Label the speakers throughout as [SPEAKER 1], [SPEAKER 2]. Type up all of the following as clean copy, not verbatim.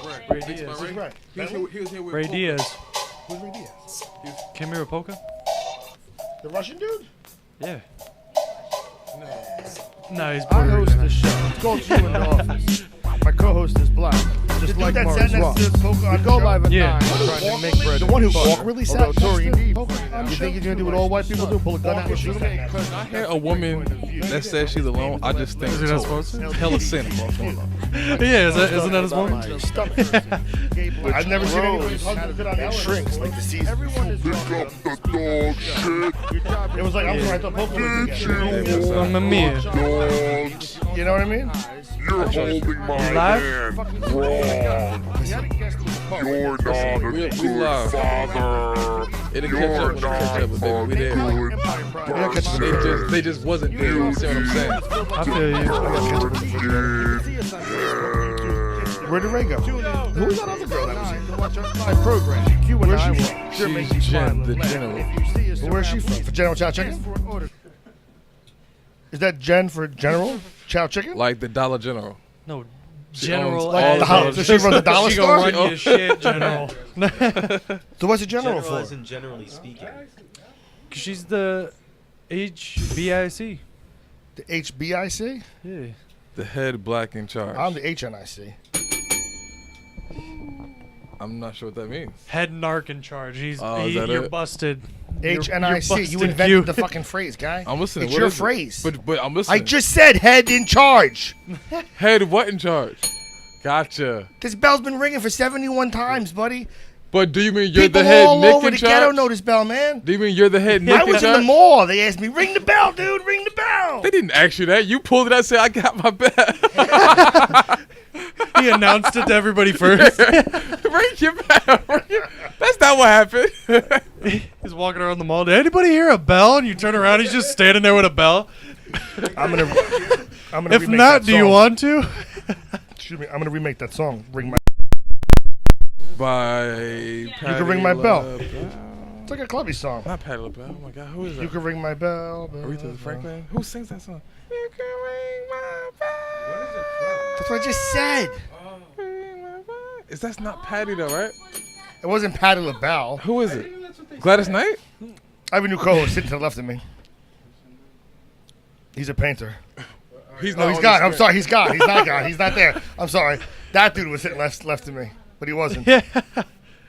[SPEAKER 1] Ray Diaz.
[SPEAKER 2] He's right.
[SPEAKER 3] He was here with
[SPEAKER 1] Ray
[SPEAKER 3] Poker.
[SPEAKER 1] Diaz.
[SPEAKER 2] Who's Ray Diaz?
[SPEAKER 1] Came here with Polka?
[SPEAKER 2] The Russian dude?
[SPEAKER 1] Yeah. No, he's
[SPEAKER 4] I
[SPEAKER 1] Puerto
[SPEAKER 4] host
[SPEAKER 1] Rican.
[SPEAKER 4] the show. It's called You in the Office. My co-host is black, just like
[SPEAKER 2] that
[SPEAKER 4] Morris
[SPEAKER 2] sat
[SPEAKER 4] Ross.
[SPEAKER 2] next to Polka on
[SPEAKER 4] We
[SPEAKER 2] the
[SPEAKER 4] go
[SPEAKER 2] show?
[SPEAKER 4] live at
[SPEAKER 1] Yeah.
[SPEAKER 4] 9. We're trying to make bread.
[SPEAKER 2] The one who
[SPEAKER 4] and butter.
[SPEAKER 2] awkwardly sat
[SPEAKER 4] Although
[SPEAKER 2] next
[SPEAKER 4] Tori
[SPEAKER 2] to
[SPEAKER 4] Indeed.
[SPEAKER 2] Polka on the
[SPEAKER 4] You
[SPEAKER 2] show?
[SPEAKER 4] think you're gonna do what all white people do? Pull a gun out and shoot them?
[SPEAKER 3] Because I hear a woman that says she's alone, I just think
[SPEAKER 1] Is it not supposed to?
[SPEAKER 3] hella Santa Claus going on.
[SPEAKER 1] Yeah, isn't that his moment?
[SPEAKER 2] I've never seen anybody's husband fit on that shrinks like the season.
[SPEAKER 4] Everyone is
[SPEAKER 5] Pick up the dog shit.
[SPEAKER 2] It was like, I'm sorry, I thought Polka was together.
[SPEAKER 1] Mamma mia.
[SPEAKER 5] Dogs.
[SPEAKER 2] You know what I mean?
[SPEAKER 5] You're holding my
[SPEAKER 1] live?
[SPEAKER 5] hand wrong. You're not a
[SPEAKER 3] We
[SPEAKER 5] good
[SPEAKER 3] live.
[SPEAKER 5] father.
[SPEAKER 3] It'll catch
[SPEAKER 5] You're
[SPEAKER 3] up when it catch up,
[SPEAKER 5] not
[SPEAKER 3] baby. We
[SPEAKER 5] a
[SPEAKER 3] there.
[SPEAKER 5] good person.
[SPEAKER 3] They just wasn't there. You see what I'm saying?
[SPEAKER 1] I feel you.
[SPEAKER 2] Where did Ray go? Who was that other girl that was here?
[SPEAKER 4] my program. Q and
[SPEAKER 2] Where's
[SPEAKER 4] I
[SPEAKER 2] she
[SPEAKER 4] will
[SPEAKER 2] from?
[SPEAKER 4] sure make you
[SPEAKER 3] She's
[SPEAKER 4] smile
[SPEAKER 3] Jen,
[SPEAKER 4] and
[SPEAKER 3] the
[SPEAKER 4] laugh.
[SPEAKER 3] general.
[SPEAKER 4] If you see us
[SPEAKER 2] Where's she
[SPEAKER 4] around,
[SPEAKER 2] from? For General Chow Chicken?
[SPEAKER 4] for an order.
[SPEAKER 2] Is that Jen for General Chow Chicken?
[SPEAKER 3] Like the Dollar General.
[SPEAKER 1] No,
[SPEAKER 3] She
[SPEAKER 1] General.
[SPEAKER 3] owns
[SPEAKER 2] Like
[SPEAKER 3] all
[SPEAKER 2] the
[SPEAKER 3] the
[SPEAKER 2] dollar.
[SPEAKER 3] dollars.
[SPEAKER 2] So she runs the dollar
[SPEAKER 1] She gonna
[SPEAKER 2] store?
[SPEAKER 1] run you shit, General.
[SPEAKER 2] So what's the General
[SPEAKER 6] General
[SPEAKER 2] for?
[SPEAKER 6] isn't generally speaking.
[SPEAKER 1] She's the HBIC.
[SPEAKER 2] The HBIC?
[SPEAKER 1] Yeah.
[SPEAKER 3] The head black in charge.
[SPEAKER 2] I'm the HNIC.
[SPEAKER 3] I'm not sure what that means.
[SPEAKER 1] Head narc in charge. He's
[SPEAKER 3] Oh, is that
[SPEAKER 1] you're
[SPEAKER 3] it?
[SPEAKER 1] busted. You're
[SPEAKER 2] HNIC. You
[SPEAKER 1] busted,
[SPEAKER 2] invented
[SPEAKER 1] Q.
[SPEAKER 2] the fucking phrase, guy.
[SPEAKER 3] I'm listening.
[SPEAKER 2] It's
[SPEAKER 3] What
[SPEAKER 2] your
[SPEAKER 3] is it?
[SPEAKER 2] phrase.
[SPEAKER 3] But I'm
[SPEAKER 2] I
[SPEAKER 3] listening.
[SPEAKER 2] just said head in charge.
[SPEAKER 3] Head what in charge? Gotcha.
[SPEAKER 2] This bell's been ringing for 71 times, buddy.
[SPEAKER 3] But do you mean you're
[SPEAKER 2] People
[SPEAKER 3] the head
[SPEAKER 2] all
[SPEAKER 3] Nick
[SPEAKER 2] over
[SPEAKER 3] in
[SPEAKER 2] the ghetto
[SPEAKER 3] charge?
[SPEAKER 2] know this bell, man.
[SPEAKER 3] Do you mean you're the head Nick
[SPEAKER 2] I
[SPEAKER 3] in
[SPEAKER 2] was in
[SPEAKER 3] charge?
[SPEAKER 2] the mall. They asked me, ring the bell, dude. Ring the bell.
[SPEAKER 3] They didn't ask you that. You pulled it out and said, I got my bell.
[SPEAKER 1] He announced it to everybody first.
[SPEAKER 3] Ring your bell. That's not what happened.
[SPEAKER 1] He's walking around the mall. Did anybody hear a bell? And you turn around, he's just standing there with a bell.
[SPEAKER 2] I'm gonna
[SPEAKER 1] If
[SPEAKER 2] remake
[SPEAKER 1] not,
[SPEAKER 2] that
[SPEAKER 1] do you
[SPEAKER 2] song.
[SPEAKER 1] want to?
[SPEAKER 2] Excuse me. I'm gonna remake that song. Ring my.
[SPEAKER 3] By
[SPEAKER 2] You can ring my bell.
[SPEAKER 3] LaBelle.
[SPEAKER 2] It's like a clubby song.
[SPEAKER 3] Not Patti LaBelle. Oh my God, who is that?
[SPEAKER 2] You can ring my bell. bell,
[SPEAKER 3] Aretha
[SPEAKER 2] bell.
[SPEAKER 3] Franklin. Who sings that song? You can ring my bell.
[SPEAKER 2] That's what I just said.
[SPEAKER 3] Ring my bell. Is that not Patty though, right?
[SPEAKER 2] It wasn't Patti LaBelle.
[SPEAKER 3] Who is it? Gladys Knight?
[SPEAKER 2] I have a new co-host sitting to the left of me. He's a painter.
[SPEAKER 3] He's
[SPEAKER 2] No, he's
[SPEAKER 3] on
[SPEAKER 2] gone.
[SPEAKER 3] the
[SPEAKER 2] I'm sorry. He's gone. He's not gone. He's not there. I'm sorry. That dude was sitting left of me, but he wasn't.
[SPEAKER 1] Yeah.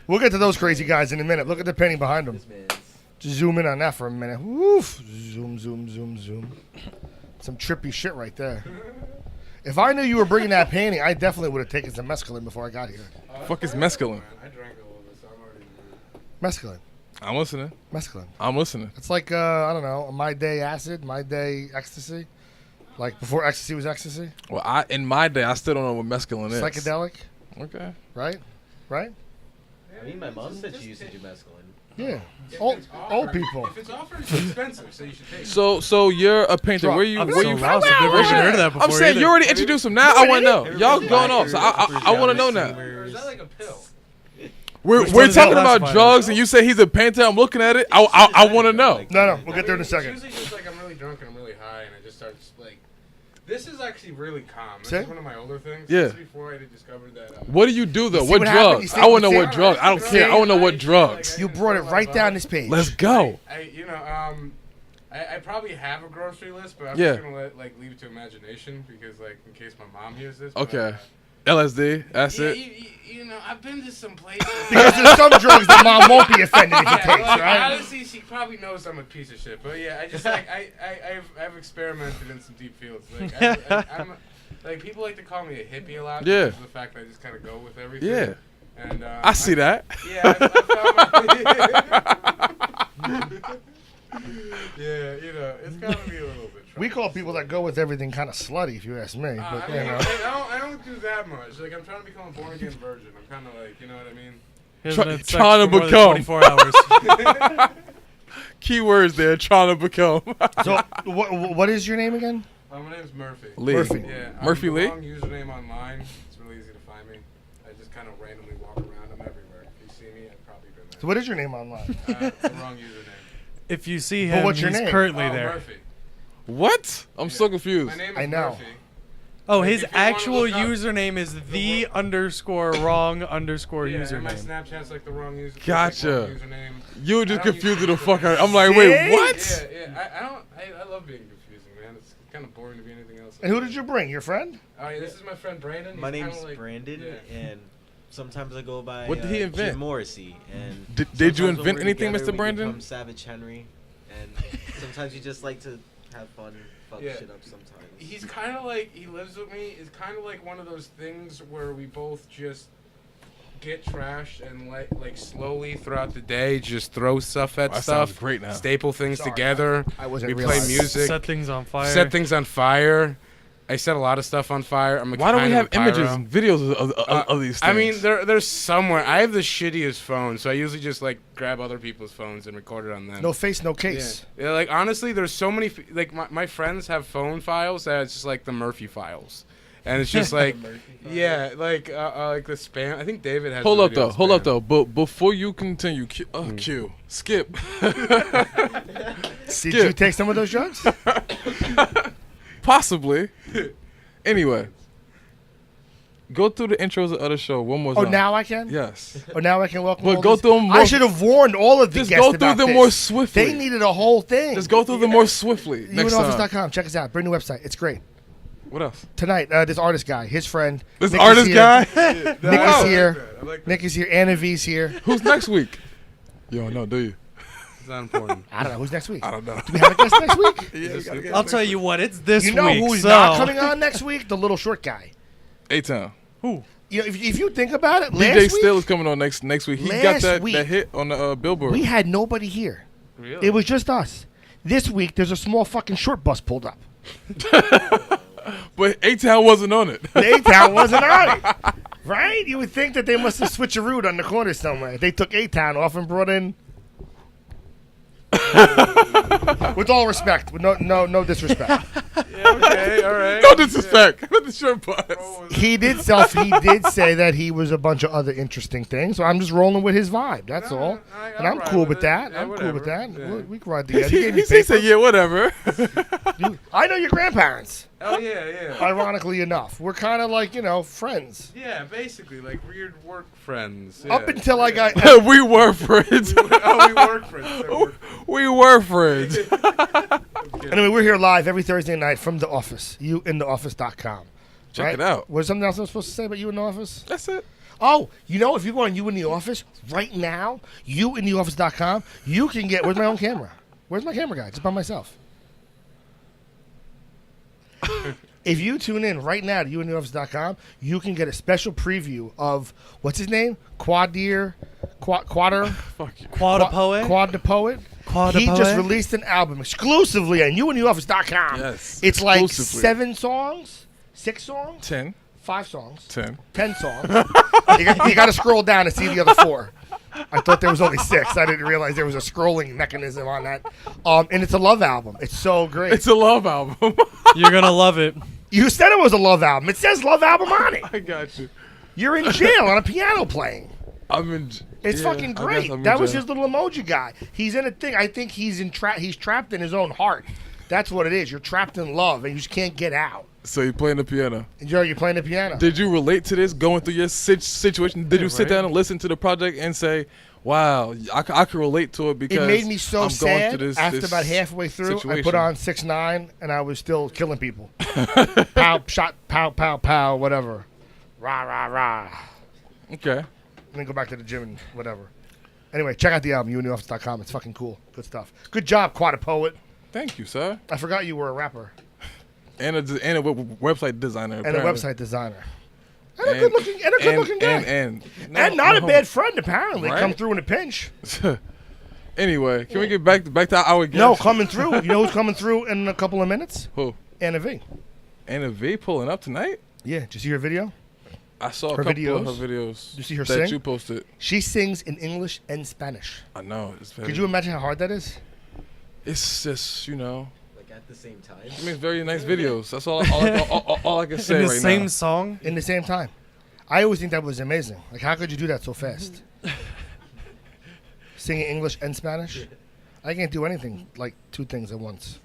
[SPEAKER 2] We'll get to those crazy guys in a minute. Look at the painting behind him. Just zoom in on that for a minute. Woof. Zoom, zoom, zoom, zoom. Some trippy shit right there. If I knew you were bringing that painting, I definitely would have taken some mescaline before I got here.
[SPEAKER 3] Fuck is mescaline?
[SPEAKER 7] I drank a little bit, so I'm already.
[SPEAKER 2] Mescaline.
[SPEAKER 3] I'm listening.
[SPEAKER 2] Mescaline.
[SPEAKER 3] I'm listening.
[SPEAKER 2] It's like, I don't know, My Day Acid, My Day Ecstasy. Like before ecstasy was ecstasy.
[SPEAKER 3] Well, in my day, I still don't know what mescaline is.
[SPEAKER 2] Psychedelic,
[SPEAKER 3] Okay.
[SPEAKER 2] right? Right?
[SPEAKER 6] I mean, my mom said she used to do mescaline.
[SPEAKER 2] Yeah. Old people.
[SPEAKER 7] If it's offered, it's expensive, so you should take it.
[SPEAKER 3] So you're a painter.
[SPEAKER 2] Drop.
[SPEAKER 3] Where you?
[SPEAKER 1] I'm
[SPEAKER 3] Where
[SPEAKER 1] so
[SPEAKER 3] you?
[SPEAKER 1] lost. I've never even heard of that before.
[SPEAKER 3] I'm saying
[SPEAKER 1] either.
[SPEAKER 3] you already introduced him. Now I want to know. Y'all going off. So I want to know now.
[SPEAKER 7] Or is that like a pill?
[SPEAKER 3] We're
[SPEAKER 1] Which one is
[SPEAKER 3] talking
[SPEAKER 1] that
[SPEAKER 3] about
[SPEAKER 1] classified
[SPEAKER 3] drugs, and you say he's a painter. I'm looking at it. I want to know.
[SPEAKER 2] No, we'll get there in a
[SPEAKER 7] It's
[SPEAKER 2] second.
[SPEAKER 7] usually just like I'm really drunk and I'm really high, and I just start like. This is actually really calm. This
[SPEAKER 2] See?
[SPEAKER 7] is one of my older things.
[SPEAKER 3] Yeah.
[SPEAKER 7] This is before I discovered that.
[SPEAKER 3] What do you do though?
[SPEAKER 2] You see
[SPEAKER 3] What
[SPEAKER 2] what happened? You
[SPEAKER 3] drugs?
[SPEAKER 2] see
[SPEAKER 3] I want to know
[SPEAKER 2] what-
[SPEAKER 3] what drugs. I don't care. I want to know what drugs.
[SPEAKER 2] You brought it right down this page.
[SPEAKER 3] Let's go.
[SPEAKER 7] I probably have a grocery list, but I'm
[SPEAKER 3] Yeah.
[SPEAKER 7] just gonna leave it to imagination because in case my mom hears this.
[SPEAKER 3] Okay. LSD. That's
[SPEAKER 7] Yeah,
[SPEAKER 3] it.
[SPEAKER 7] I've been to some places.
[SPEAKER 2] Because there's some drugs that mom won't be offended if he takes, right?
[SPEAKER 7] Honestly, she probably knows I'm a piece of shit. But yeah, I just I've experimented in some deep fields. I'm people like to call me a hippie a lot.
[SPEAKER 3] Yeah.
[SPEAKER 7] Because of the fact that I just kind of go with everything.
[SPEAKER 3] Yeah.
[SPEAKER 7] And
[SPEAKER 3] I see that.
[SPEAKER 7] Yeah. I found yeah, it's gotta be a little bit.
[SPEAKER 2] We call people that go with everything kind of slutty, if you ask me. But, you know.
[SPEAKER 7] I don't do that much. Like, I'm trying to become a born again virgin. I'm kind of like, you know what I mean?
[SPEAKER 1] He hasn't had sex
[SPEAKER 3] Trying to
[SPEAKER 1] for more than
[SPEAKER 3] become.
[SPEAKER 1] 24 hours.
[SPEAKER 3] Keywords there. Trying to become.
[SPEAKER 2] So, what is your name again?
[SPEAKER 7] My name's Murphy.
[SPEAKER 3] Lee.
[SPEAKER 2] Murphy.
[SPEAKER 7] Yeah,
[SPEAKER 3] Murphy
[SPEAKER 7] I'm
[SPEAKER 3] Lee?
[SPEAKER 7] the wrong username online. It's really easy to find me. I just kind of randomly walk around. I'm everywhere. If you see me, I've probably been there.
[SPEAKER 2] So what is your name online?
[SPEAKER 7] The wrong username.
[SPEAKER 1] If you see
[SPEAKER 2] But
[SPEAKER 1] him,
[SPEAKER 2] what's your
[SPEAKER 1] he's
[SPEAKER 2] name?
[SPEAKER 1] currently
[SPEAKER 7] Oh,
[SPEAKER 1] there.
[SPEAKER 7] Murphy.
[SPEAKER 3] What? I'm so confused.
[SPEAKER 7] My name is
[SPEAKER 2] I know.
[SPEAKER 7] Murphy.
[SPEAKER 1] Oh,
[SPEAKER 7] Like,
[SPEAKER 1] his
[SPEAKER 7] if you wanna
[SPEAKER 1] actual
[SPEAKER 7] look up
[SPEAKER 1] username is the underscore wrong underscore
[SPEAKER 7] yeah, and my
[SPEAKER 1] username.
[SPEAKER 7] Snapchat's like the wrong user.
[SPEAKER 5] Gotcha.
[SPEAKER 7] Like, wrong username.
[SPEAKER 5] You were just
[SPEAKER 7] I don't
[SPEAKER 5] confused
[SPEAKER 7] use
[SPEAKER 5] the
[SPEAKER 7] it.
[SPEAKER 5] fuck out. I'm like, wait, what?
[SPEAKER 7] Yeah. I love being confusing, man. It's kind of boring to be anything else.
[SPEAKER 2] And who did you bring? Your friend?
[SPEAKER 7] Oh, yeah, this is my friend Brandon.
[SPEAKER 6] My
[SPEAKER 7] He's
[SPEAKER 6] name's
[SPEAKER 7] kinda like,
[SPEAKER 6] Brandon,
[SPEAKER 7] yeah.
[SPEAKER 6] and sometimes I go by
[SPEAKER 5] What did he invent?
[SPEAKER 6] Jim Morrissey. And
[SPEAKER 5] Did you
[SPEAKER 6] sometimes when
[SPEAKER 5] invent
[SPEAKER 6] we're
[SPEAKER 5] anything,
[SPEAKER 6] together,
[SPEAKER 5] Mr.
[SPEAKER 6] we
[SPEAKER 5] Brandon?
[SPEAKER 6] become Savage Henry, and sometimes you just like to have fun, and fuck
[SPEAKER 7] Yeah.
[SPEAKER 6] shit up sometimes.
[SPEAKER 7] He's kind of like, he lives with me. It's kind of like one of those things where we both just get trashed and like slowly throughout the day just throw stuff at
[SPEAKER 5] That
[SPEAKER 7] stuff.
[SPEAKER 5] sounds great now.
[SPEAKER 7] Staple things
[SPEAKER 2] Sorry,
[SPEAKER 7] together.
[SPEAKER 2] I wasn't
[SPEAKER 7] We play
[SPEAKER 2] realizing.
[SPEAKER 7] music.
[SPEAKER 1] Set things on fire.
[SPEAKER 7] Set things on fire. I set a lot of stuff on fire. I'm a
[SPEAKER 5] Why don't we
[SPEAKER 7] kind of
[SPEAKER 5] have
[SPEAKER 7] a pyro.
[SPEAKER 5] images and videos of these things?
[SPEAKER 7] I mean, they're somewhere. I have the shittiest phone, so I usually just like grab other people's phones and record it on them.
[SPEAKER 2] No face, no
[SPEAKER 7] Yeah.
[SPEAKER 2] case.
[SPEAKER 7] Yeah, like honestly, there's so many. Like my friends have phone files that it's just like the Murphy files, and it's just like, yeah, like the spam. I think David has.
[SPEAKER 5] Hold
[SPEAKER 7] the
[SPEAKER 5] up
[SPEAKER 7] video
[SPEAKER 5] though,
[SPEAKER 7] of
[SPEAKER 5] hold up
[SPEAKER 7] spam.
[SPEAKER 5] though. But before you continue, Q, skip.
[SPEAKER 2] Did you take some of those drugs?
[SPEAKER 5] Possibly. Anyway, go through the intros of the other show one more
[SPEAKER 2] Oh,
[SPEAKER 5] time.
[SPEAKER 2] now I can?
[SPEAKER 5] Yes.
[SPEAKER 2] Oh, now I can welcome
[SPEAKER 5] But
[SPEAKER 2] all
[SPEAKER 5] go
[SPEAKER 2] these-
[SPEAKER 5] through 'em
[SPEAKER 2] I
[SPEAKER 5] more-
[SPEAKER 2] should have warned all of the
[SPEAKER 5] Just
[SPEAKER 2] guests
[SPEAKER 5] go through
[SPEAKER 2] about
[SPEAKER 5] them
[SPEAKER 2] this.
[SPEAKER 5] more swiftly.
[SPEAKER 2] They needed a whole thing.
[SPEAKER 5] Just go through them more swiftly next time.
[SPEAKER 2] UNOffice.com. Check us out. Brand new website. It's great.
[SPEAKER 5] What else?
[SPEAKER 2] Tonight, this artist guy, his friend.
[SPEAKER 5] This
[SPEAKER 2] Nick is
[SPEAKER 5] artist
[SPEAKER 2] here.
[SPEAKER 5] guy?
[SPEAKER 2] Nick
[SPEAKER 5] Wow.
[SPEAKER 2] is here.
[SPEAKER 7] I like that.
[SPEAKER 2] Nick is here. Anna V's here.
[SPEAKER 5] Who's next week? You don't know, do you?
[SPEAKER 7] It's not important.
[SPEAKER 2] I don't know. Who's next week?
[SPEAKER 5] I don't know.
[SPEAKER 2] Do we have a guest next week?
[SPEAKER 5] Yeah, we gotta get
[SPEAKER 1] I'll tell you what, it's this
[SPEAKER 2] You know
[SPEAKER 1] week.
[SPEAKER 2] who's
[SPEAKER 1] so.
[SPEAKER 2] not coming on next week? The little short guy.
[SPEAKER 5] A-Town.
[SPEAKER 1] Who?
[SPEAKER 2] You know, if you think about it,
[SPEAKER 5] DJ
[SPEAKER 2] last
[SPEAKER 5] Still
[SPEAKER 2] week,
[SPEAKER 5] is coming on next week. He got
[SPEAKER 2] Last
[SPEAKER 5] that
[SPEAKER 2] week,
[SPEAKER 5] hit on the Billboard.
[SPEAKER 2] we had nobody here.
[SPEAKER 7] Really?
[SPEAKER 2] It was just us. This week, there's a small fucking short bus pulled up.
[SPEAKER 5] But A-Town wasn't on it.
[SPEAKER 2] The A-Town wasn't on it. Right? You would think that they must have switched a route on the corner somewhere. They took A-Town off and brought in... With all respect. With no disrespect.
[SPEAKER 7] Okay, all right.
[SPEAKER 5] No disrespect. Not the short bus.
[SPEAKER 2] He did say that he was a bunch of other interesting things. So I'm just rolling with his vibe. That's all. And I'm
[SPEAKER 7] ride
[SPEAKER 2] cool
[SPEAKER 7] with
[SPEAKER 2] with
[SPEAKER 7] it.
[SPEAKER 2] that.
[SPEAKER 7] Yeah,
[SPEAKER 2] I'm cool with that.
[SPEAKER 7] whatever. Yeah.
[SPEAKER 2] We can ride together. You gave me
[SPEAKER 5] He
[SPEAKER 2] paper.
[SPEAKER 5] said, yeah, whatever.
[SPEAKER 2] I know your grandparents.
[SPEAKER 7] Oh yeah.
[SPEAKER 2] Ironically enough, we're kind of like friends.
[SPEAKER 7] Yeah, basically like weird work friends.
[SPEAKER 2] Up
[SPEAKER 7] Yeah.
[SPEAKER 2] until I got
[SPEAKER 5] We were friends.
[SPEAKER 7] Oh, we work friends.
[SPEAKER 5] We were friends.
[SPEAKER 2] anyway, we're here live every Thursday night from the office. YouInTheOffice.com.
[SPEAKER 5] Check it out.
[SPEAKER 2] Was something else I'm supposed to say about You in the Office?
[SPEAKER 5] That's it.
[SPEAKER 2] Oh, if you go on You in the Office right now, YouInTheOffice.com, you can get. Where's my own camera? Where's my camera guy? Just by myself. If you tune in right now to YouInTheOffice.com, you can get a special preview of what's his name? Quader.
[SPEAKER 5] Fuck you.
[SPEAKER 1] Quad a poet?
[SPEAKER 2] Quad the Poet.
[SPEAKER 1] Quad a
[SPEAKER 2] He just
[SPEAKER 1] poet?
[SPEAKER 2] released an album exclusively on YouInTheOffice.com.
[SPEAKER 5] Yes,
[SPEAKER 2] It's like
[SPEAKER 5] exclusively.
[SPEAKER 2] 7 songs, 6 songs,
[SPEAKER 5] 10.
[SPEAKER 2] 5 songs,
[SPEAKER 5] 10.
[SPEAKER 2] 10 songs. you got to scroll down to see the other 4. I thought there was only 6. I didn't realize there was a scrolling mechanism on that. And it's a love album. It's so great.
[SPEAKER 5] It's a love album.
[SPEAKER 1] You're going to love it.
[SPEAKER 2] You said it was a love album. It says love album on it.
[SPEAKER 5] I got you.
[SPEAKER 2] You're in jail on a piano playing.
[SPEAKER 5] I'm in.
[SPEAKER 2] It's
[SPEAKER 5] yeah,
[SPEAKER 2] fucking
[SPEAKER 5] I
[SPEAKER 2] great.
[SPEAKER 5] guess I'm in
[SPEAKER 2] That was
[SPEAKER 5] jail.
[SPEAKER 2] his little emoji guy. He's in a thing. I think he's trapped in his own heart. That's what it is. You're trapped in love and you just can't get out.
[SPEAKER 5] So you're playing the piano.
[SPEAKER 2] And you're playing the piano.
[SPEAKER 5] Did you relate to this going through your situation? Did you sit down and listen to the project and say, "Wow, I can relate to it because
[SPEAKER 2] It made me so
[SPEAKER 5] I'm going
[SPEAKER 2] sad.
[SPEAKER 5] through this,
[SPEAKER 2] After
[SPEAKER 5] this
[SPEAKER 2] about halfway through, I
[SPEAKER 5] situation."
[SPEAKER 2] put on 6ix9ine and I was still killing people. Pow, shot, pow, pow, pow, whatever. Rah, rah, rah.
[SPEAKER 5] Okay.
[SPEAKER 2] And then go back to the gym and whatever. Anyway, check out the album, YouInTheOffice.com. It's fucking cool. Good stuff. Good job, Quad a Poet.
[SPEAKER 5] Thank you, sir.
[SPEAKER 2] I forgot you were a rapper
[SPEAKER 5] And a website designer.
[SPEAKER 2] and a
[SPEAKER 5] apparently.
[SPEAKER 2] website designer. And a good-looking guy.
[SPEAKER 5] And
[SPEAKER 2] Not a bad friend, apparently.
[SPEAKER 5] Right?
[SPEAKER 2] Come through in a pinch.
[SPEAKER 5] Anyway, can we get back to our guest?
[SPEAKER 2] No, coming through. You know who's coming through in a couple of minutes?
[SPEAKER 5] Who?
[SPEAKER 2] Anna V.
[SPEAKER 5] Anna V pulling up tonight?
[SPEAKER 2] Yeah, did you see her video?
[SPEAKER 5] I saw a
[SPEAKER 2] Her
[SPEAKER 5] couple
[SPEAKER 2] videos?
[SPEAKER 5] of her videos.
[SPEAKER 2] Did you see her
[SPEAKER 5] that
[SPEAKER 2] sing?
[SPEAKER 5] you posted.
[SPEAKER 2] She sings in English and Spanish.
[SPEAKER 5] I know. It's very,
[SPEAKER 2] Could you imagine how hard that is?
[SPEAKER 5] It's just,
[SPEAKER 6] Like at the same time.
[SPEAKER 5] It makes very nice videos. That's all I can say
[SPEAKER 1] In the
[SPEAKER 5] right
[SPEAKER 1] same
[SPEAKER 5] now.
[SPEAKER 1] song?
[SPEAKER 2] In the same time. I always think that was amazing. Like, how could you do that so fast? Singing English and Spanish? I can't do anything like 2 things at once.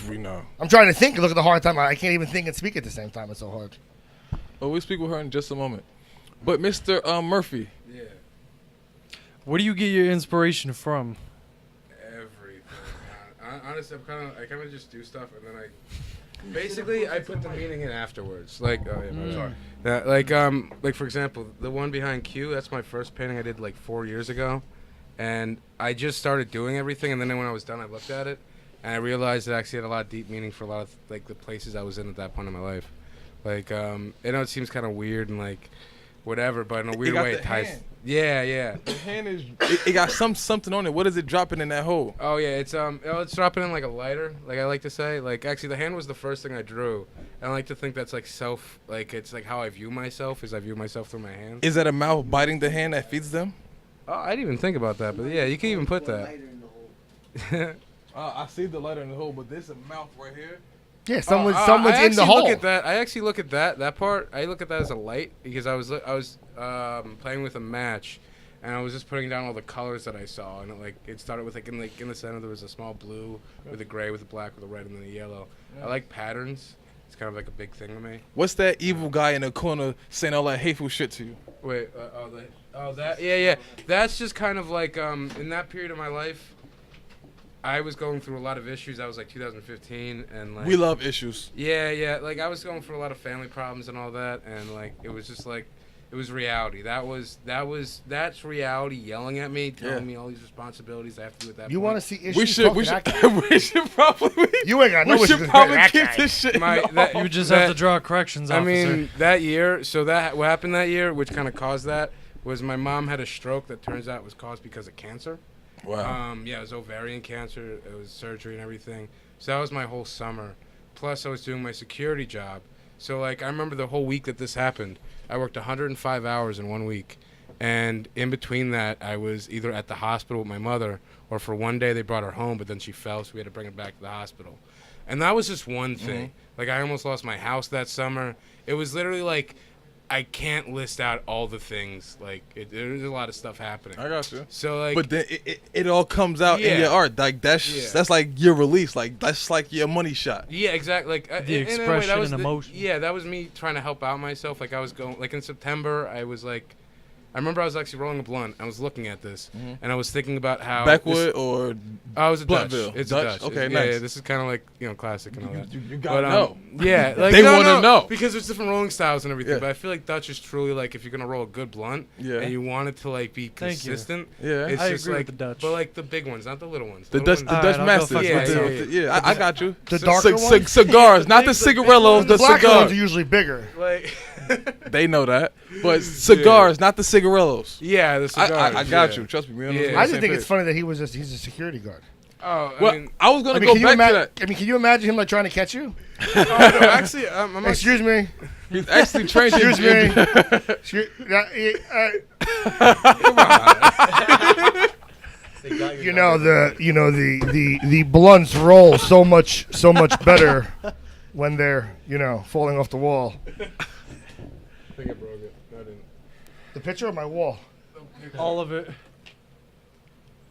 [SPEAKER 5] We know.
[SPEAKER 2] I'm trying to think. Look at the hard time. I can't even think and speak at the same time. It's so hard.
[SPEAKER 5] Oh, we'll speak with her in just a moment. But Mr. Murphy,
[SPEAKER 7] Yeah.
[SPEAKER 1] Where do you get your inspiration from?
[SPEAKER 7] Everything. Honestly, I kind of just do stuff and then I put the meaning in afterwards. Like, oh yeah, I'm sorry. Like for example, the one behind Q. That's my first painting I did like 4 years ago, and I just started doing everything. And then when I was done, I looked at it, and I realized it actually had a lot of deep meaning for a lot of like the places I was in at that point in my life. Like, I know it seems kind of weird and like whatever, but in a weird way, it ties.
[SPEAKER 5] Hand.
[SPEAKER 7] Yeah.
[SPEAKER 5] The hand is. It got something on it. What is it dropping in that hole?
[SPEAKER 7] Oh yeah, it's dropping in like a lighter, like I like to say. Like actually, the hand was the first thing I drew, and I like to think that's like it's like how I view myself, is I view myself through my hand.
[SPEAKER 5] Is that a mouth biting the hand that feeds them?
[SPEAKER 7] Oh, I didn't even think about that, but yeah, you can even put that.
[SPEAKER 5] I see the lighter in the hole, but there's a mouth right here.
[SPEAKER 2] Yeah, someone's
[SPEAKER 7] I
[SPEAKER 2] in the hole.
[SPEAKER 7] Look at that. I actually look at that part. I look at that as a light because I was playing with a match, and I was just putting down all the colors that I saw, and it started with in the center there was a small blue with a gray with a black with a red and then a yellow. Yeah. I like patterns. It's kind of like a big thing to me.
[SPEAKER 5] What's that evil guy in the corner saying all that hateful shit to you?
[SPEAKER 7] Wait, that yeah. That's just kind of like in that period of my life, I was going through a lot of issues. That was like 2015, and like
[SPEAKER 5] we love issues.
[SPEAKER 7] Yeah. Like I was going through a lot of family problems and all that, and like it was just like it was reality. That's reality yelling at me, telling me all these responsibilities I have to do at that.
[SPEAKER 2] You
[SPEAKER 7] point.
[SPEAKER 2] want to see issues?
[SPEAKER 5] We should probably.
[SPEAKER 2] You ain't got no
[SPEAKER 5] we
[SPEAKER 2] issues.
[SPEAKER 5] should probably
[SPEAKER 2] that
[SPEAKER 5] keep
[SPEAKER 2] guy.
[SPEAKER 5] this shit.
[SPEAKER 1] You just have to draw a corrections officer.
[SPEAKER 7] I mean, that year. So what happened that year, which kind of caused that, was my mom had a stroke that turns out was caused because of cancer.
[SPEAKER 5] Wow.
[SPEAKER 7] Yeah, it was ovarian cancer. It was surgery and everything. So that was my whole summer. Plus, I was doing my security job. So, like, I remember the whole week that this happened. I worked 105 hours in 1 week. And in between that, I was either at the hospital with my mother, or for one day they brought her home, but then she fell, so we had to bring her back to the hospital. And that was just one thing.
[SPEAKER 5] Mm-hmm.
[SPEAKER 7] Like, I almost lost my house that summer. It was literally like, I can't list out all the things. Like, there's a lot of stuff happening.
[SPEAKER 5] I got you.
[SPEAKER 7] So, like,
[SPEAKER 5] but then it all comes out in your art. Like that's like your release. Like that's like your money shot.
[SPEAKER 7] Yeah, exactly. Like
[SPEAKER 1] the expression and emotion.
[SPEAKER 7] Yeah, that was me trying to help out myself. Like I was going, like in September, I was like, I remember I was actually rolling a blunt. I was looking at this, and I was thinking about how
[SPEAKER 5] Backwood or
[SPEAKER 7] I was a Dutch.
[SPEAKER 5] Bluntville?
[SPEAKER 7] It's
[SPEAKER 5] Dutch?
[SPEAKER 7] a Dutch.
[SPEAKER 5] Okay,
[SPEAKER 7] Yeah,
[SPEAKER 5] nice.
[SPEAKER 7] This is kind of like classic and all that.
[SPEAKER 5] You gotta know.
[SPEAKER 7] Yeah, like,
[SPEAKER 5] They wanna know.
[SPEAKER 7] because there's different rolling styles and everything.
[SPEAKER 5] Yeah.
[SPEAKER 7] But I feel like Dutch is truly like if you're gonna roll a good blunt, and you want it to like be
[SPEAKER 1] Thank you.
[SPEAKER 7] consistent.
[SPEAKER 5] Yeah.
[SPEAKER 7] it's
[SPEAKER 1] I
[SPEAKER 7] just
[SPEAKER 1] agree
[SPEAKER 7] like
[SPEAKER 1] with the Dutch.
[SPEAKER 7] but like the big ones, not the little ones.
[SPEAKER 5] The
[SPEAKER 7] little
[SPEAKER 5] Dutch,
[SPEAKER 7] ones-
[SPEAKER 5] the
[SPEAKER 1] All
[SPEAKER 5] Dutch
[SPEAKER 1] right, I'll go
[SPEAKER 5] masters.
[SPEAKER 1] fuck
[SPEAKER 7] myself.
[SPEAKER 5] I got you.
[SPEAKER 2] The darker ones.
[SPEAKER 5] Cigars, not the cigarillos. The
[SPEAKER 2] darker ones are
[SPEAKER 5] cigars.
[SPEAKER 2] usually bigger.
[SPEAKER 7] like.
[SPEAKER 5] They know that, but cigars, not the cigarillos.
[SPEAKER 7] Yeah, the cigars.
[SPEAKER 5] I got
[SPEAKER 7] yeah.
[SPEAKER 5] you. Trust me. We on
[SPEAKER 7] Yeah.
[SPEAKER 5] the
[SPEAKER 2] I
[SPEAKER 5] same
[SPEAKER 2] just think it's
[SPEAKER 5] page.
[SPEAKER 2] funny that he's a security guard.
[SPEAKER 7] Oh,
[SPEAKER 5] Well, I was gonna go
[SPEAKER 2] can you
[SPEAKER 5] back to that.
[SPEAKER 2] I mean, can you imagine him like trying to catch you?
[SPEAKER 7] no, actually, I'm not.
[SPEAKER 2] Excuse me.
[SPEAKER 5] He's actually trained.
[SPEAKER 2] Excuse
[SPEAKER 5] in-
[SPEAKER 2] me. You know the blunts roll so much better when they're falling off the wall.
[SPEAKER 7] I think I broke it. No, I didn't.
[SPEAKER 2] The picture of my wall.
[SPEAKER 1] All of it.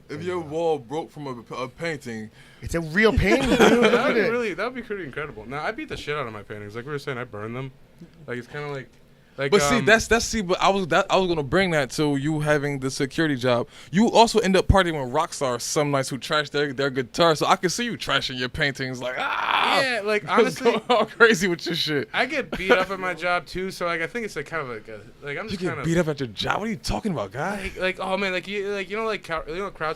[SPEAKER 5] If your wall broke from a painting,
[SPEAKER 2] It's a real painting, dude. Look
[SPEAKER 7] That
[SPEAKER 2] at it.
[SPEAKER 7] would be pretty incredible. Now I beat the shit out of my paintings. Like we were saying, I burn them. Like it's kind of like.
[SPEAKER 5] but see, but I was gonna bring that to you having the security job. You also end up partying with rock stars some nights who trash their guitar. So I can see you trashing your paintings like
[SPEAKER 7] Yeah, like
[SPEAKER 5] Just
[SPEAKER 7] honestly,
[SPEAKER 5] going all crazy with your shit.
[SPEAKER 7] I get beat up at my job too. So like I think it's like kind of like I'm
[SPEAKER 5] You
[SPEAKER 7] just
[SPEAKER 5] get
[SPEAKER 7] kind of
[SPEAKER 5] beat up at your job. What are you talking about, guy?
[SPEAKER 7] like oh man like you know crowd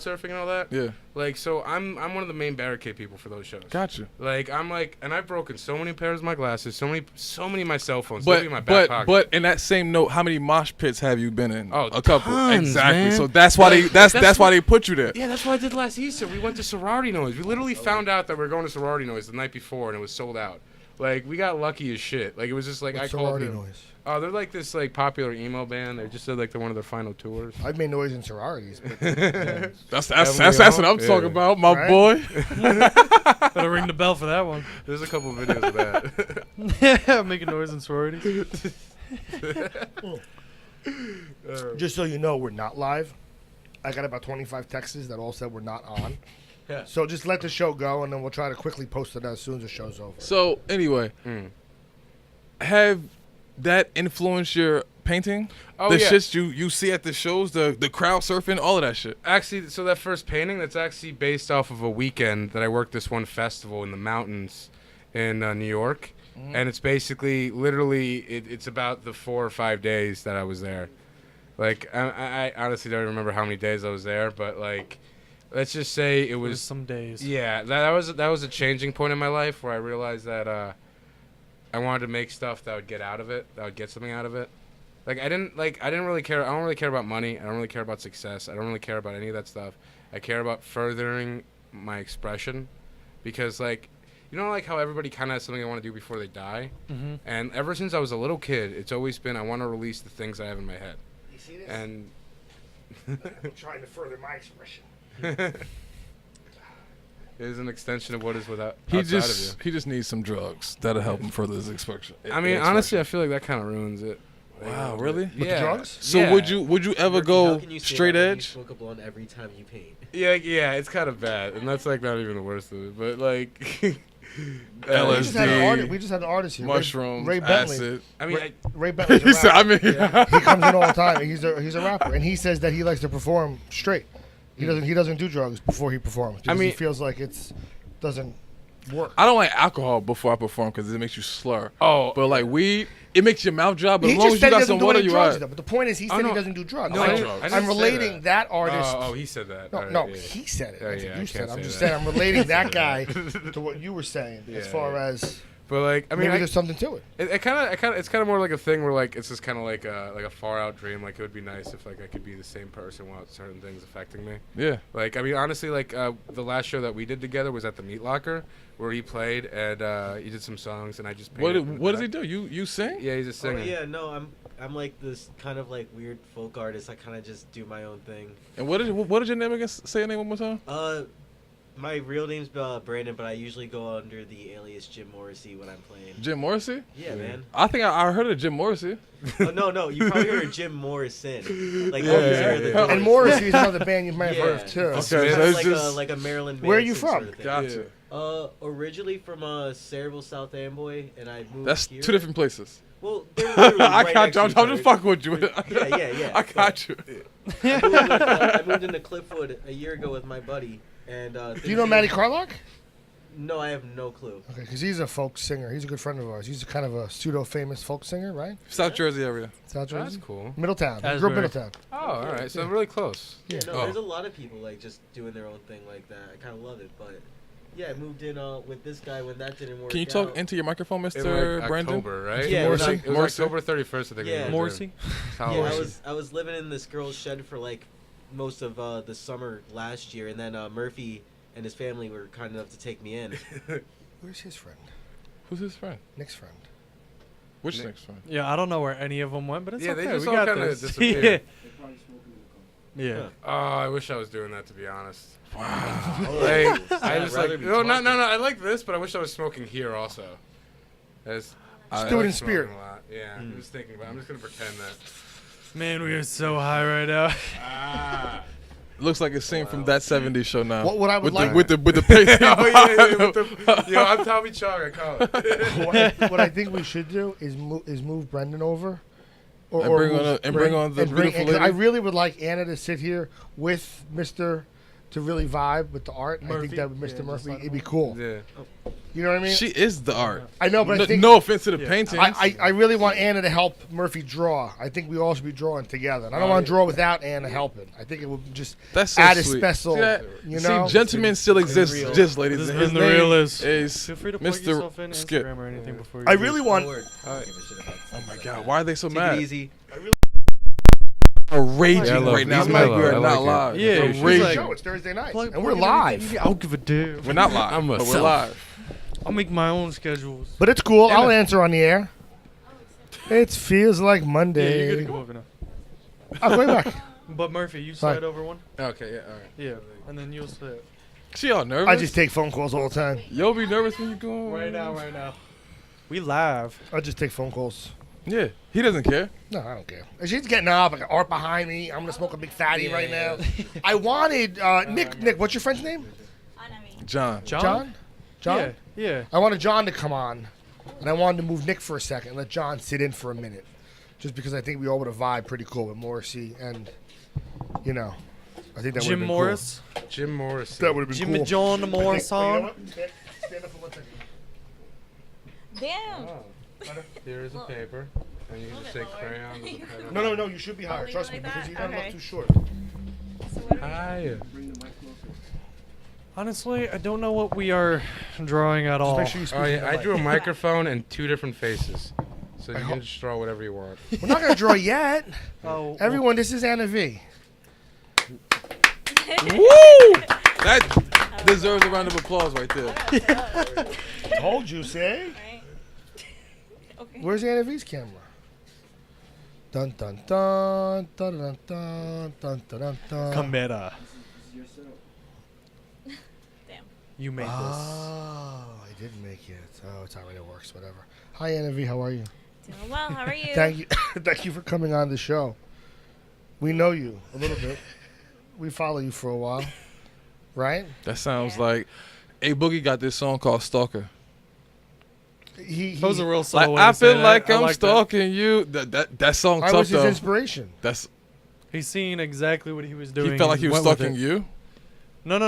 [SPEAKER 7] surfing and all that.
[SPEAKER 5] Yeah,
[SPEAKER 7] Like so I'm one of the main barricade people for those shows.
[SPEAKER 5] gotcha.
[SPEAKER 7] Like I'm like, and I've broken so many pairs of my glasses, so many of my cell phones, literally in my back pocket.
[SPEAKER 5] But in that same note, how many mosh pits have you been in?
[SPEAKER 7] Oh,
[SPEAKER 5] a couple.
[SPEAKER 7] tons,
[SPEAKER 5] Exactly.
[SPEAKER 7] man.
[SPEAKER 5] So that's why
[SPEAKER 7] Like,
[SPEAKER 5] that's why they put you there.
[SPEAKER 7] Yeah, that's what I did last Easter. We went to sorority noise. We literally found out that we were going to sorority noise the night before, and it was sold out. Like we got lucky as shit. Like it was just like I called
[SPEAKER 2] Sorority
[SPEAKER 7] them.
[SPEAKER 2] noise.
[SPEAKER 7] Oh, they're like this like popular emo band. They just said like they're one of their final tours.
[SPEAKER 2] I've made noise in sororities, but
[SPEAKER 5] That's
[SPEAKER 7] Haven't we
[SPEAKER 5] what
[SPEAKER 7] all?
[SPEAKER 5] I'm talking about, my
[SPEAKER 2] Right?
[SPEAKER 5] boy.
[SPEAKER 1] Better ring the bell for that one.
[SPEAKER 7] There's a couple of videos of that.
[SPEAKER 1] Yeah, making noise in sorority.
[SPEAKER 2] just so you know, we're not live. I got about 25 texts that all said we're not on.
[SPEAKER 6] Yeah.
[SPEAKER 2] So just let the show go, and then we'll try to quickly post it as soon as the show's over.
[SPEAKER 5] So anyway, have that influenced your painting?
[SPEAKER 7] Oh,
[SPEAKER 5] the
[SPEAKER 7] yeah.
[SPEAKER 5] shits you see at the shows, the crowd surfing, all of that shit.
[SPEAKER 7] Actually, so that first painting, that's actually based off of a weekend that I worked this one festival in the mountains in New York. And it's basically, literally, it's about the 4 or 5 days that I was there. Like, I honestly don't remember how many days I was there, but, like, let's just say it was...
[SPEAKER 1] some days.
[SPEAKER 7] Yeah, that was a changing point in my life where I realized that I wanted to make stuff that would get out of it, that would get something out of it. Like, I didn't really care. I don't really care about money. I don't really care about success. I don't really care about any of that stuff. I care about furthering my expression, because, like, you know, like how everybody kind of has something they want to do before they die.
[SPEAKER 1] Mm-hmm.
[SPEAKER 7] And ever since I was a little kid, it's always been I want to release the things I have in my head.
[SPEAKER 2] You see this?
[SPEAKER 7] And
[SPEAKER 2] I'm trying to further my expression.
[SPEAKER 7] it is an extension of what is outside of you.
[SPEAKER 5] He just needs some drugs that'll help him further his expression.
[SPEAKER 7] I mean, honestly, I feel like that kind of ruins it.
[SPEAKER 5] Wow, really?
[SPEAKER 2] With the drugs?
[SPEAKER 5] So
[SPEAKER 7] Yeah.
[SPEAKER 5] would you ever
[SPEAKER 6] How
[SPEAKER 5] go
[SPEAKER 6] can you say
[SPEAKER 5] straight
[SPEAKER 6] that when you
[SPEAKER 5] edge?
[SPEAKER 6] smoke a blunt every time you paint.
[SPEAKER 7] Yeah, it's kind of bad, and that's like not even the worst of it. But like,
[SPEAKER 5] LSD,
[SPEAKER 2] we just had an artist here.
[SPEAKER 5] mushrooms,
[SPEAKER 2] Ray Bentley.
[SPEAKER 5] acid.
[SPEAKER 7] I mean,
[SPEAKER 2] Ray Bentley's a
[SPEAKER 5] He said,
[SPEAKER 2] rapper.
[SPEAKER 5] I mean,
[SPEAKER 2] He comes in all the time. He's a rapper, and he says that he likes to perform straight. He doesn't do drugs before he performs. Because he
[SPEAKER 7] mean-
[SPEAKER 2] feels like doesn't work.
[SPEAKER 5] I don't like alcohol before I perform because it makes you slur.
[SPEAKER 7] Oh.
[SPEAKER 5] But like weed, it makes your mouth dry. But
[SPEAKER 2] He
[SPEAKER 5] as long
[SPEAKER 2] just
[SPEAKER 5] as you
[SPEAKER 2] said he
[SPEAKER 5] got
[SPEAKER 2] doesn't
[SPEAKER 5] some
[SPEAKER 2] do
[SPEAKER 5] water,
[SPEAKER 2] any
[SPEAKER 5] you
[SPEAKER 2] drugs.
[SPEAKER 5] right.
[SPEAKER 2] Though. But the point is, he said he
[SPEAKER 7] no.
[SPEAKER 2] doesn't do drugs.
[SPEAKER 7] No,
[SPEAKER 2] I'm,
[SPEAKER 7] I didn't
[SPEAKER 2] I'm
[SPEAKER 7] say
[SPEAKER 2] relating that
[SPEAKER 7] oh,
[SPEAKER 2] artist.
[SPEAKER 7] he said that.
[SPEAKER 2] No,
[SPEAKER 7] All right,
[SPEAKER 2] no,
[SPEAKER 7] yeah.
[SPEAKER 2] he said it.
[SPEAKER 7] Yeah,
[SPEAKER 2] That's
[SPEAKER 7] yeah,
[SPEAKER 2] what
[SPEAKER 7] I
[SPEAKER 2] you said.
[SPEAKER 7] can't
[SPEAKER 2] I'm
[SPEAKER 7] say
[SPEAKER 2] just
[SPEAKER 7] that.
[SPEAKER 2] saying I'm relating that guy to what you were saying as
[SPEAKER 7] Yeah,
[SPEAKER 2] far
[SPEAKER 7] yeah.
[SPEAKER 2] as
[SPEAKER 7] But like, I mean,
[SPEAKER 2] maybe there's something to it.
[SPEAKER 7] it's kind of more like a thing where like it's just kind of like a far out dream. Like it would be nice if like I could be the same person without certain things affecting me.
[SPEAKER 5] Yeah.
[SPEAKER 7] Like I mean, honestly, like the last show that we did together was at the Meat Locker, where he played and he did some songs, and I just painted.
[SPEAKER 5] What does he do? You sing?
[SPEAKER 7] Yeah, he's a
[SPEAKER 6] Oh
[SPEAKER 7] singer.
[SPEAKER 6] yeah, no, I'm like this kind of like weird folk artist. I kind of just do my own thing.
[SPEAKER 5] And what did your name again? Say your name one more time.
[SPEAKER 6] My real name's Brandon, but I usually go under the alias Jim Morrissey when I'm playing.
[SPEAKER 5] Jim Morrissey?
[SPEAKER 6] Yeah, man.
[SPEAKER 5] I think I heard of Jim Morrissey.
[SPEAKER 6] Oh no, you probably heard of Jim Morrison. Like
[SPEAKER 5] Yeah,
[SPEAKER 6] the
[SPEAKER 5] yeah,
[SPEAKER 6] singer of the
[SPEAKER 5] yeah.
[SPEAKER 6] Doors.
[SPEAKER 2] And Morrissey is another band you might have heard of too.
[SPEAKER 5] Okay,
[SPEAKER 6] It's
[SPEAKER 5] so
[SPEAKER 6] kind
[SPEAKER 5] it's
[SPEAKER 6] of
[SPEAKER 5] just
[SPEAKER 6] like a Marilyn Manson
[SPEAKER 2] Where are you
[SPEAKER 6] sort
[SPEAKER 2] from?
[SPEAKER 6] of thing.
[SPEAKER 5] Gotcha.
[SPEAKER 6] Originally from Sayreville, South Amboy, and I moved
[SPEAKER 5] That's
[SPEAKER 6] here.
[SPEAKER 5] 2 different places.
[SPEAKER 6] Well, they're literally
[SPEAKER 5] I
[SPEAKER 6] right
[SPEAKER 5] got
[SPEAKER 6] next
[SPEAKER 5] you.
[SPEAKER 6] to
[SPEAKER 5] I'm
[SPEAKER 6] each
[SPEAKER 5] just
[SPEAKER 6] other.
[SPEAKER 5] fucking with you.
[SPEAKER 6] Yeah.
[SPEAKER 5] I got you.
[SPEAKER 6] I moved into Cliffwood a year ago with my buddy, and
[SPEAKER 2] Do you know Matty Carlock?
[SPEAKER 6] No, I have no clue.
[SPEAKER 2] Okay, because he's a folk singer. He's a good friend of ours. He's kind of a pseudo-famous folk singer, right?
[SPEAKER 5] South Jersey area.
[SPEAKER 2] South Jersey?
[SPEAKER 7] That's cool.
[SPEAKER 2] Middletown. He grew up
[SPEAKER 1] Asbury.
[SPEAKER 2] Middletown.
[SPEAKER 7] Oh, all right. So really close.
[SPEAKER 6] Yeah, no,
[SPEAKER 5] Oh.
[SPEAKER 6] there's a lot of people like just doing their own thing like that. I kind of love it, but yeah, I moved in with this guy when that didn't work.
[SPEAKER 5] Can you talk
[SPEAKER 6] out.
[SPEAKER 5] into your microphone,
[SPEAKER 7] In
[SPEAKER 5] Mr.
[SPEAKER 7] like
[SPEAKER 5] Brandon?
[SPEAKER 7] October, right?
[SPEAKER 6] Yeah,
[SPEAKER 7] it was,
[SPEAKER 2] Morrissey?
[SPEAKER 7] like, it was
[SPEAKER 5] Morrissey?
[SPEAKER 7] October 31st. I think.
[SPEAKER 6] Yeah.
[SPEAKER 7] we moved in.
[SPEAKER 1] Morrissey?
[SPEAKER 7] How
[SPEAKER 6] Yeah,
[SPEAKER 7] old?
[SPEAKER 6] I was living in this girl's shed for like most of the summer last year, and then Murphy and his family were kind enough to take me in.
[SPEAKER 2] Where's his friend?
[SPEAKER 5] Who's his friend?
[SPEAKER 2] Nick's friend.
[SPEAKER 5] Which
[SPEAKER 7] Nick.
[SPEAKER 5] next friend?
[SPEAKER 1] Yeah, I don't know where any of them went, but it's
[SPEAKER 7] Yeah,
[SPEAKER 1] okay.
[SPEAKER 7] they just
[SPEAKER 1] we
[SPEAKER 7] all
[SPEAKER 1] got
[SPEAKER 7] kinda
[SPEAKER 1] this.
[SPEAKER 7] disappeared.
[SPEAKER 1] Yeah.
[SPEAKER 7] Oh, I wish I was doing that, to be honest.
[SPEAKER 6] Oh,
[SPEAKER 7] Like, I
[SPEAKER 6] I'd
[SPEAKER 7] just
[SPEAKER 6] rather
[SPEAKER 7] like
[SPEAKER 6] be
[SPEAKER 7] no.
[SPEAKER 6] talking.
[SPEAKER 7] I like this, but I wish I was smoking here also. As
[SPEAKER 2] Just
[SPEAKER 7] I
[SPEAKER 2] do it
[SPEAKER 7] like
[SPEAKER 2] in spirit.
[SPEAKER 7] smoking a lot. Yeah, I'm just thinking about. I'm just gonna pretend that.
[SPEAKER 1] Man, we are so high right now.
[SPEAKER 7] Ah.
[SPEAKER 5] Looks like a scene from that '70s show now.
[SPEAKER 2] What I would
[SPEAKER 5] with
[SPEAKER 2] like-
[SPEAKER 5] the with the pace.
[SPEAKER 7] Oh yeah. With the, yo, I'm Tommy Chong. I call it.
[SPEAKER 2] what I think we should do is move Brendan over.
[SPEAKER 5] And bring on the beautiful
[SPEAKER 2] and 'cause I
[SPEAKER 5] lady.
[SPEAKER 2] really would like Anna to sit here with Mr. to really vibe with the art. I
[SPEAKER 1] Murphy?
[SPEAKER 2] think that with
[SPEAKER 1] Yeah,
[SPEAKER 2] Mr.
[SPEAKER 1] just
[SPEAKER 2] Murphy,
[SPEAKER 1] like
[SPEAKER 2] it'd be cool.
[SPEAKER 7] Yeah.
[SPEAKER 2] You know what I mean?
[SPEAKER 5] She is the art.
[SPEAKER 2] I know, but I think
[SPEAKER 5] no offense to the
[SPEAKER 1] Yeah.
[SPEAKER 5] paintings.
[SPEAKER 2] I really want Anna to help Murphy draw. I think we all should be drawing together. And I don't want to draw without Anna helping. I think it would just
[SPEAKER 5] That's so
[SPEAKER 2] add a
[SPEAKER 5] sweet.
[SPEAKER 2] special,
[SPEAKER 5] See that?
[SPEAKER 2] you know?
[SPEAKER 5] See, gentlemen still exist.
[SPEAKER 6] real.
[SPEAKER 5] Just ladies.
[SPEAKER 1] This has
[SPEAKER 5] His
[SPEAKER 1] been the
[SPEAKER 5] name
[SPEAKER 1] realist.
[SPEAKER 5] is
[SPEAKER 1] Feel free to plug yourself in
[SPEAKER 5] Mr. Skip.
[SPEAKER 1] Instagram or anything before you
[SPEAKER 2] I
[SPEAKER 1] do.
[SPEAKER 2] really want.
[SPEAKER 6] Lord, I don't give a shit about
[SPEAKER 5] Oh my God! Why are they so
[SPEAKER 6] Take
[SPEAKER 5] mad?
[SPEAKER 6] it easy.
[SPEAKER 5] Are raging
[SPEAKER 7] Yeah, I love
[SPEAKER 5] right now.
[SPEAKER 7] these
[SPEAKER 5] Like
[SPEAKER 7] mellow.
[SPEAKER 5] we are
[SPEAKER 7] I
[SPEAKER 5] not
[SPEAKER 7] like it.
[SPEAKER 5] live.
[SPEAKER 1] Yeah,
[SPEAKER 5] We're
[SPEAKER 1] she's
[SPEAKER 5] raging.
[SPEAKER 1] like-
[SPEAKER 2] Show, it's Thursday night,
[SPEAKER 1] Plug-
[SPEAKER 2] and we're
[SPEAKER 1] plug it in.
[SPEAKER 2] live.
[SPEAKER 1] I don't give a damn.
[SPEAKER 5] We're not live.
[SPEAKER 7] I'm
[SPEAKER 5] but we're
[SPEAKER 7] myself.
[SPEAKER 5] live.
[SPEAKER 1] I'll make my own schedules.
[SPEAKER 2] But it's cool. I'll answer on the air. It feels like
[SPEAKER 1] Yeah, you're
[SPEAKER 2] Monday.
[SPEAKER 1] good to come over now.
[SPEAKER 2] I'll call you back.
[SPEAKER 1] But Murphy, you
[SPEAKER 2] Fine.
[SPEAKER 1] slide over one.
[SPEAKER 7] Okay. Yeah. All right.
[SPEAKER 1] Yeah, and then you'll slide.
[SPEAKER 5] She all nervous.
[SPEAKER 2] I just take phone calls all the time.
[SPEAKER 5] Yo, be nervous when you go.
[SPEAKER 1] Right now. We live.
[SPEAKER 2] I just take phone calls.
[SPEAKER 5] Yeah, he doesn't care.
[SPEAKER 2] No, I don't care. She's getting up. I got art behind me. I'm gonna smoke a big fatty right now. I wanted Nick. Nick, what's your friend's name?
[SPEAKER 5] John.
[SPEAKER 2] John?
[SPEAKER 1] Yeah. Yeah.
[SPEAKER 2] I wanted John to come on, and I wanted to move Nick for a second and let John sit in for a minute. Just because I think we all would have vibed pretty cool with Morrissey and, you know, I think that would have
[SPEAKER 1] Jim
[SPEAKER 2] been
[SPEAKER 1] Morris.
[SPEAKER 7] Jim Morris.
[SPEAKER 2] Cool. That would have been
[SPEAKER 1] Jimmy
[SPEAKER 2] cool.
[SPEAKER 1] John
[SPEAKER 2] Wait, you know
[SPEAKER 1] Morrison.
[SPEAKER 2] what? Stand up for 1 second.
[SPEAKER 8] Damn.
[SPEAKER 7] Oh. Here is a paper, and you can just say
[SPEAKER 8] bit lower.
[SPEAKER 7] crayon with a pen on
[SPEAKER 2] No, you should be higher.
[SPEAKER 8] leave it
[SPEAKER 2] Trust me,
[SPEAKER 8] like
[SPEAKER 2] because
[SPEAKER 8] that?
[SPEAKER 2] you're gonna
[SPEAKER 8] Okay.
[SPEAKER 2] look too short.
[SPEAKER 8] So what are we
[SPEAKER 7] Hi.
[SPEAKER 1] Honestly, I don't know what we are drawing at all.
[SPEAKER 2] Make sure you speak
[SPEAKER 7] Oh
[SPEAKER 2] in
[SPEAKER 7] yeah,
[SPEAKER 2] the
[SPEAKER 7] I
[SPEAKER 2] mic.
[SPEAKER 7] drew a microphone and 2 different faces, so you
[SPEAKER 2] hope-
[SPEAKER 7] can just draw whatever you want.
[SPEAKER 2] We're not gonna draw yet.
[SPEAKER 1] Oh,
[SPEAKER 2] Everyone, this is Ana Vee.
[SPEAKER 5] Woo! That deserves a round of applause right there.
[SPEAKER 2] Told you, say.
[SPEAKER 8] Right. Okay.
[SPEAKER 2] Where's Ana Vee's camera? Dun dun dun dun dun dun dun dun dun dun.
[SPEAKER 1] Camera.
[SPEAKER 8] Damn.
[SPEAKER 1] You made this.
[SPEAKER 2] Oh, I did make it. Oh, it's already works. Whatever. Hi, Ana Vee. How are you?
[SPEAKER 8] Doing well. How are you?
[SPEAKER 2] Thank you. Thank you for coming on the show. We know you a little bit. We follow you for a while, right?
[SPEAKER 5] That sounds
[SPEAKER 8] Yeah.
[SPEAKER 5] like A Boogie got this song called Stalker.
[SPEAKER 1] That was a real
[SPEAKER 5] Like
[SPEAKER 1] subtle way
[SPEAKER 5] I
[SPEAKER 1] to say
[SPEAKER 5] feel
[SPEAKER 1] that.
[SPEAKER 5] like
[SPEAKER 1] I
[SPEAKER 5] I'm
[SPEAKER 1] like that.
[SPEAKER 5] stalking you. That song
[SPEAKER 2] I
[SPEAKER 5] tough
[SPEAKER 2] was his
[SPEAKER 5] though.
[SPEAKER 2] inspiration.
[SPEAKER 5] That's
[SPEAKER 1] He's seen exactly what he was doing.
[SPEAKER 5] he felt like he
[SPEAKER 1] and
[SPEAKER 5] was
[SPEAKER 1] went with
[SPEAKER 5] stalking
[SPEAKER 1] it.
[SPEAKER 5] you.
[SPEAKER 1] No.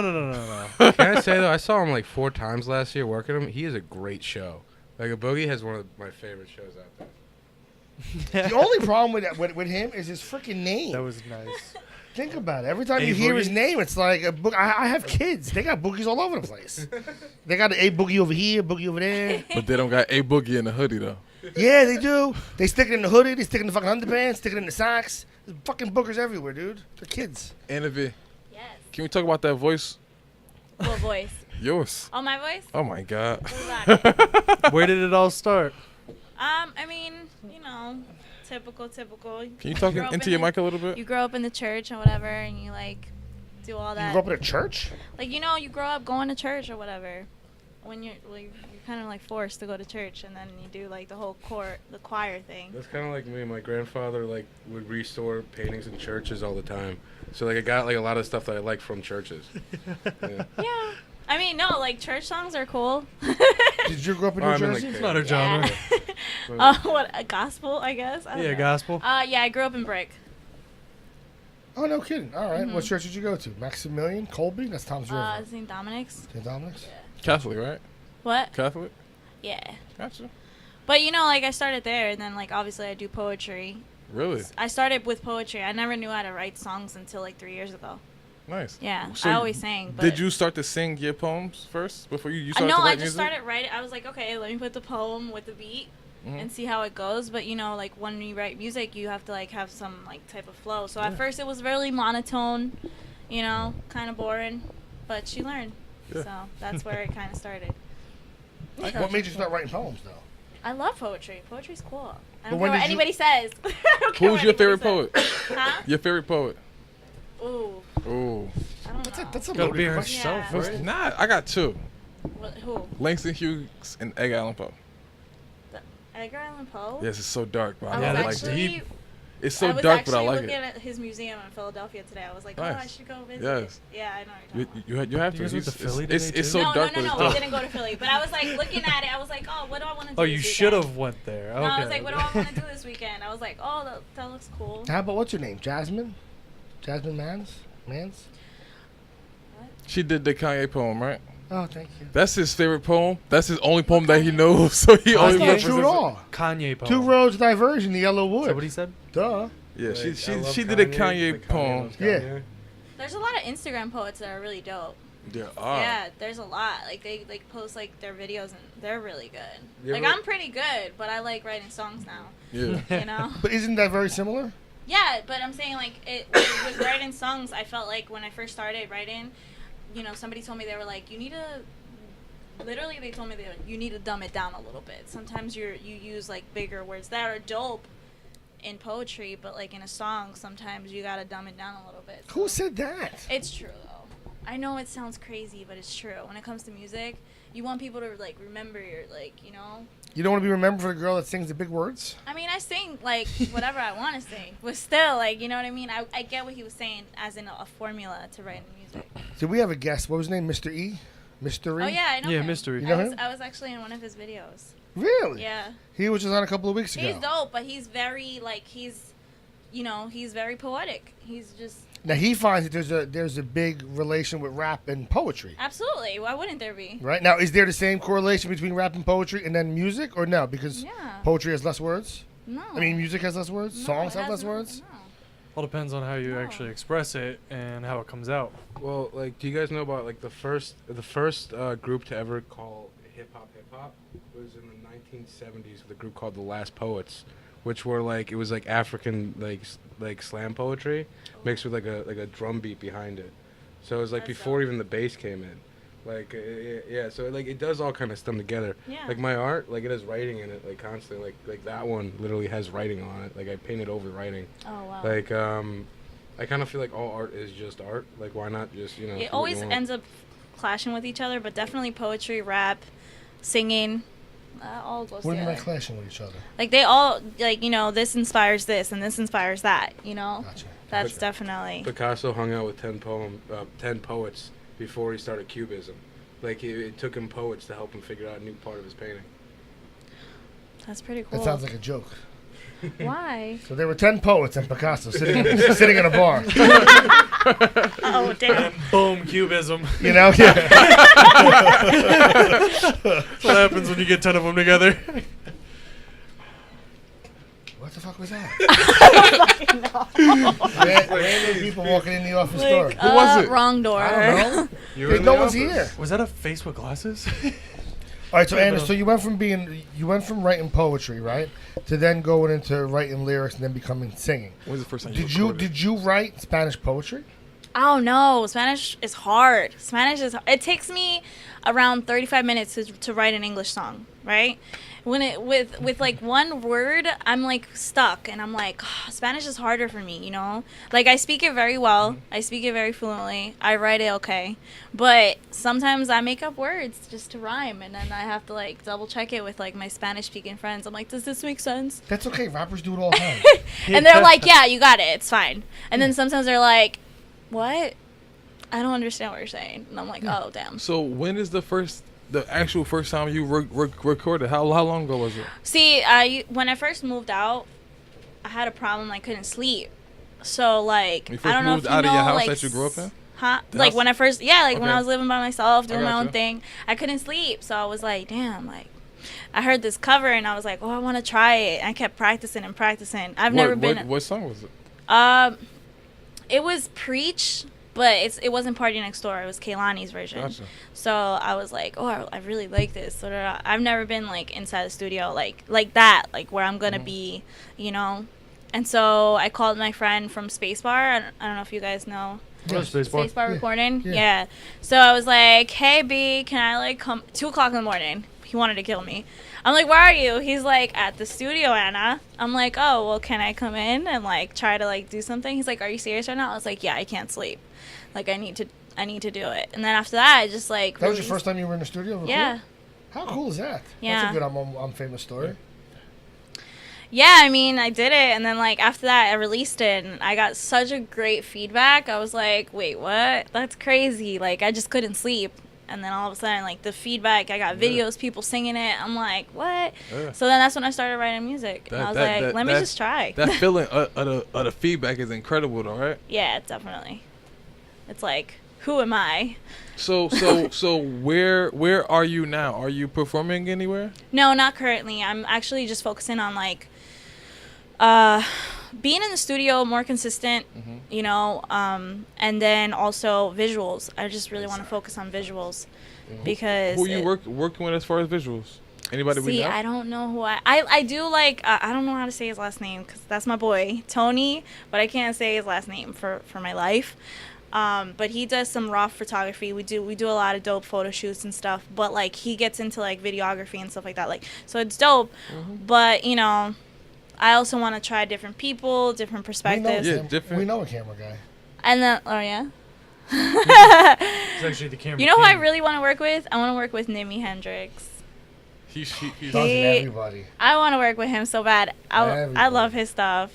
[SPEAKER 7] Can I say though, I saw him like 4 times last year working him. He is a great show. Like a Boogie has one of my favorite shows out there.
[SPEAKER 2] The only problem with him is his freaking name.
[SPEAKER 1] That was nice.
[SPEAKER 2] Think about it. Every time
[SPEAKER 1] A
[SPEAKER 2] you hear his
[SPEAKER 1] Boogie?
[SPEAKER 2] name, it's like a book. I have kids. They got boogies all over the place. They got a boogie over here, boogie over there.
[SPEAKER 5] But they don't got A Boogie in the hoodie though.
[SPEAKER 2] Yeah, they do. They stick it in the hoodie. They stick it in the fucking underpants. Stick it in the socks. There's fucking boogers everywhere, dude. They're kids.
[SPEAKER 5] Ana Vee,
[SPEAKER 8] Yes.
[SPEAKER 5] can we talk about that voice?
[SPEAKER 8] What voice?
[SPEAKER 5] Yours.
[SPEAKER 8] Oh, my voice?
[SPEAKER 5] Oh my God.
[SPEAKER 8] What is that?
[SPEAKER 1] Where did it all start?
[SPEAKER 8] I mean, you know, typical.
[SPEAKER 5] Can you talk
[SPEAKER 8] grow up
[SPEAKER 5] into
[SPEAKER 8] in
[SPEAKER 5] your
[SPEAKER 8] the-
[SPEAKER 5] mic a little bit?
[SPEAKER 8] You grow up in the church or whatever, and you like do all
[SPEAKER 2] You
[SPEAKER 8] that.
[SPEAKER 2] grew up in a church?
[SPEAKER 8] Like you know, you grow up going to church or whatever. When you're kind of like forced to go to church, and then you do like the whole choir thing.
[SPEAKER 7] That's kind of like me. My grandfather like would restore paintings in churches all the time. So like I got like a lot of stuff that I like from churches. Yeah.
[SPEAKER 8] Yeah. I mean, no, like church songs are cool.
[SPEAKER 2] Did you grow up in
[SPEAKER 7] Oh,
[SPEAKER 2] New
[SPEAKER 7] I mean,
[SPEAKER 2] Jersey?
[SPEAKER 7] like,
[SPEAKER 1] It's not a genre.
[SPEAKER 8] What, a gospel, I guess? I don't
[SPEAKER 1] Yeah,
[SPEAKER 8] know.
[SPEAKER 1] gospel.
[SPEAKER 8] Yeah, I grew up in Brick.
[SPEAKER 2] Oh, no kidding. All right.
[SPEAKER 8] Mm-hmm.
[SPEAKER 2] What church did you go to? Maximilian? Colby? That's Tom's River.
[SPEAKER 8] St. Dominic's.
[SPEAKER 2] St. Dominic's?
[SPEAKER 5] Catholic, right?
[SPEAKER 8] What?
[SPEAKER 5] Catholic.
[SPEAKER 8] Yeah.
[SPEAKER 5] Gotcha.
[SPEAKER 8] But you know, like I started there, and then like obviously I do poetry.
[SPEAKER 5] Really
[SPEAKER 8] I started with poetry. I never knew how to write songs until like 3 years ago.
[SPEAKER 5] nice.
[SPEAKER 8] Yeah,
[SPEAKER 5] So
[SPEAKER 8] I always sang. But
[SPEAKER 5] Did you start to sing your poems first before you started
[SPEAKER 8] no,
[SPEAKER 5] to write
[SPEAKER 8] I just
[SPEAKER 5] music?
[SPEAKER 8] started writing. I was like, okay, let me put the poem with the beat
[SPEAKER 5] Mhm.
[SPEAKER 8] and see how it goes. But you know, like when you write music, you have to like have some like type of flow. So at first it was really monotone, you know, kind of boring. But she learned.
[SPEAKER 5] Yeah.
[SPEAKER 8] So that's where it kind of started.
[SPEAKER 2] What made you start writing poems, though?
[SPEAKER 8] I love poetry. Poetry's cool. I
[SPEAKER 2] But
[SPEAKER 8] don't
[SPEAKER 2] when
[SPEAKER 8] care what
[SPEAKER 2] did you-
[SPEAKER 8] anybody says. I don't care
[SPEAKER 5] Who's
[SPEAKER 8] what
[SPEAKER 5] your favorite
[SPEAKER 8] anybody
[SPEAKER 5] poet?
[SPEAKER 8] says. Huh?
[SPEAKER 5] Your favorite poet?
[SPEAKER 8] Ooh,
[SPEAKER 5] Ooh.
[SPEAKER 8] I don't know.
[SPEAKER 2] That's a
[SPEAKER 1] Gotta be
[SPEAKER 2] loaded question.
[SPEAKER 1] herself,
[SPEAKER 8] Yeah.
[SPEAKER 1] right?
[SPEAKER 5] Nah, I got 2.
[SPEAKER 8] Who?
[SPEAKER 5] Langston Hughes and Edgar Allan Poe.
[SPEAKER 8] Edgar Allan Poe?
[SPEAKER 5] Yes, it's so dark, but
[SPEAKER 8] I
[SPEAKER 1] Yeah,
[SPEAKER 5] I
[SPEAKER 8] was
[SPEAKER 5] like
[SPEAKER 1] that's
[SPEAKER 5] it.
[SPEAKER 8] actually,
[SPEAKER 1] deep.
[SPEAKER 5] It's
[SPEAKER 8] I
[SPEAKER 5] so
[SPEAKER 8] was
[SPEAKER 5] dark, but I
[SPEAKER 8] actually
[SPEAKER 5] like
[SPEAKER 8] looking
[SPEAKER 5] it.
[SPEAKER 8] at his museum in Philadelphia today. I was like, oh,
[SPEAKER 5] Nice.
[SPEAKER 8] I should go visit
[SPEAKER 5] Yes.
[SPEAKER 8] it. Yeah, I know what
[SPEAKER 5] You,
[SPEAKER 8] you're talking about.
[SPEAKER 5] you have
[SPEAKER 1] You
[SPEAKER 5] to.
[SPEAKER 1] guys went to
[SPEAKER 5] It's-
[SPEAKER 1] Philly
[SPEAKER 5] it's
[SPEAKER 1] today,
[SPEAKER 5] so
[SPEAKER 1] too?
[SPEAKER 5] dark, but
[SPEAKER 8] No,
[SPEAKER 5] it's
[SPEAKER 8] we
[SPEAKER 5] dope.
[SPEAKER 8] didn't go to Philly. But I was like looking at it. I was like, oh, what do I want to do?
[SPEAKER 1] Oh,
[SPEAKER 8] this
[SPEAKER 1] you
[SPEAKER 8] weekend?
[SPEAKER 1] should have went there. Okay.
[SPEAKER 8] No, I was like, what do I want to do this weekend? I was like, oh, that looks cool.
[SPEAKER 2] How about, what's your name? Jasmine? Jasmine Mans?
[SPEAKER 5] She did the Kanye poem, right?
[SPEAKER 2] Oh, thank you.
[SPEAKER 5] That's his favorite poem. That's his only poem that he knows. So he
[SPEAKER 2] That's
[SPEAKER 5] only
[SPEAKER 2] not
[SPEAKER 5] represents
[SPEAKER 2] true at
[SPEAKER 5] it.
[SPEAKER 2] all.
[SPEAKER 1] Kanye poem.
[SPEAKER 2] Two roads diverge in the yellow
[SPEAKER 1] Is
[SPEAKER 2] wood.
[SPEAKER 1] that what he said?
[SPEAKER 2] Duh.
[SPEAKER 5] Yeah,
[SPEAKER 7] Like, I
[SPEAKER 5] she
[SPEAKER 7] love
[SPEAKER 5] did a
[SPEAKER 7] the
[SPEAKER 5] Kanye poem.
[SPEAKER 7] loves
[SPEAKER 2] Yeah.
[SPEAKER 7] Kanye.
[SPEAKER 8] There's a lot of Instagram poets that are really dope.
[SPEAKER 5] Yeah.
[SPEAKER 8] Yeah, there's a lot. Like they like post like their videos and they're really good.
[SPEAKER 7] You
[SPEAKER 8] Like
[SPEAKER 7] ever-
[SPEAKER 8] I'm pretty good, but I like writing songs now.
[SPEAKER 5] Yeah.
[SPEAKER 8] You know?
[SPEAKER 2] But isn't that very similar?
[SPEAKER 8] Yeah, but I'm saying like with writing songs, I felt like when I first started writing, you know, somebody told me they were like, you need to. Literally, they told me that you need to dumb it down a little bit. Sometimes you use like bigger words that are dope in poetry, but like in a song, sometimes you gotta dumb it down a little bit.
[SPEAKER 2] Who said that?
[SPEAKER 8] It's true though. I know it sounds crazy, but it's true. When it comes to music, you want people to like remember your like, you know.
[SPEAKER 2] You don't want to be remembered for the girl that sings the big words?
[SPEAKER 8] I mean, I sing like whatever I want to sing, but still, like, you know what I mean. I get what he was saying, as in a formula to write music.
[SPEAKER 2] Did we have a guest? What was his name? Mr. E? Mystery.
[SPEAKER 8] Oh yeah, I know
[SPEAKER 1] Yeah,
[SPEAKER 8] him.
[SPEAKER 1] Mystery.
[SPEAKER 2] You know him?
[SPEAKER 8] I was actually in one of his videos.
[SPEAKER 2] Really?
[SPEAKER 8] Yeah.
[SPEAKER 2] He was just on a couple of weeks ago.
[SPEAKER 8] He's dope, but he's very he's very poetic. He's just
[SPEAKER 2] Now he finds that there's a big relation with rap and poetry.
[SPEAKER 8] absolutely. Why wouldn't there be?
[SPEAKER 2] Right now, is there the same correlation between rap and poetry and then music, or no? Because
[SPEAKER 8] Yeah.
[SPEAKER 2] poetry has less words.
[SPEAKER 8] No.
[SPEAKER 2] I mean, music has less words.
[SPEAKER 8] No,
[SPEAKER 2] Songs
[SPEAKER 8] it
[SPEAKER 2] have
[SPEAKER 8] has
[SPEAKER 2] less
[SPEAKER 8] no-
[SPEAKER 2] words.
[SPEAKER 8] no.
[SPEAKER 1] All depends on how you
[SPEAKER 8] No.
[SPEAKER 1] actually express it and how it comes out.
[SPEAKER 7] Well, like, do you guys know about like the first group to ever call hip hop was in the 1970s with a group called the Last Poets, which were like it was like African like slam poetry mixed with like a drum beat behind it. So it was like
[SPEAKER 8] That's
[SPEAKER 7] before
[SPEAKER 8] dope.
[SPEAKER 7] even the bass came in. Like yeah, so like it does all kind of stem together.
[SPEAKER 8] Yeah.
[SPEAKER 7] Like my art, like it has writing in it, like constantly. Like that one literally has writing on it. Like I painted over the writing.
[SPEAKER 8] Oh wow.
[SPEAKER 7] Like I kind of feel like all art is just art. Like why not just do what
[SPEAKER 8] It
[SPEAKER 7] you
[SPEAKER 8] always
[SPEAKER 7] want?
[SPEAKER 8] ends up clashing with each other, but definitely poetry, rap, singing, all goes
[SPEAKER 2] What do you mean by
[SPEAKER 8] together.
[SPEAKER 2] clashing with each other?
[SPEAKER 8] Like they all this inspires this and this inspires that.
[SPEAKER 2] Gotcha.
[SPEAKER 8] That's
[SPEAKER 7] But-
[SPEAKER 8] definitely.
[SPEAKER 7] Picasso hung out with 10 poets before he started Cubism. Like it took him poets to help him figure out a new part of his painting.
[SPEAKER 8] That's pretty cool.
[SPEAKER 2] That sounds like a joke.
[SPEAKER 8] Why?
[SPEAKER 2] So there were 10 poets and Picasso sitting in a bar.
[SPEAKER 8] Oh damn.
[SPEAKER 1] Boom, cubism.
[SPEAKER 2] You know? Yeah.
[SPEAKER 1] That's what happens when you get 10 of them together.
[SPEAKER 2] What the fuck was that? Random people walking in the office door.
[SPEAKER 8] Like,
[SPEAKER 5] Who was it?
[SPEAKER 8] Wrong door.
[SPEAKER 2] I don't know.
[SPEAKER 7] You were in
[SPEAKER 2] No
[SPEAKER 7] the
[SPEAKER 2] one's
[SPEAKER 7] office.
[SPEAKER 2] here.
[SPEAKER 1] Was that a face with glasses?
[SPEAKER 2] All right, so Anna, so you went from writing poetry, right, to then going into writing lyrics and then becoming singing.
[SPEAKER 5] When was the first time
[SPEAKER 2] Did you write Spanish poetry?
[SPEAKER 8] Oh no, Spanish is hard. It takes me around 35 minutes to write an English song, right? When it with like one word, I'm like stuck and I'm like, Spanish is harder for me, Like I speak it very well. I speak it very fluently. I write it okay. But sometimes I make up words just to rhyme and then I have to like double check it with like my Spanish speaking friends. I'm like, does this make sense?
[SPEAKER 2] That's okay. Rappers do it all the time.
[SPEAKER 8] And they're like, yeah, you got it. It's fine. And then sometimes they're like, what? I don't understand what you're saying. And I'm like, oh, damn.
[SPEAKER 5] So when is the actual first time you recorded? How long ago was it?
[SPEAKER 8] See, when I first moved out, I had a problem. I couldn't sleep. So, like,
[SPEAKER 5] When you
[SPEAKER 8] I
[SPEAKER 5] first
[SPEAKER 8] don't know
[SPEAKER 5] moved
[SPEAKER 8] if you
[SPEAKER 5] out
[SPEAKER 8] know,
[SPEAKER 5] of your house
[SPEAKER 8] like,
[SPEAKER 5] that you grew up in?
[SPEAKER 8] Huh?
[SPEAKER 5] The
[SPEAKER 8] Like,
[SPEAKER 5] house?
[SPEAKER 8] when I first, when I
[SPEAKER 5] Okay.
[SPEAKER 8] was living by myself, doing my
[SPEAKER 5] gotcha.
[SPEAKER 8] own thing, I couldn't sleep. So I was like, damn, like, I heard this cover and I was like, oh, I want to try it. I kept practicing and practicing. I've never been.
[SPEAKER 5] What song was it?
[SPEAKER 8] It was Preach, but it wasn't Party Next Door. It was Kaylani's version.
[SPEAKER 5] Gotcha.
[SPEAKER 8] So I was like, oh, I really like this. So I've never been like inside the studio like that, like where I'm gonna be, And so I called my friend from Spacebar. I don't know if you guys know. Spacebar
[SPEAKER 2] Yeah.
[SPEAKER 8] recording.
[SPEAKER 2] Yeah.
[SPEAKER 8] Yeah. So I was like, hey B, can I like come 2:00 in the morning? He wanted to kill me. I'm like, where are you? He's like, at the studio, Anna. I'm like, oh, well, can I come in and like try to like do something? He's like, are you serious right now? I was like, yeah, I can't sleep. Like I need to do it. And then after that, I just like.
[SPEAKER 2] That was your
[SPEAKER 8] released-
[SPEAKER 2] first time you were in the studio? recording?
[SPEAKER 8] Yeah.
[SPEAKER 2] How cool is that?
[SPEAKER 8] Yeah.
[SPEAKER 2] That's a good I'm famous story.
[SPEAKER 8] Yeah, I mean, I did it, and then like after that, I released it, and I got such a great feedback. I was like, wait, what? That's crazy. Like I just couldn't sleep. And then all of a sudden, like the feedback, I got videos, people singing it. I'm like, what?
[SPEAKER 5] Yeah.
[SPEAKER 8] So then that's when I started writing music. And I was like, let me just try.
[SPEAKER 5] That feeling of the feedback is incredible, though, right?
[SPEAKER 8] Yeah, definitely. It's like, who am I?
[SPEAKER 5] So where are you now? Are you performing anywhere?
[SPEAKER 8] No, not currently. I'm actually just focusing on like being in the studio, more consistent, and then also visuals. I just really want to focus on visuals because
[SPEAKER 5] Who you working with as far as visuals? Anybody we
[SPEAKER 8] see,
[SPEAKER 5] know?
[SPEAKER 8] I don't know who I do like. I don't know how to say his last name because that's my boy Tony, but I can't say his last name for my life. But he does some raw photography. We do a lot of dope photo shoots and stuff. But like he gets into like videography and stuff like that. Like so it's dope. But I also want to try different people, different perspectives.
[SPEAKER 5] Yeah, different.
[SPEAKER 2] We know a camera guy.
[SPEAKER 8] And then yeah.
[SPEAKER 1] It's actually the camera.
[SPEAKER 8] You know who I
[SPEAKER 1] king.
[SPEAKER 8] really want to work with? I want to work with Nimi Hendrix.
[SPEAKER 5] He's
[SPEAKER 2] Doesn't everybody?
[SPEAKER 8] I want to work with him so bad. I
[SPEAKER 2] Everybody.
[SPEAKER 8] love his stuff.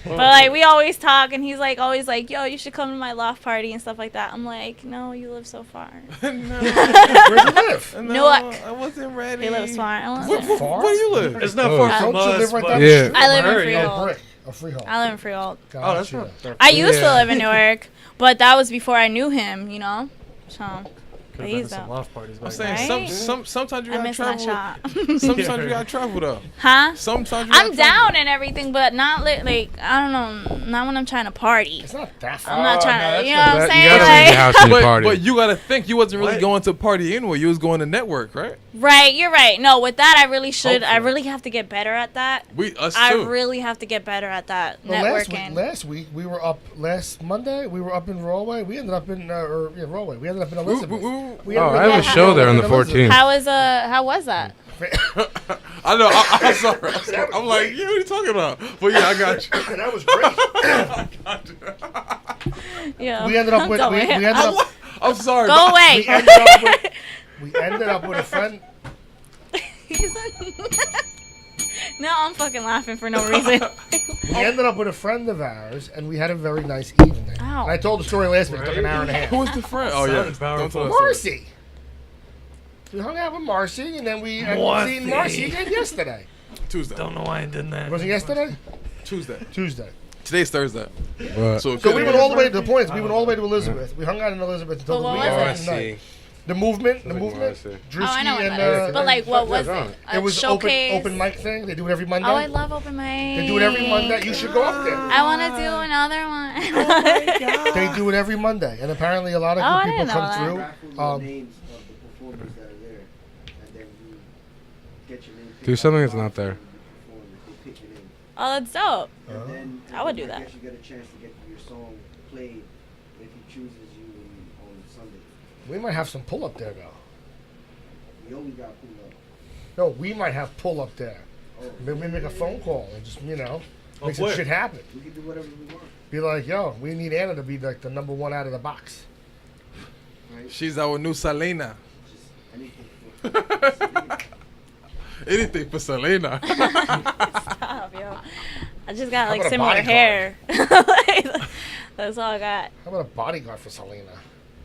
[SPEAKER 8] But like we always talk, and he's like always like, "Yo, you should come to my loft party and stuff like that." I'm like, "No, you live so far."
[SPEAKER 2] Where do you live?
[SPEAKER 8] Newark.
[SPEAKER 5] I wasn't ready.
[SPEAKER 8] He lives far. I
[SPEAKER 5] Where
[SPEAKER 8] wasn't.
[SPEAKER 2] Far?
[SPEAKER 5] do you live?
[SPEAKER 1] It's not far
[SPEAKER 2] Don't
[SPEAKER 1] from
[SPEAKER 2] you
[SPEAKER 1] us.
[SPEAKER 2] live right
[SPEAKER 1] but-
[SPEAKER 2] down the
[SPEAKER 5] Yeah.
[SPEAKER 2] street?
[SPEAKER 8] I live in
[SPEAKER 1] Murray.
[SPEAKER 8] Freehold.
[SPEAKER 2] Brick. A freehold.
[SPEAKER 8] I live in Freehold.
[SPEAKER 1] Oh, that's
[SPEAKER 2] Gotcha.
[SPEAKER 1] not.
[SPEAKER 8] I used to
[SPEAKER 5] Yeah.
[SPEAKER 8] live in Newark, but that was before I knew him. You know, so
[SPEAKER 1] Could have
[SPEAKER 8] he's
[SPEAKER 1] been to some
[SPEAKER 8] dope.
[SPEAKER 1] loft parties.
[SPEAKER 5] I'm
[SPEAKER 1] back
[SPEAKER 5] saying
[SPEAKER 1] then.
[SPEAKER 8] Right?
[SPEAKER 5] sometimes you
[SPEAKER 8] I
[SPEAKER 5] gotta
[SPEAKER 8] miss my
[SPEAKER 5] travel.
[SPEAKER 8] shop.
[SPEAKER 5] Sometimes you gotta travel though.
[SPEAKER 8] Huh?
[SPEAKER 5] Sometimes you
[SPEAKER 8] I'm
[SPEAKER 5] gotta
[SPEAKER 8] down
[SPEAKER 5] travel.
[SPEAKER 8] and everything, but not like I don't know, not when I'm trying to party.
[SPEAKER 2] It's not that far.
[SPEAKER 8] I'm not trying
[SPEAKER 2] no,
[SPEAKER 8] to, you know what I'm
[SPEAKER 3] You
[SPEAKER 8] saying?
[SPEAKER 3] gotta leave
[SPEAKER 8] Like,
[SPEAKER 3] your house and party.
[SPEAKER 5] But you gotta think you wasn't really
[SPEAKER 1] What?
[SPEAKER 5] going to party anyway. You was going to network, right?
[SPEAKER 8] right, you're right. No, with that, I really should. I
[SPEAKER 1] Hopefully.
[SPEAKER 8] really have to get better at that.
[SPEAKER 5] Us
[SPEAKER 8] I
[SPEAKER 5] too.
[SPEAKER 8] really have to get better at that
[SPEAKER 2] Well,
[SPEAKER 8] networking.
[SPEAKER 2] last week we were up. Last Monday we were up in Rawway. We ended up in Rawway. We ended up in Elizabeth. We
[SPEAKER 3] Oh,
[SPEAKER 2] ended
[SPEAKER 3] I
[SPEAKER 2] up
[SPEAKER 3] have a
[SPEAKER 2] in
[SPEAKER 3] show there on the
[SPEAKER 2] Elizabeth.
[SPEAKER 3] 14th.
[SPEAKER 8] How was that?
[SPEAKER 5] I know. I'm sorry. I'm like, yeah, what are you talking about? But yeah, I got you.
[SPEAKER 2] That was great.
[SPEAKER 5] I got you.
[SPEAKER 8] Yeah.
[SPEAKER 2] We ended up with
[SPEAKER 8] Don't
[SPEAKER 2] we
[SPEAKER 8] worry.
[SPEAKER 2] ended up
[SPEAKER 5] I'm sorry.
[SPEAKER 8] Go
[SPEAKER 5] but-
[SPEAKER 8] away.
[SPEAKER 2] we ended up with a friend.
[SPEAKER 8] No, I'm fucking laughing for no reason.
[SPEAKER 2] We ended up with a friend of ours, and we had a very nice evening.
[SPEAKER 8] Ow.
[SPEAKER 2] And I told the story last week. It took an hour and a half.
[SPEAKER 5] Who was the friend? Oh yeah.
[SPEAKER 1] Sounds powerful.
[SPEAKER 5] Don't tell us that.
[SPEAKER 2] Marcy. We hung out with Marcy, and then we seen Marcy again yesterday.
[SPEAKER 5] Tuesday.
[SPEAKER 1] Don't know why I did that.
[SPEAKER 2] Was it yesterday?
[SPEAKER 5] Tuesday.
[SPEAKER 2] Tuesday.
[SPEAKER 5] Today's Thursday.
[SPEAKER 3] What?
[SPEAKER 5] So,
[SPEAKER 2] So we went all the way to the point. We went all the way to Elizabeth. We hung out in Elizabeth until
[SPEAKER 8] But
[SPEAKER 2] the
[SPEAKER 8] what
[SPEAKER 2] wee
[SPEAKER 8] was
[SPEAKER 2] hours
[SPEAKER 8] it?
[SPEAKER 2] of the night. The movement.
[SPEAKER 3] Marcy.
[SPEAKER 2] Drewski
[SPEAKER 8] Oh, I know what
[SPEAKER 2] and
[SPEAKER 8] that is. But like, what was
[SPEAKER 3] on
[SPEAKER 8] it?
[SPEAKER 3] it.
[SPEAKER 8] A
[SPEAKER 2] it was
[SPEAKER 8] showcase.
[SPEAKER 2] open mic thing. They do it every Monday.
[SPEAKER 8] Oh, I love open mic.
[SPEAKER 2] They do it every Monday. You should go up there.
[SPEAKER 8] I want to do another one.
[SPEAKER 2] They do it every Monday, and apparently a lot of
[SPEAKER 8] Oh, I
[SPEAKER 2] good people
[SPEAKER 8] didn't
[SPEAKER 2] come
[SPEAKER 8] know
[SPEAKER 2] through.
[SPEAKER 9] Raffle the names of the performers that are there, and then you get your name.
[SPEAKER 3] Do something that's not there.
[SPEAKER 9] They pick your name.
[SPEAKER 8] Oh, that's dope.
[SPEAKER 2] Uh-huh.
[SPEAKER 9] And then
[SPEAKER 8] I would do that.
[SPEAKER 9] I guess you get a chance to get your song played if he chooses you on Sunday.
[SPEAKER 2] We might have some pull up there though.
[SPEAKER 9] We always got pulled up.
[SPEAKER 2] No, we might have pull up there.
[SPEAKER 9] Oh,
[SPEAKER 2] Maybe we make a phone call and just make
[SPEAKER 1] Of
[SPEAKER 2] some
[SPEAKER 1] what?
[SPEAKER 2] shit happen.
[SPEAKER 9] we can do whatever we want.
[SPEAKER 2] Be like, yo, we need Anna to be like the number one out of the box.
[SPEAKER 9] Right?
[SPEAKER 5] she's our new Selena.
[SPEAKER 9] Just anything.
[SPEAKER 5] Anything for Selena.
[SPEAKER 8] Stop, yo. I just got like
[SPEAKER 2] about a
[SPEAKER 8] similar
[SPEAKER 2] bodyguard?
[SPEAKER 8] hair. That's all I got.
[SPEAKER 2] How about a bodyguard for Selena?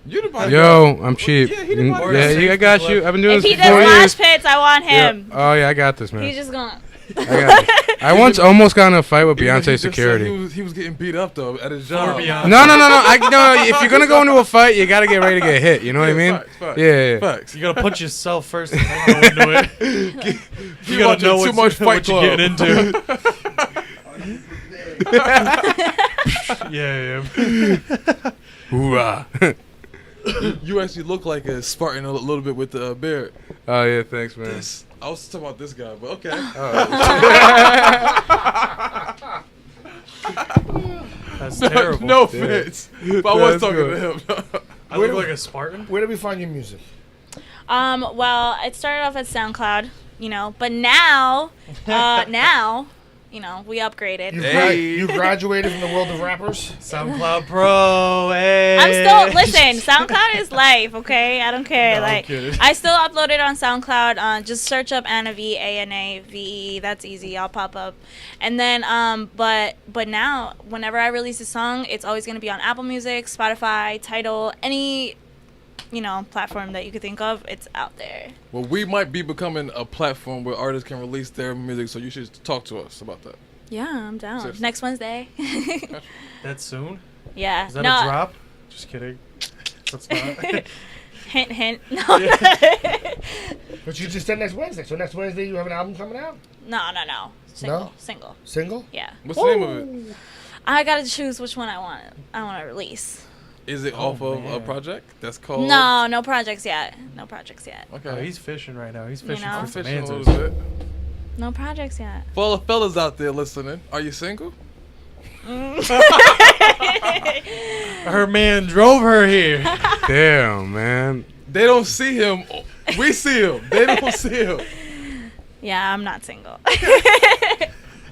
[SPEAKER 5] You the body.
[SPEAKER 3] Yo, I'm cheap.
[SPEAKER 5] Yeah, he the
[SPEAKER 3] Mm,
[SPEAKER 5] body.
[SPEAKER 3] yeah, I got you. I've been doing
[SPEAKER 8] If
[SPEAKER 3] this
[SPEAKER 8] he
[SPEAKER 3] for
[SPEAKER 8] does
[SPEAKER 3] 4
[SPEAKER 8] mosh
[SPEAKER 3] years.
[SPEAKER 8] pits, I want
[SPEAKER 3] Yeah.
[SPEAKER 8] him.
[SPEAKER 3] Oh yeah, I got this, man.
[SPEAKER 8] He's just going.
[SPEAKER 3] I got this. I once almost got in a fight with
[SPEAKER 5] Even though he
[SPEAKER 3] Beyonce
[SPEAKER 5] just said
[SPEAKER 3] security.
[SPEAKER 5] He was getting beat up though at his job.
[SPEAKER 1] Beyonce.
[SPEAKER 3] No. No. If you're gonna go into a fight, you gotta get ready to get hit. You know what I mean?
[SPEAKER 5] Facts.
[SPEAKER 3] Yeah.
[SPEAKER 5] Facts.
[SPEAKER 1] You gotta put yourself first and then go into it. You gotta
[SPEAKER 5] watching
[SPEAKER 1] know
[SPEAKER 5] too much Fight
[SPEAKER 1] what you're getting
[SPEAKER 5] Club.
[SPEAKER 1] into. Yeah.
[SPEAKER 3] Hoorah.
[SPEAKER 5] You actually look like a Spartan a little bit with the beard.
[SPEAKER 3] Oh yeah, thanks, man.
[SPEAKER 5] This. I was talking about this guy, but okay.
[SPEAKER 1] That's terrible.
[SPEAKER 5] No offense, but I was
[SPEAKER 3] That's
[SPEAKER 5] talking
[SPEAKER 3] good.
[SPEAKER 5] to him.
[SPEAKER 1] I look like a Spartan.
[SPEAKER 2] Where do we find your music?
[SPEAKER 8] Well, it started off at SoundCloud, but now, we upgraded.
[SPEAKER 2] You graduated from the world of rappers?
[SPEAKER 1] SoundCloud Pro. Hey.
[SPEAKER 8] I'm still listen. SoundCloud is life, okay? I don't care.
[SPEAKER 1] No, I'm
[SPEAKER 8] like
[SPEAKER 1] kidding.
[SPEAKER 8] I still upload it on SoundCloud. Just search up Ana Vee, ANAVE. That's easy. I'll pop up. And then but now whenever I release a song, it's always gonna be on Apple Music, Spotify, Tidal, any platform that you could think of. It's out there.
[SPEAKER 5] Well, we might be becoming a platform where artists can release their music, so you should talk to us about that.
[SPEAKER 8] Yeah, I'm down.
[SPEAKER 5] Seriously.
[SPEAKER 8] Next Wednesday.
[SPEAKER 1] That soon?
[SPEAKER 8] Yeah.
[SPEAKER 1] Is that
[SPEAKER 8] no.
[SPEAKER 1] a drop? Just kidding. That's not.
[SPEAKER 8] Hint, hint. No.
[SPEAKER 2] But you just said next Wednesday. So next Wednesday you have an album coming out?
[SPEAKER 8] No. Single.
[SPEAKER 2] No?
[SPEAKER 8] Single.
[SPEAKER 2] Single?
[SPEAKER 8] Yeah.
[SPEAKER 5] What's the name of it?
[SPEAKER 8] I gotta choose which one I want to release.
[SPEAKER 5] Is it off of a
[SPEAKER 1] man.
[SPEAKER 5] project that's called?
[SPEAKER 8] No projects yet.
[SPEAKER 5] Okay.
[SPEAKER 1] Oh, he's fishing right now. He's fishing
[SPEAKER 8] know?
[SPEAKER 1] for some
[SPEAKER 5] Fishing a
[SPEAKER 1] answers.
[SPEAKER 5] little bit.
[SPEAKER 8] No projects yet.
[SPEAKER 5] For all the fellas out there listening, are you single?
[SPEAKER 1] Her man drove her here.
[SPEAKER 3] Damn, man.
[SPEAKER 5] They don't see him. We see him. They don't see him.
[SPEAKER 8] Yeah, I'm not single.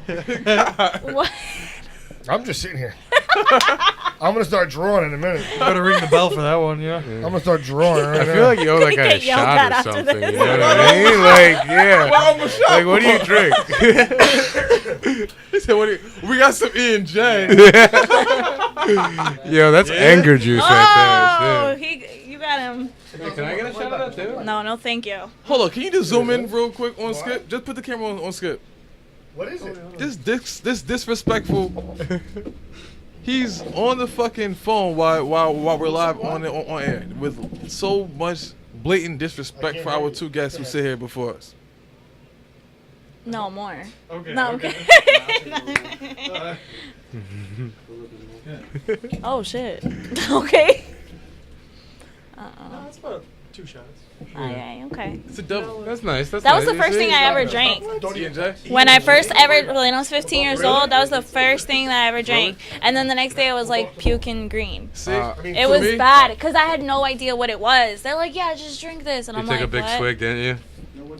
[SPEAKER 8] What?
[SPEAKER 2] I'm just sitting here. I'm gonna start drawing in a minute.
[SPEAKER 1] Better ring the bell for that one, yeah.
[SPEAKER 2] I'm gonna start drawing right
[SPEAKER 3] I
[SPEAKER 2] now.
[SPEAKER 3] feel like you owe that guy a
[SPEAKER 8] Get yelled
[SPEAKER 3] shot
[SPEAKER 8] at
[SPEAKER 3] or
[SPEAKER 8] after
[SPEAKER 3] something.
[SPEAKER 8] this.
[SPEAKER 3] You know what I mean? Like, yeah. Like, what do you drink?
[SPEAKER 5] He said, we got some E&J.
[SPEAKER 3] Yo, that's anger juice right
[SPEAKER 8] Oh, you got him.
[SPEAKER 3] there. Can I get a shot of that too?
[SPEAKER 8] No, thank you.
[SPEAKER 5] Hold on, can you just zoom in real quick on Skip? Just put the camera on Skip.
[SPEAKER 2] What is it?
[SPEAKER 5] This disrespectful. He's on the fucking phone while we're live on air with so much blatant disrespect for our two guests who sit here before us.
[SPEAKER 8] No more.
[SPEAKER 1] Okay.
[SPEAKER 8] No,
[SPEAKER 1] okay.
[SPEAKER 8] Oh shit. Okay.
[SPEAKER 1] That's about 2 shots.
[SPEAKER 8] Okay. Okay.
[SPEAKER 5] It's a double.
[SPEAKER 3] That's nice. That's
[SPEAKER 8] That was
[SPEAKER 3] nice.
[SPEAKER 8] the first thing I ever drank.
[SPEAKER 5] E&J?
[SPEAKER 8] When I first ever, when I was 15 years old, that was the first thing that I ever drank. And then the next day, it was like puking green.
[SPEAKER 5] See?
[SPEAKER 8] It was bad because I had no idea what it was. They're like, "Yeah, just drink this," and
[SPEAKER 3] You
[SPEAKER 8] I'm
[SPEAKER 3] took
[SPEAKER 8] like,
[SPEAKER 3] a big
[SPEAKER 8] "What?"
[SPEAKER 3] swig, didn't you?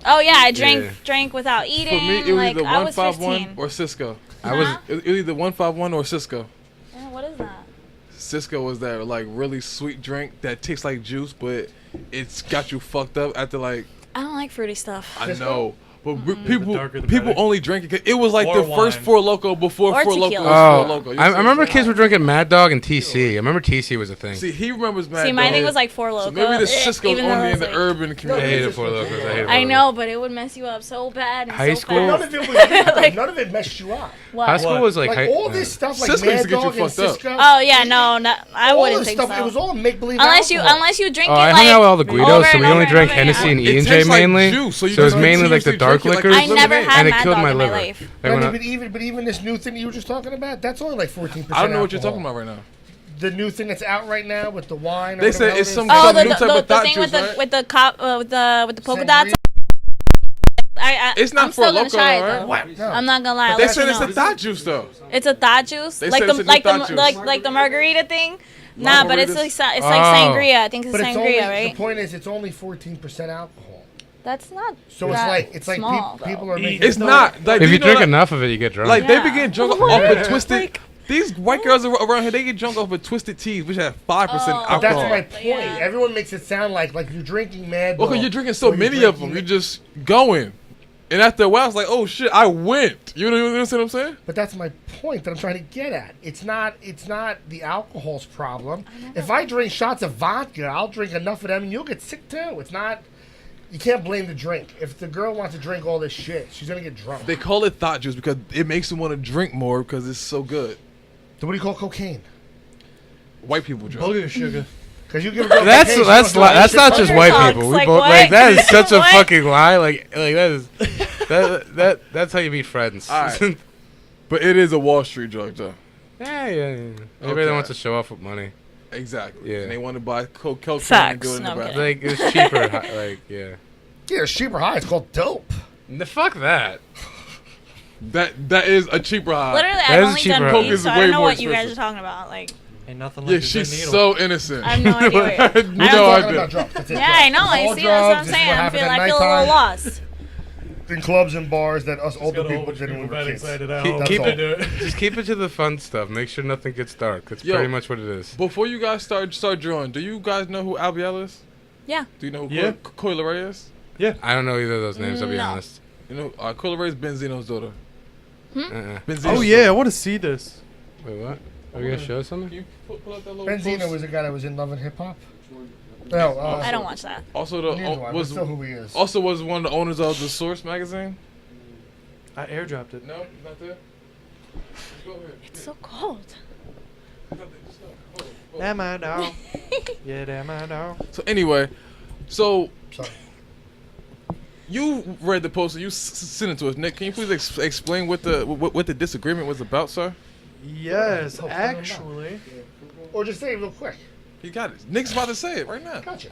[SPEAKER 8] Oh yeah, I drank
[SPEAKER 3] Yeah.
[SPEAKER 8] without
[SPEAKER 5] For
[SPEAKER 8] eating.
[SPEAKER 5] me, it was
[SPEAKER 8] like
[SPEAKER 5] either
[SPEAKER 8] I was
[SPEAKER 5] 151
[SPEAKER 8] 15.
[SPEAKER 5] or Cisco.
[SPEAKER 3] I was.
[SPEAKER 8] Huh?
[SPEAKER 5] It was either 151 or Cisco.
[SPEAKER 8] Yeah, what is that?
[SPEAKER 5] Cisco was that like really sweet drink that tastes like juice, but it's got you fucked up after like
[SPEAKER 8] I don't like fruity stuff.
[SPEAKER 5] I know. But
[SPEAKER 1] The darker the
[SPEAKER 5] people
[SPEAKER 1] better.
[SPEAKER 5] only drink it 'cause it was like
[SPEAKER 1] Or
[SPEAKER 5] the first
[SPEAKER 1] wine.
[SPEAKER 5] Four Loko before
[SPEAKER 8] Or
[SPEAKER 5] Four Loko was
[SPEAKER 8] tequila.
[SPEAKER 5] Four
[SPEAKER 3] Oh,
[SPEAKER 5] Loko. You
[SPEAKER 3] I
[SPEAKER 5] see?
[SPEAKER 3] remember kids were drinking Mad Dog and TC. I remember TC was a thing.
[SPEAKER 5] See, he remembers Mad
[SPEAKER 8] See, my
[SPEAKER 5] Dog.
[SPEAKER 8] thing was like Four Loko.
[SPEAKER 5] So maybe the Cisco's
[SPEAKER 8] even though
[SPEAKER 5] only
[SPEAKER 8] it
[SPEAKER 5] in
[SPEAKER 8] was,
[SPEAKER 5] the
[SPEAKER 8] like-
[SPEAKER 5] urban
[SPEAKER 3] I
[SPEAKER 5] community.
[SPEAKER 3] hated Four Locos. I hated
[SPEAKER 8] I
[SPEAKER 3] Four
[SPEAKER 8] know, but it would mess you up so bad. And
[SPEAKER 3] High
[SPEAKER 8] so
[SPEAKER 3] school?
[SPEAKER 2] None
[SPEAKER 8] Fast.
[SPEAKER 2] of it was
[SPEAKER 8] Like-
[SPEAKER 2] none of it messed you up.
[SPEAKER 8] What?
[SPEAKER 3] High school was like,
[SPEAKER 2] Like all this stuff, like
[SPEAKER 5] Cisco used
[SPEAKER 2] Mad
[SPEAKER 5] to get you
[SPEAKER 2] Dog and
[SPEAKER 5] fucked up.
[SPEAKER 2] Cisco.
[SPEAKER 8] Oh yeah, no, I
[SPEAKER 2] all
[SPEAKER 8] wouldn't
[SPEAKER 2] this
[SPEAKER 8] think
[SPEAKER 2] stuff.
[SPEAKER 8] so.
[SPEAKER 2] It was all make believe.
[SPEAKER 8] unless you drink
[SPEAKER 3] Oh,
[SPEAKER 8] it
[SPEAKER 3] I
[SPEAKER 8] like
[SPEAKER 3] hung out with all the Guidos,
[SPEAKER 8] over
[SPEAKER 3] so
[SPEAKER 8] and
[SPEAKER 3] we only
[SPEAKER 8] over
[SPEAKER 3] drank
[SPEAKER 8] and over
[SPEAKER 3] Hennessy and
[SPEAKER 5] It
[SPEAKER 3] E&J
[SPEAKER 5] tastes like
[SPEAKER 3] mainly.
[SPEAKER 5] juice, so you
[SPEAKER 3] So it was
[SPEAKER 5] just
[SPEAKER 3] mainly like the
[SPEAKER 5] continuously
[SPEAKER 3] dark
[SPEAKER 5] drink it like
[SPEAKER 3] liquors.
[SPEAKER 8] I never
[SPEAKER 5] lemonade.
[SPEAKER 8] had
[SPEAKER 3] And it
[SPEAKER 8] Mad
[SPEAKER 3] killed
[SPEAKER 8] Dog
[SPEAKER 3] my
[SPEAKER 8] in my
[SPEAKER 3] liver.
[SPEAKER 8] life.
[SPEAKER 3] Like when I-
[SPEAKER 2] But even this new thing that you were just talking about, that's only like 14%.
[SPEAKER 5] I don't know what you're talking about right now.
[SPEAKER 2] The new thing that's out right now with the wine. Or
[SPEAKER 5] They said
[SPEAKER 2] whatever
[SPEAKER 5] it's
[SPEAKER 2] it is.
[SPEAKER 5] some-
[SPEAKER 8] Oh,
[SPEAKER 5] new type of
[SPEAKER 8] the
[SPEAKER 5] thought
[SPEAKER 8] thing
[SPEAKER 5] juice,
[SPEAKER 8] with the
[SPEAKER 5] right?
[SPEAKER 8] with the cop with the polka
[SPEAKER 2] Sangria?
[SPEAKER 8] dots.
[SPEAKER 5] It's not
[SPEAKER 8] I'm
[SPEAKER 5] for
[SPEAKER 8] still gonna
[SPEAKER 5] local,
[SPEAKER 8] try it,
[SPEAKER 5] right?
[SPEAKER 8] though.
[SPEAKER 2] What? No.
[SPEAKER 8] I'm not gonna lie. I'll
[SPEAKER 5] They
[SPEAKER 8] let
[SPEAKER 5] said
[SPEAKER 8] you
[SPEAKER 5] it's
[SPEAKER 8] know.
[SPEAKER 5] a thought juice though.
[SPEAKER 8] It's a thought juice,
[SPEAKER 5] They
[SPEAKER 8] like
[SPEAKER 5] said
[SPEAKER 8] the
[SPEAKER 5] it's a new
[SPEAKER 8] like the
[SPEAKER 5] thought juice.
[SPEAKER 8] like the margarita thing. Nah, but it's
[SPEAKER 5] Margaritas.
[SPEAKER 8] like it's
[SPEAKER 3] Oh.
[SPEAKER 8] like sangria. I think it's
[SPEAKER 2] But it's only,
[SPEAKER 8] sangria,
[SPEAKER 2] the
[SPEAKER 8] right?
[SPEAKER 2] point is, it's only 14% alcohol.
[SPEAKER 8] That's not.
[SPEAKER 2] So
[SPEAKER 8] that
[SPEAKER 2] it's like
[SPEAKER 8] small,
[SPEAKER 2] people
[SPEAKER 8] though.
[SPEAKER 2] are making.
[SPEAKER 5] It's not. Like,
[SPEAKER 3] If
[SPEAKER 5] do
[SPEAKER 3] you
[SPEAKER 5] know
[SPEAKER 3] drink
[SPEAKER 5] that-
[SPEAKER 3] enough of it, you get drunk.
[SPEAKER 5] like
[SPEAKER 8] Yeah.
[SPEAKER 5] they be getting drunk
[SPEAKER 8] What?
[SPEAKER 5] off of twisted.
[SPEAKER 8] Like-
[SPEAKER 5] These white girls around here, they get drunk off of twisted teas, which have 5%
[SPEAKER 8] Oh.
[SPEAKER 2] But that's
[SPEAKER 5] alcohol.
[SPEAKER 2] my point.
[SPEAKER 8] Yeah.
[SPEAKER 2] Everyone makes it sound like you're drinking Mad
[SPEAKER 5] Well,
[SPEAKER 2] Dog.
[SPEAKER 5] 'cause you're drinking so
[SPEAKER 2] or
[SPEAKER 5] many of them,
[SPEAKER 2] drinking-
[SPEAKER 5] you're just going. And after a while, it's like, oh shit, I went. You know what I'm saying?
[SPEAKER 2] But that's my point that I'm trying to get at. It's not the alcohol's problem. If I drink shots of vodka, I'll drink enough of them and you'll get sick too. It's not. You can't blame the drink. If the girl wants to drink all this shit, she's gonna get drunk.
[SPEAKER 5] They call it thought juice because it makes them want to drink more because it's so good.
[SPEAKER 2] So what do you call cocaine?
[SPEAKER 5] White people drink.
[SPEAKER 1] Booger sugar.
[SPEAKER 2] Because you give a girl
[SPEAKER 3] That's
[SPEAKER 2] cocaine,
[SPEAKER 3] that's
[SPEAKER 2] she don't do
[SPEAKER 3] that's
[SPEAKER 2] shit
[SPEAKER 3] not
[SPEAKER 2] for
[SPEAKER 3] just
[SPEAKER 2] you.
[SPEAKER 3] white
[SPEAKER 8] Talks
[SPEAKER 3] people. We
[SPEAKER 8] like
[SPEAKER 3] both
[SPEAKER 8] what?
[SPEAKER 3] like that is such a
[SPEAKER 8] What?
[SPEAKER 3] fucking lie. Like that is that's how you meet friends.
[SPEAKER 5] All right. But it is a Wall Street drug, though.
[SPEAKER 3] yeah. Everybody
[SPEAKER 5] Okay.
[SPEAKER 3] wants to show off with money.
[SPEAKER 5] Exactly.
[SPEAKER 3] Yeah.
[SPEAKER 5] And they want to buy cocaine and
[SPEAKER 8] Facts.
[SPEAKER 5] do it in
[SPEAKER 8] No,
[SPEAKER 5] the
[SPEAKER 8] I'm
[SPEAKER 5] back.
[SPEAKER 8] kidding.
[SPEAKER 3] Like it's cheaper. Like yeah.
[SPEAKER 2] Yeah, it's cheaper high. It's called dope.
[SPEAKER 3] Fuck that.
[SPEAKER 5] That is a cheaper high.
[SPEAKER 8] Literally,
[SPEAKER 3] That
[SPEAKER 8] I've
[SPEAKER 3] is
[SPEAKER 8] only
[SPEAKER 3] cheaper.
[SPEAKER 8] done
[SPEAKER 3] Coke
[SPEAKER 8] weed,
[SPEAKER 5] is
[SPEAKER 8] so I
[SPEAKER 5] way
[SPEAKER 8] don't know
[SPEAKER 5] more
[SPEAKER 8] what you guys are
[SPEAKER 5] expensive.
[SPEAKER 8] talking about. Like,
[SPEAKER 1] Ain't nothing like
[SPEAKER 5] Yeah,
[SPEAKER 1] a
[SPEAKER 5] she's
[SPEAKER 1] good needle.
[SPEAKER 5] so innocent.
[SPEAKER 8] I have no idea. What
[SPEAKER 5] No
[SPEAKER 8] I don't-
[SPEAKER 2] We're
[SPEAKER 5] idea.
[SPEAKER 2] talking about drugs. That's it.
[SPEAKER 8] Yeah, I know.
[SPEAKER 2] It's
[SPEAKER 8] I
[SPEAKER 2] all
[SPEAKER 8] see. That's what I'm
[SPEAKER 2] drugs. This is
[SPEAKER 8] saying.
[SPEAKER 2] what
[SPEAKER 8] I
[SPEAKER 2] happened
[SPEAKER 8] feel
[SPEAKER 2] at
[SPEAKER 8] a little
[SPEAKER 2] nighttime.
[SPEAKER 8] lost.
[SPEAKER 2] In clubs and bars that us older
[SPEAKER 1] Got a whole
[SPEAKER 2] people
[SPEAKER 1] bunch
[SPEAKER 2] did
[SPEAKER 1] of
[SPEAKER 2] when we
[SPEAKER 1] people
[SPEAKER 2] were
[SPEAKER 1] that
[SPEAKER 2] kids.
[SPEAKER 1] excited at
[SPEAKER 3] Keep-
[SPEAKER 1] home.
[SPEAKER 3] keep
[SPEAKER 1] to
[SPEAKER 3] it-
[SPEAKER 1] do it.
[SPEAKER 3] Just keep it to the fun stuff. Make sure nothing gets dark. That's
[SPEAKER 5] Yo.
[SPEAKER 3] pretty much what it is.
[SPEAKER 5] Before you guys start drawing, do you guys know who Albiel is?
[SPEAKER 8] Yeah.
[SPEAKER 5] Do you know who
[SPEAKER 1] Yeah.
[SPEAKER 5] Coi Leray is?
[SPEAKER 3] I don't know either of those names. I'll be
[SPEAKER 8] No.
[SPEAKER 3] honest.
[SPEAKER 5] You know, Coi Leray is Benzino's daughter. Benzino's
[SPEAKER 1] Oh yeah, I want to see this.
[SPEAKER 3] Wait, what? Are we gonna show
[SPEAKER 5] Can
[SPEAKER 3] something?
[SPEAKER 5] you pull up that little
[SPEAKER 2] Benzino
[SPEAKER 5] post?
[SPEAKER 2] was a guy that was in Love and Hip Hop. No,
[SPEAKER 8] I don't watch that.
[SPEAKER 5] Also,
[SPEAKER 2] Neither do I, but
[SPEAKER 5] was
[SPEAKER 2] still who he is.
[SPEAKER 5] also was one of the owners of the Source magazine.
[SPEAKER 1] I airdropped it.
[SPEAKER 5] No, not there. Go ahead.
[SPEAKER 8] It's so cold.
[SPEAKER 1] Am I now? Yeah, am I now?
[SPEAKER 5] So anyway, so
[SPEAKER 2] Sorry.
[SPEAKER 5] you read the post and you sent it to us, Nick. Can you please explain what the disagreement was about, sir?
[SPEAKER 1] Yes,
[SPEAKER 2] Post it on
[SPEAKER 1] actually.
[SPEAKER 2] Or just say it real quick.
[SPEAKER 5] You got it. Nick's about to say it right now.
[SPEAKER 2] Gotcha.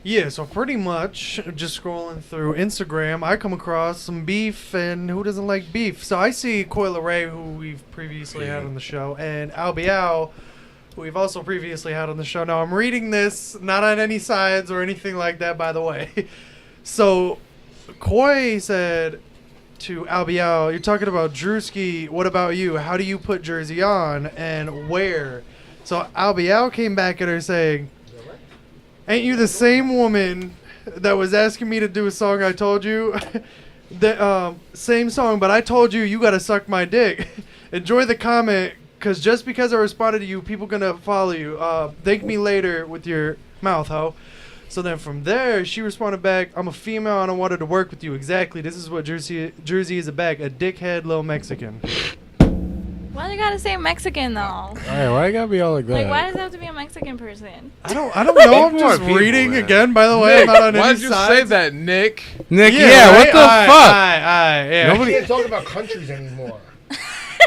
[SPEAKER 1] Yeah, so pretty much just scrolling through Instagram, I come across some beef, and who doesn't like beef? So I see Coi Leray, who we've previously had on the show, and Albiel, who we've also previously had on the show. Now I'm reading this not on any sides or anything like that, by the way. So Coi said, to Albial. You're talking about Drewski. What about you? How do you put Jersey on and where? So Albial came back at her saying, ain't you the same woman that was asking me to do a song I told you? The same song, but I told you you got to suck my dick. Enjoy the comment, because just because I responded to you, people going to follow you. Thank me later with your mouth, ho. So then from there, she responded back, I'm a female and I wanted to work with you. Exactly. This is what Jersey is a bag. A dickhead little Mexican.
[SPEAKER 8] Why they gotta say Mexican though?
[SPEAKER 3] Alright, why you gotta be all like that?
[SPEAKER 8] Like, why does it have to be a Mexican person?
[SPEAKER 1] I don't know. I'm just
[SPEAKER 3] people,
[SPEAKER 1] reading
[SPEAKER 3] man.
[SPEAKER 1] again, by the way. I'm not on
[SPEAKER 5] Why
[SPEAKER 1] any
[SPEAKER 5] did you
[SPEAKER 1] sides.
[SPEAKER 5] say that, Nick?
[SPEAKER 3] Nick,
[SPEAKER 1] Yeah,
[SPEAKER 3] what
[SPEAKER 1] right?
[SPEAKER 3] the fuck?
[SPEAKER 1] Yeah.
[SPEAKER 3] Nobody-
[SPEAKER 2] We can't talk about countries anymore.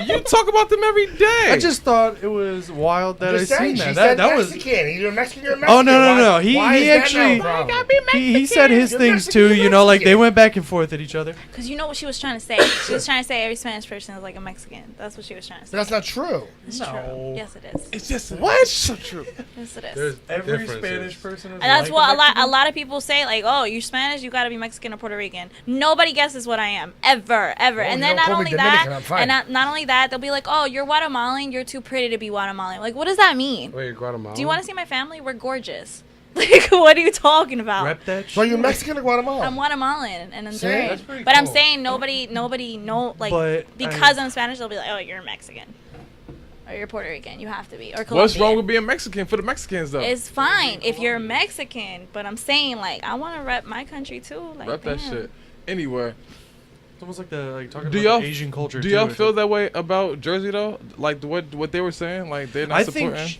[SPEAKER 5] You talk about them every day.
[SPEAKER 1] I just thought it was wild that I
[SPEAKER 2] Just saying,
[SPEAKER 1] seen
[SPEAKER 2] she
[SPEAKER 1] that.
[SPEAKER 2] said
[SPEAKER 1] That was.
[SPEAKER 2] Mexican. You're a Mexican. You're a Mexican.
[SPEAKER 1] Oh no!
[SPEAKER 2] Why
[SPEAKER 1] He
[SPEAKER 2] is that
[SPEAKER 1] actually
[SPEAKER 2] now a problem?
[SPEAKER 1] he said his
[SPEAKER 2] You're
[SPEAKER 1] things
[SPEAKER 2] Mexican,
[SPEAKER 1] too.
[SPEAKER 2] you're
[SPEAKER 1] You know, like they
[SPEAKER 2] Mexican.
[SPEAKER 1] went back and forth at each other.
[SPEAKER 8] Because you know what she was trying to say. She was trying to say every Spanish person is like a Mexican. That's what she was trying to say.
[SPEAKER 2] But that's not true.
[SPEAKER 8] It's
[SPEAKER 1] No.
[SPEAKER 8] true. Yes, it is.
[SPEAKER 5] It's just what? So true.
[SPEAKER 8] Yes, it is.
[SPEAKER 3] There's
[SPEAKER 1] Every
[SPEAKER 3] differences.
[SPEAKER 1] Spanish person is.
[SPEAKER 8] And that's
[SPEAKER 1] like
[SPEAKER 8] what a
[SPEAKER 1] Mexican.
[SPEAKER 8] lot of people say, like, oh, you're Spanish, you gotta be Mexican or Puerto Rican. Nobody guesses what I am, ever.
[SPEAKER 2] Oh,
[SPEAKER 8] And
[SPEAKER 2] you
[SPEAKER 8] then
[SPEAKER 2] don't
[SPEAKER 8] not
[SPEAKER 2] call me
[SPEAKER 8] only
[SPEAKER 2] Dominican,
[SPEAKER 8] that,
[SPEAKER 2] I'm fine.
[SPEAKER 8] and not only that, they'll be like, oh, you're Guatemalan, you're too pretty to be Guatemalan. Like, what does that mean?
[SPEAKER 3] Wait, Guatemala?
[SPEAKER 8] Do you want to see my family? We're gorgeous. Like, what are you talking about?
[SPEAKER 1] Rep that.
[SPEAKER 2] So you're
[SPEAKER 1] shit.
[SPEAKER 2] Mexican or Guatemala?
[SPEAKER 8] I'm Guatemalan and
[SPEAKER 2] See?
[SPEAKER 8] Honduran.
[SPEAKER 2] That's
[SPEAKER 1] pretty
[SPEAKER 8] But I'm
[SPEAKER 1] cool.
[SPEAKER 8] saying nobody know, like,
[SPEAKER 1] But,
[SPEAKER 8] because I'm Spanish, they'll be like, oh, you're Mexican. Or you're Puerto Rican. You have to be. Or Colombian.
[SPEAKER 5] What's wrong with being Mexican for the Mexicans though?
[SPEAKER 8] It's fine if you're Mexican, but I'm saying, like, I want to rep my country too. Like,
[SPEAKER 5] Rep that
[SPEAKER 8] damn.
[SPEAKER 5] shit. Anyway,
[SPEAKER 1] It's almost like the talking
[SPEAKER 5] Do
[SPEAKER 1] about
[SPEAKER 5] y'all-
[SPEAKER 1] the Asian culture.
[SPEAKER 5] do
[SPEAKER 1] too,
[SPEAKER 5] y'all
[SPEAKER 1] I
[SPEAKER 5] feel
[SPEAKER 1] think.
[SPEAKER 5] that way about Jersey though? Like what they were saying, like they're not
[SPEAKER 1] I
[SPEAKER 5] supporting.
[SPEAKER 1] think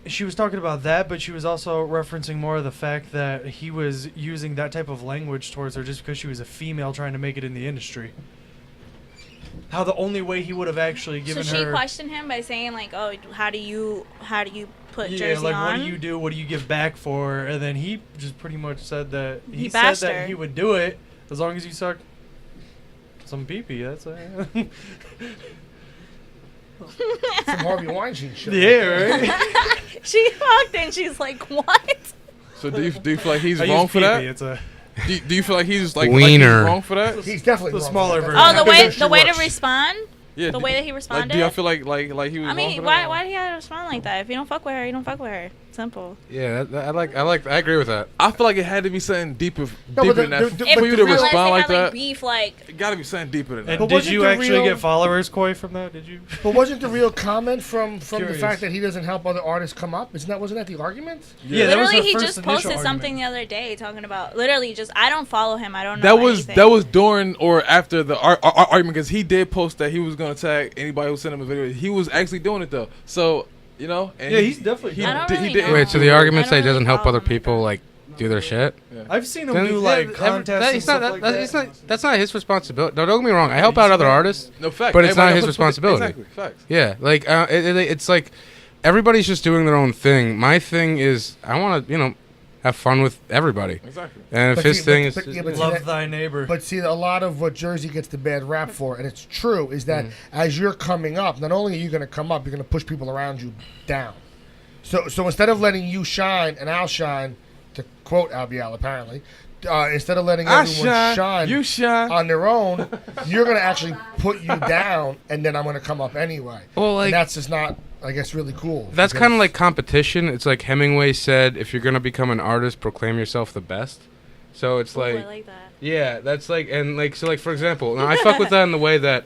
[SPEAKER 1] she was talking about that, but she was also referencing more of the fact that he was using that type of language towards her just because she was a female trying to make it in the industry. How the only way he would have actually given
[SPEAKER 8] So she
[SPEAKER 1] her.
[SPEAKER 8] questioned him by saying, like, oh, how do you put
[SPEAKER 1] Yeah,
[SPEAKER 8] Jersey
[SPEAKER 1] like
[SPEAKER 8] on?
[SPEAKER 1] what do you do? What do you give back for? And then he just pretty much said that
[SPEAKER 8] He
[SPEAKER 1] said
[SPEAKER 8] bashed
[SPEAKER 1] that
[SPEAKER 8] her.
[SPEAKER 1] he would do it as long as you suck some pee-pee. That's
[SPEAKER 2] Some Harvey Weinstein shit.
[SPEAKER 1] yeah, right.
[SPEAKER 8] She walked in, she's like, what?
[SPEAKER 5] So do you feel like he's
[SPEAKER 1] I
[SPEAKER 5] wrong
[SPEAKER 1] use
[SPEAKER 5] for
[SPEAKER 1] pee-pee.
[SPEAKER 5] that?
[SPEAKER 1] It's a
[SPEAKER 5] Do you feel like he's like
[SPEAKER 3] Wiener.
[SPEAKER 5] he's wrong for that?
[SPEAKER 2] He's definitely
[SPEAKER 1] The
[SPEAKER 2] wrong
[SPEAKER 1] smaller
[SPEAKER 2] for that.
[SPEAKER 1] version.
[SPEAKER 8] Oh, the way
[SPEAKER 2] She
[SPEAKER 8] the way to
[SPEAKER 2] works.
[SPEAKER 8] respond,
[SPEAKER 5] Yeah.
[SPEAKER 8] the way that he responded.
[SPEAKER 5] Like, do y'all feel like he was
[SPEAKER 8] I
[SPEAKER 5] wrong
[SPEAKER 8] mean,
[SPEAKER 5] for
[SPEAKER 8] why
[SPEAKER 5] that?
[SPEAKER 8] did he have to respond like that? If you don't fuck with her, you don't fuck with her. Simple.
[SPEAKER 3] Yeah, I agree with that.
[SPEAKER 5] I feel like it had to be something deeper
[SPEAKER 2] but
[SPEAKER 5] than
[SPEAKER 2] the-
[SPEAKER 5] that.
[SPEAKER 2] the-
[SPEAKER 5] For
[SPEAKER 2] but
[SPEAKER 5] you
[SPEAKER 2] the
[SPEAKER 5] to
[SPEAKER 2] real-
[SPEAKER 8] Unless they
[SPEAKER 5] respond like
[SPEAKER 8] had like
[SPEAKER 5] that,
[SPEAKER 8] beef, like
[SPEAKER 5] it gotta be something deeper than that.
[SPEAKER 1] And
[SPEAKER 2] But
[SPEAKER 1] did
[SPEAKER 2] wasn't
[SPEAKER 1] you
[SPEAKER 2] the
[SPEAKER 1] actually
[SPEAKER 2] real-
[SPEAKER 1] get followers, Koi, from that? Did you?
[SPEAKER 2] But wasn't the real comment from the
[SPEAKER 1] Curious.
[SPEAKER 2] fact that he doesn't help other artists come up? Wasn't that the argument?
[SPEAKER 1] Yeah, that was
[SPEAKER 8] literally,
[SPEAKER 1] her
[SPEAKER 8] he
[SPEAKER 1] first
[SPEAKER 8] just
[SPEAKER 1] initial
[SPEAKER 8] posted
[SPEAKER 1] argument.
[SPEAKER 8] something the other day talking about literally just I don't follow him. I don't know
[SPEAKER 5] That was
[SPEAKER 8] anything.
[SPEAKER 5] that was during or after the argument because he did post that he was gonna tag anybody who sent him a video. He was actually doing it though, so you know. And
[SPEAKER 1] Yeah, he's definitely
[SPEAKER 5] he,
[SPEAKER 1] done
[SPEAKER 8] I
[SPEAKER 1] it.
[SPEAKER 8] don't
[SPEAKER 5] he
[SPEAKER 8] really
[SPEAKER 5] didn't
[SPEAKER 8] know.
[SPEAKER 3] Wait, so
[SPEAKER 5] do
[SPEAKER 3] the
[SPEAKER 5] it.
[SPEAKER 3] argument
[SPEAKER 8] I
[SPEAKER 3] say
[SPEAKER 8] don't
[SPEAKER 3] doesn't
[SPEAKER 8] really
[SPEAKER 3] help
[SPEAKER 8] follow
[SPEAKER 3] other
[SPEAKER 8] him like
[SPEAKER 3] people
[SPEAKER 8] that.
[SPEAKER 3] like do their shit?
[SPEAKER 1] I've seen him
[SPEAKER 3] Then-
[SPEAKER 1] do like
[SPEAKER 3] yeah,
[SPEAKER 1] contests
[SPEAKER 3] that-
[SPEAKER 1] and
[SPEAKER 3] it's
[SPEAKER 1] stuff
[SPEAKER 3] not-
[SPEAKER 1] like
[SPEAKER 3] that-
[SPEAKER 1] that.
[SPEAKER 3] it's not- That's not his responsibility. No, don't get me wrong. I help out other artists.
[SPEAKER 5] No fact,
[SPEAKER 3] But it's not his
[SPEAKER 5] Everybody-
[SPEAKER 3] responsibility.
[SPEAKER 5] Exactly, facts.
[SPEAKER 3] Yeah, like it's like everybody's just doing their own thing. My thing is I want to have fun with everybody.
[SPEAKER 5] Exactly.
[SPEAKER 3] And if
[SPEAKER 2] But
[SPEAKER 3] his
[SPEAKER 2] see-
[SPEAKER 3] thing
[SPEAKER 2] but-
[SPEAKER 3] is
[SPEAKER 2] but-
[SPEAKER 3] just-
[SPEAKER 2] yeah, but see
[SPEAKER 1] Love
[SPEAKER 2] that-
[SPEAKER 1] thy neighbor.
[SPEAKER 2] But see, a lot of what Jersey gets the bad rap for, and it's true, is that as you're coming up, not only are you going to come up, you're going to push people around you down. So instead of letting you shine and I'll shine, to quote Albial apparently, instead of letting
[SPEAKER 5] I
[SPEAKER 2] everyone shine
[SPEAKER 5] you shine.
[SPEAKER 2] on their own, you're going to actually put you down, and then I'm going to come up anyway.
[SPEAKER 3] Well, like-
[SPEAKER 2] and that's just not, I guess, really cool.
[SPEAKER 3] That's
[SPEAKER 2] because-
[SPEAKER 3] kind of like competition. It's like Hemingway said, if you're gonna become an artist, proclaim yourself the best. So it's
[SPEAKER 8] Ooh,
[SPEAKER 3] like,
[SPEAKER 8] I like that.
[SPEAKER 3] yeah, that's like, and like, so like for example, now I fuck with that in the way that,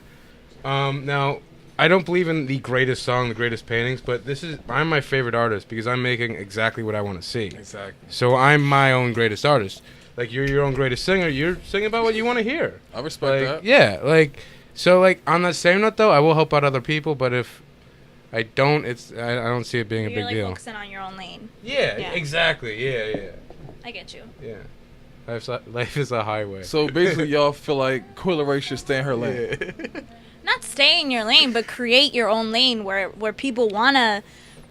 [SPEAKER 3] now I don't believe in the greatest song, the greatest paintings, but I'm my favorite artist because I'm making exactly what I want to see.
[SPEAKER 5] Exactly.
[SPEAKER 3] So I'm my own greatest artist. Like you're your own greatest singer. You're singing about what you want to hear.
[SPEAKER 5] I respect
[SPEAKER 3] Like,
[SPEAKER 5] that.
[SPEAKER 3] yeah, like so like on that same note though, I will help out other people, but if I don't, I don't see it being a
[SPEAKER 8] You're
[SPEAKER 3] big
[SPEAKER 8] like
[SPEAKER 3] deal.
[SPEAKER 8] focusing on your own lane.
[SPEAKER 3] Yeah,
[SPEAKER 8] Yeah.
[SPEAKER 3] exactly. Yeah.
[SPEAKER 8] I get you.
[SPEAKER 3] Yeah. Life is a highway.
[SPEAKER 5] So basically, y'all feel like Coyle Ray should stay in her lane.
[SPEAKER 8] Not stay in your lane, but create your own lane where people wanna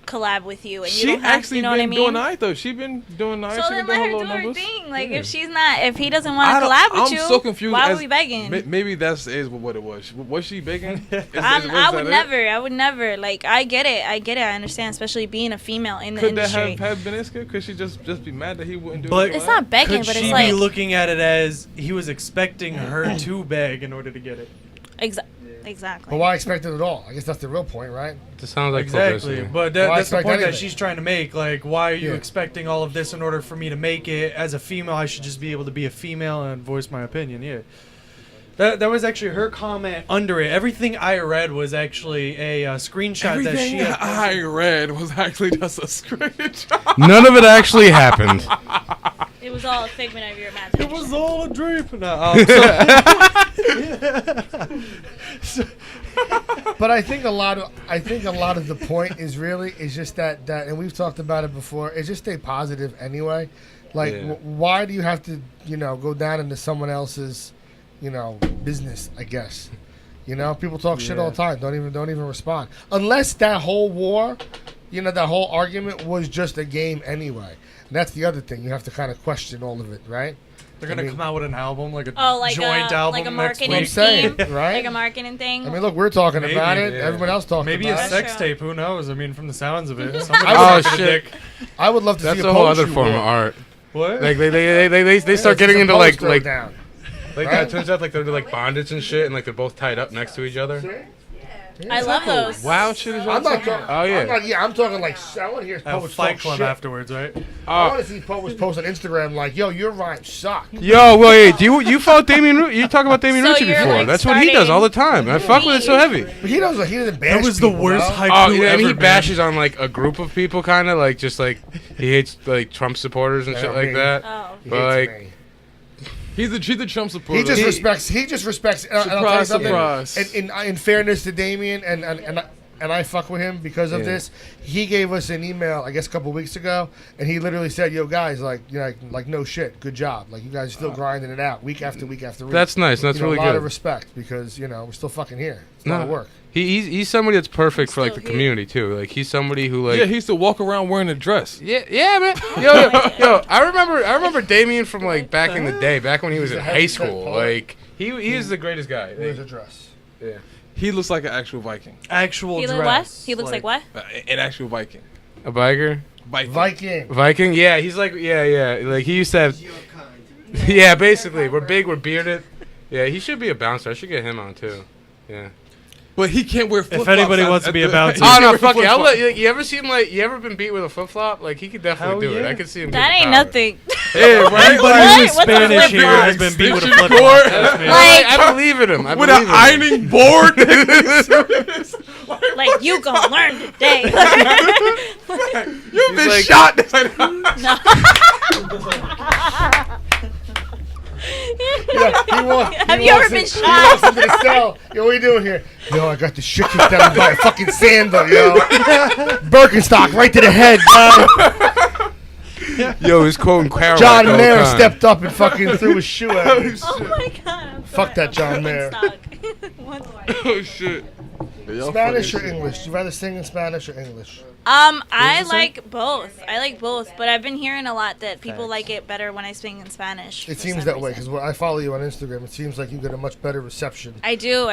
[SPEAKER 8] collab with you, and
[SPEAKER 5] She
[SPEAKER 8] you don't have,
[SPEAKER 5] actually
[SPEAKER 8] you know what I
[SPEAKER 5] been
[SPEAKER 8] mean?
[SPEAKER 5] doing alright though. She been doing alright.
[SPEAKER 8] So
[SPEAKER 5] She
[SPEAKER 8] then
[SPEAKER 5] been
[SPEAKER 8] let
[SPEAKER 5] doing
[SPEAKER 8] her
[SPEAKER 5] her
[SPEAKER 8] do
[SPEAKER 5] little
[SPEAKER 8] her
[SPEAKER 5] numbers.
[SPEAKER 8] thing. Like
[SPEAKER 5] Yeah.
[SPEAKER 8] if he doesn't
[SPEAKER 5] I
[SPEAKER 8] want to
[SPEAKER 5] don't-
[SPEAKER 8] collab with
[SPEAKER 5] I'm
[SPEAKER 8] you,
[SPEAKER 5] so confused.
[SPEAKER 8] why
[SPEAKER 5] as-
[SPEAKER 8] are we begging?
[SPEAKER 5] Maybe that's is what it was. Was she begging?
[SPEAKER 8] I would never. Like I get it. I understand, especially being a female in the
[SPEAKER 5] Could that
[SPEAKER 8] industry.
[SPEAKER 5] have been Iska? Could she just be mad that he wouldn't do
[SPEAKER 1] But
[SPEAKER 5] it?
[SPEAKER 8] It's not begging,
[SPEAKER 1] Could
[SPEAKER 8] but
[SPEAKER 1] she
[SPEAKER 8] it's like
[SPEAKER 1] be looking at it as he was expecting her to beg in order to get it?
[SPEAKER 8] Exactly.
[SPEAKER 2] But why expect it at all? I guess that's the real point, right?
[SPEAKER 3] It sounds like
[SPEAKER 1] Exactly,
[SPEAKER 3] publicity.
[SPEAKER 1] but
[SPEAKER 2] Why
[SPEAKER 1] that's the
[SPEAKER 2] expect
[SPEAKER 1] point that
[SPEAKER 2] anything?
[SPEAKER 1] she's trying to make. Like, why are you
[SPEAKER 2] Yeah.
[SPEAKER 1] expecting all of this in order for me to make it? As a female, I should just be able to be a female and voice my opinion. Yeah, that was actually her comment under it. Everything I read was actually a screenshot that she
[SPEAKER 5] Everything
[SPEAKER 1] had
[SPEAKER 5] I read was actually just a screenshot.
[SPEAKER 3] None of it actually happened.
[SPEAKER 8] It was all a figment of your imagination.
[SPEAKER 1] It was all a dream. No,
[SPEAKER 2] But I think a lot of the point is just that and we've talked about it before. Is just stay positive anyway. Like,
[SPEAKER 3] Yeah.
[SPEAKER 2] why do you have to go down into someone else's business? I guess people talk shit all the time. Don't even respond unless that whole war, that whole argument was just a game anyway. And that's the other thing. You have to kind of question all of it, right?
[SPEAKER 1] they're gonna come out with an album, like a
[SPEAKER 8] like
[SPEAKER 1] joint
[SPEAKER 8] a
[SPEAKER 1] album
[SPEAKER 8] like a
[SPEAKER 1] next
[SPEAKER 8] marketing
[SPEAKER 1] week.
[SPEAKER 2] I'm saying,
[SPEAKER 8] scheme,
[SPEAKER 2] right?
[SPEAKER 8] like a marketing thing.
[SPEAKER 2] I mean, look, we're talking
[SPEAKER 1] Maybe,
[SPEAKER 2] about it.
[SPEAKER 3] yeah.
[SPEAKER 2] Everyone else talking
[SPEAKER 1] Maybe
[SPEAKER 2] about
[SPEAKER 1] a
[SPEAKER 2] it.
[SPEAKER 1] sex
[SPEAKER 8] Sure.
[SPEAKER 1] tape. Who knows? I mean, from the sounds of it.
[SPEAKER 2] I
[SPEAKER 1] Somebody
[SPEAKER 3] Oh,
[SPEAKER 1] sucking a
[SPEAKER 3] shit.
[SPEAKER 1] dick.
[SPEAKER 2] I would love to
[SPEAKER 3] That's
[SPEAKER 2] see
[SPEAKER 3] a whole
[SPEAKER 2] post
[SPEAKER 3] other
[SPEAKER 2] you
[SPEAKER 3] form of
[SPEAKER 2] wore.
[SPEAKER 3] art.
[SPEAKER 1] What?
[SPEAKER 3] Like they start getting
[SPEAKER 2] Some
[SPEAKER 3] into like
[SPEAKER 2] poster down.
[SPEAKER 3] like
[SPEAKER 2] Right?
[SPEAKER 3] that. Turns out like they're like bondage and shit, and like they're both tied up next to each other.
[SPEAKER 8] I love those.
[SPEAKER 5] Wild shit is
[SPEAKER 2] I'm
[SPEAKER 5] y'all
[SPEAKER 2] not
[SPEAKER 5] talking
[SPEAKER 2] talking.
[SPEAKER 3] Oh, yeah.
[SPEAKER 2] I'm talking like I want to hear
[SPEAKER 1] Have a
[SPEAKER 2] poets
[SPEAKER 1] fight
[SPEAKER 2] talk
[SPEAKER 1] club
[SPEAKER 2] shit.
[SPEAKER 1] afterwards, right?
[SPEAKER 2] I want to see poets post on Instagram like, "Yo, your rhymes suck."
[SPEAKER 3] Yo, wait, do you follow Damien? You talk about Damien
[SPEAKER 8] So
[SPEAKER 3] Rucci
[SPEAKER 8] you're,
[SPEAKER 3] before?
[SPEAKER 8] like,
[SPEAKER 3] That's what he does
[SPEAKER 8] starting-
[SPEAKER 3] all the time. I fuck with it so heavy.
[SPEAKER 2] But he doesn't bash.
[SPEAKER 1] That was the
[SPEAKER 2] people,
[SPEAKER 1] worst
[SPEAKER 2] though.
[SPEAKER 1] haiku
[SPEAKER 3] Oh, yeah,
[SPEAKER 1] ever.
[SPEAKER 3] and he
[SPEAKER 1] man.
[SPEAKER 3] bashes on like a group of people, kind of like just like he hates like Trump supporters and
[SPEAKER 2] Yeah,
[SPEAKER 3] shit like
[SPEAKER 2] me.
[SPEAKER 3] that.
[SPEAKER 8] Oh.
[SPEAKER 2] He
[SPEAKER 3] But,
[SPEAKER 2] hates
[SPEAKER 3] like,
[SPEAKER 2] me.
[SPEAKER 5] He's the Trump supporter.
[SPEAKER 2] He just respects. He just respects. And I'll tell you
[SPEAKER 5] Surprise,
[SPEAKER 2] something.
[SPEAKER 5] surprise.
[SPEAKER 2] In fairness to Damien, and I fuck with him because of
[SPEAKER 3] Yeah.
[SPEAKER 2] this. He gave us an email, I guess, a couple weeks ago, and he literally said, "Yo, guys, like no shit, good job. Like you guys are still grinding it out week after week after week."
[SPEAKER 3] That's nice. That's really
[SPEAKER 2] a lot of
[SPEAKER 3] good.
[SPEAKER 2] respect because we're still fucking here. It's a lot of work.
[SPEAKER 3] He's somebody that's perfect for like the
[SPEAKER 8] Still here.
[SPEAKER 3] community too. Like he's somebody who like
[SPEAKER 5] Yeah, he used to walk around wearing a dress.
[SPEAKER 3] yeah, man. Yo, I remember Damien from like back in the day, back when he was in
[SPEAKER 2] He's a
[SPEAKER 3] high
[SPEAKER 2] heavy
[SPEAKER 3] school.
[SPEAKER 2] set
[SPEAKER 3] Like he is the greatest guy.
[SPEAKER 2] Wears a dress.
[SPEAKER 3] Yeah.
[SPEAKER 5] He looks like an actual Viking.
[SPEAKER 1] Actual
[SPEAKER 8] He
[SPEAKER 1] dress.
[SPEAKER 8] look what? He looks like what?
[SPEAKER 5] An actual Viking.
[SPEAKER 3] A biker?
[SPEAKER 2] Viking.
[SPEAKER 3] Viking? Yeah, he's like yeah. Like he used to have
[SPEAKER 9] Your kind.
[SPEAKER 3] yeah, basically. We're big, we're bearded. Yeah, he should be a bouncer. I should get him on too. Yeah.
[SPEAKER 5] But he can't wear flip flops.
[SPEAKER 1] anybody wants to be a bouncer.
[SPEAKER 3] Oh no, fuck it. I'll let you ever see him like you ever been beat with a flip flop? Like he could definitely
[SPEAKER 1] Hell
[SPEAKER 3] do it.
[SPEAKER 1] yeah.
[SPEAKER 3] I could see him.
[SPEAKER 8] That
[SPEAKER 3] get
[SPEAKER 8] ain't
[SPEAKER 3] the power.
[SPEAKER 8] nothing.
[SPEAKER 3] Yeah, right?
[SPEAKER 1] Anybody
[SPEAKER 3] Like,
[SPEAKER 1] who's
[SPEAKER 8] What's a
[SPEAKER 1] Spanish
[SPEAKER 8] flip
[SPEAKER 1] here
[SPEAKER 8] flop?
[SPEAKER 1] has been beat with a
[SPEAKER 5] Extension
[SPEAKER 1] flip
[SPEAKER 5] cord?
[SPEAKER 1] flop. Trust me.
[SPEAKER 8] Like-
[SPEAKER 3] I believe in him. I
[SPEAKER 5] With
[SPEAKER 3] believe
[SPEAKER 5] an
[SPEAKER 3] in him.
[SPEAKER 5] ironing board.
[SPEAKER 8] Like you gonna learn today.
[SPEAKER 5] You've been
[SPEAKER 3] like-
[SPEAKER 5] shot.
[SPEAKER 8] Have you ever been
[SPEAKER 2] He
[SPEAKER 8] shot?
[SPEAKER 2] walks into the cell. Yo, what are you doing here? Yo, I got the shit kicked out of me by a fucking sandal, yo. Birkenstock right to the head, yo.
[SPEAKER 3] Yo, he's quoting Carol.
[SPEAKER 2] John
[SPEAKER 3] all the
[SPEAKER 2] Mayer
[SPEAKER 3] time.
[SPEAKER 2] stepped up and fucking threw his shoe at me.
[SPEAKER 8] Oh my god. I'm
[SPEAKER 2] Fuck that John Mayer.
[SPEAKER 8] One more.
[SPEAKER 5] Oh shit.
[SPEAKER 2] Spanish or English? Do you rather sing in Spanish or English?
[SPEAKER 8] I like both. I like both, but I've been hearing a lot that people like it better when I sing in Spanish.
[SPEAKER 2] It
[SPEAKER 8] for
[SPEAKER 2] seems
[SPEAKER 8] some
[SPEAKER 2] that way
[SPEAKER 8] reason.
[SPEAKER 2] because I follow you on Instagram. It seems like you get a much better reception.
[SPEAKER 8] I do.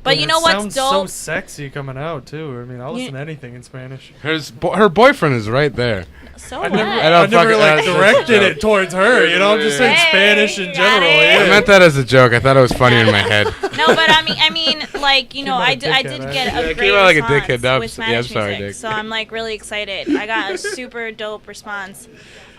[SPEAKER 8] But you
[SPEAKER 1] And
[SPEAKER 8] know
[SPEAKER 1] it
[SPEAKER 8] what's
[SPEAKER 1] sounds so
[SPEAKER 8] dope?
[SPEAKER 1] sexy coming out too. I mean, I'll
[SPEAKER 8] You-
[SPEAKER 1] listen to anything in Spanish.
[SPEAKER 3] Her boyfriend is right there.
[SPEAKER 8] So
[SPEAKER 1] I
[SPEAKER 8] what?
[SPEAKER 1] never,
[SPEAKER 3] I
[SPEAKER 1] I never
[SPEAKER 3] fucking-
[SPEAKER 1] like
[SPEAKER 3] that's a
[SPEAKER 1] directed
[SPEAKER 3] joke.
[SPEAKER 1] it towards her. You know, I'm just saying
[SPEAKER 8] Hey,
[SPEAKER 1] Spanish in
[SPEAKER 8] got
[SPEAKER 1] general.
[SPEAKER 8] it.
[SPEAKER 3] I
[SPEAKER 1] Yeah.
[SPEAKER 3] meant that as a joke. I thought it was funnier in my head.
[SPEAKER 8] No, but I mean, like you know,
[SPEAKER 1] Came out
[SPEAKER 8] I
[SPEAKER 1] a
[SPEAKER 8] did
[SPEAKER 1] dickhead, right?
[SPEAKER 8] get
[SPEAKER 3] Yeah,
[SPEAKER 8] a
[SPEAKER 3] it
[SPEAKER 8] great
[SPEAKER 3] came out like a
[SPEAKER 8] response
[SPEAKER 3] dickhead. No,
[SPEAKER 8] with
[SPEAKER 3] yeah, I'm
[SPEAKER 8] Spanish
[SPEAKER 3] sorry,
[SPEAKER 8] music,
[SPEAKER 3] Dick.
[SPEAKER 8] so I'm like really excited. I got a super dope response,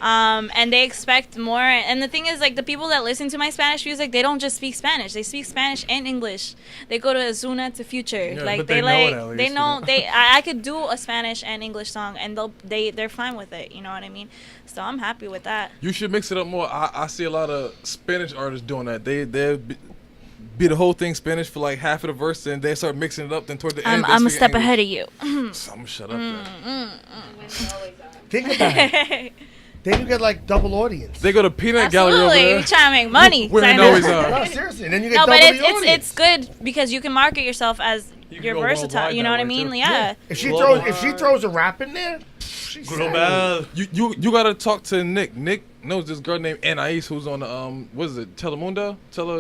[SPEAKER 8] and they expect more. And the thing is, like the people that listen to my Spanish music, they don't just speak Spanish; they speak Spanish and English. They go to Azuna to Future,
[SPEAKER 1] Yeah,
[SPEAKER 8] like
[SPEAKER 1] but
[SPEAKER 8] they
[SPEAKER 1] they know
[SPEAKER 8] like
[SPEAKER 1] it at
[SPEAKER 8] they
[SPEAKER 1] least,
[SPEAKER 8] know
[SPEAKER 1] you know?
[SPEAKER 8] they. I could do a Spanish and English song, and they're fine with it. You know what I mean? So I'm happy with that.
[SPEAKER 5] You should mix it up more. I see a lot of Spanish artists doing that. They be the whole thing Spanish for like half of the verse, and they start mixing it up. Then toward the end,
[SPEAKER 8] I'm a step ahead of you.
[SPEAKER 5] I'm gonna shut up. Then.
[SPEAKER 2] Think about it. Then you get like double audience.
[SPEAKER 5] They go to Peanut Gallery over
[SPEAKER 8] Absolutely,
[SPEAKER 5] there.
[SPEAKER 8] we trying to make money.
[SPEAKER 5] Women
[SPEAKER 8] I know.
[SPEAKER 5] always are.
[SPEAKER 2] No, seriously. Then you get
[SPEAKER 8] No,
[SPEAKER 2] double
[SPEAKER 8] but
[SPEAKER 2] the audience.
[SPEAKER 8] it's good because you can market yourself as
[SPEAKER 1] You can
[SPEAKER 8] you're
[SPEAKER 1] go
[SPEAKER 8] versatile.
[SPEAKER 1] worldwide
[SPEAKER 8] You know
[SPEAKER 1] that
[SPEAKER 8] what I
[SPEAKER 1] way,
[SPEAKER 8] mean?
[SPEAKER 1] too.
[SPEAKER 8] Yeah.
[SPEAKER 2] If she
[SPEAKER 1] Global.
[SPEAKER 2] throws a rap in there, she's
[SPEAKER 1] Global.
[SPEAKER 5] You gotta talk to Nick. Nick knows this girl named Anais who's on the what is it, Telemundo?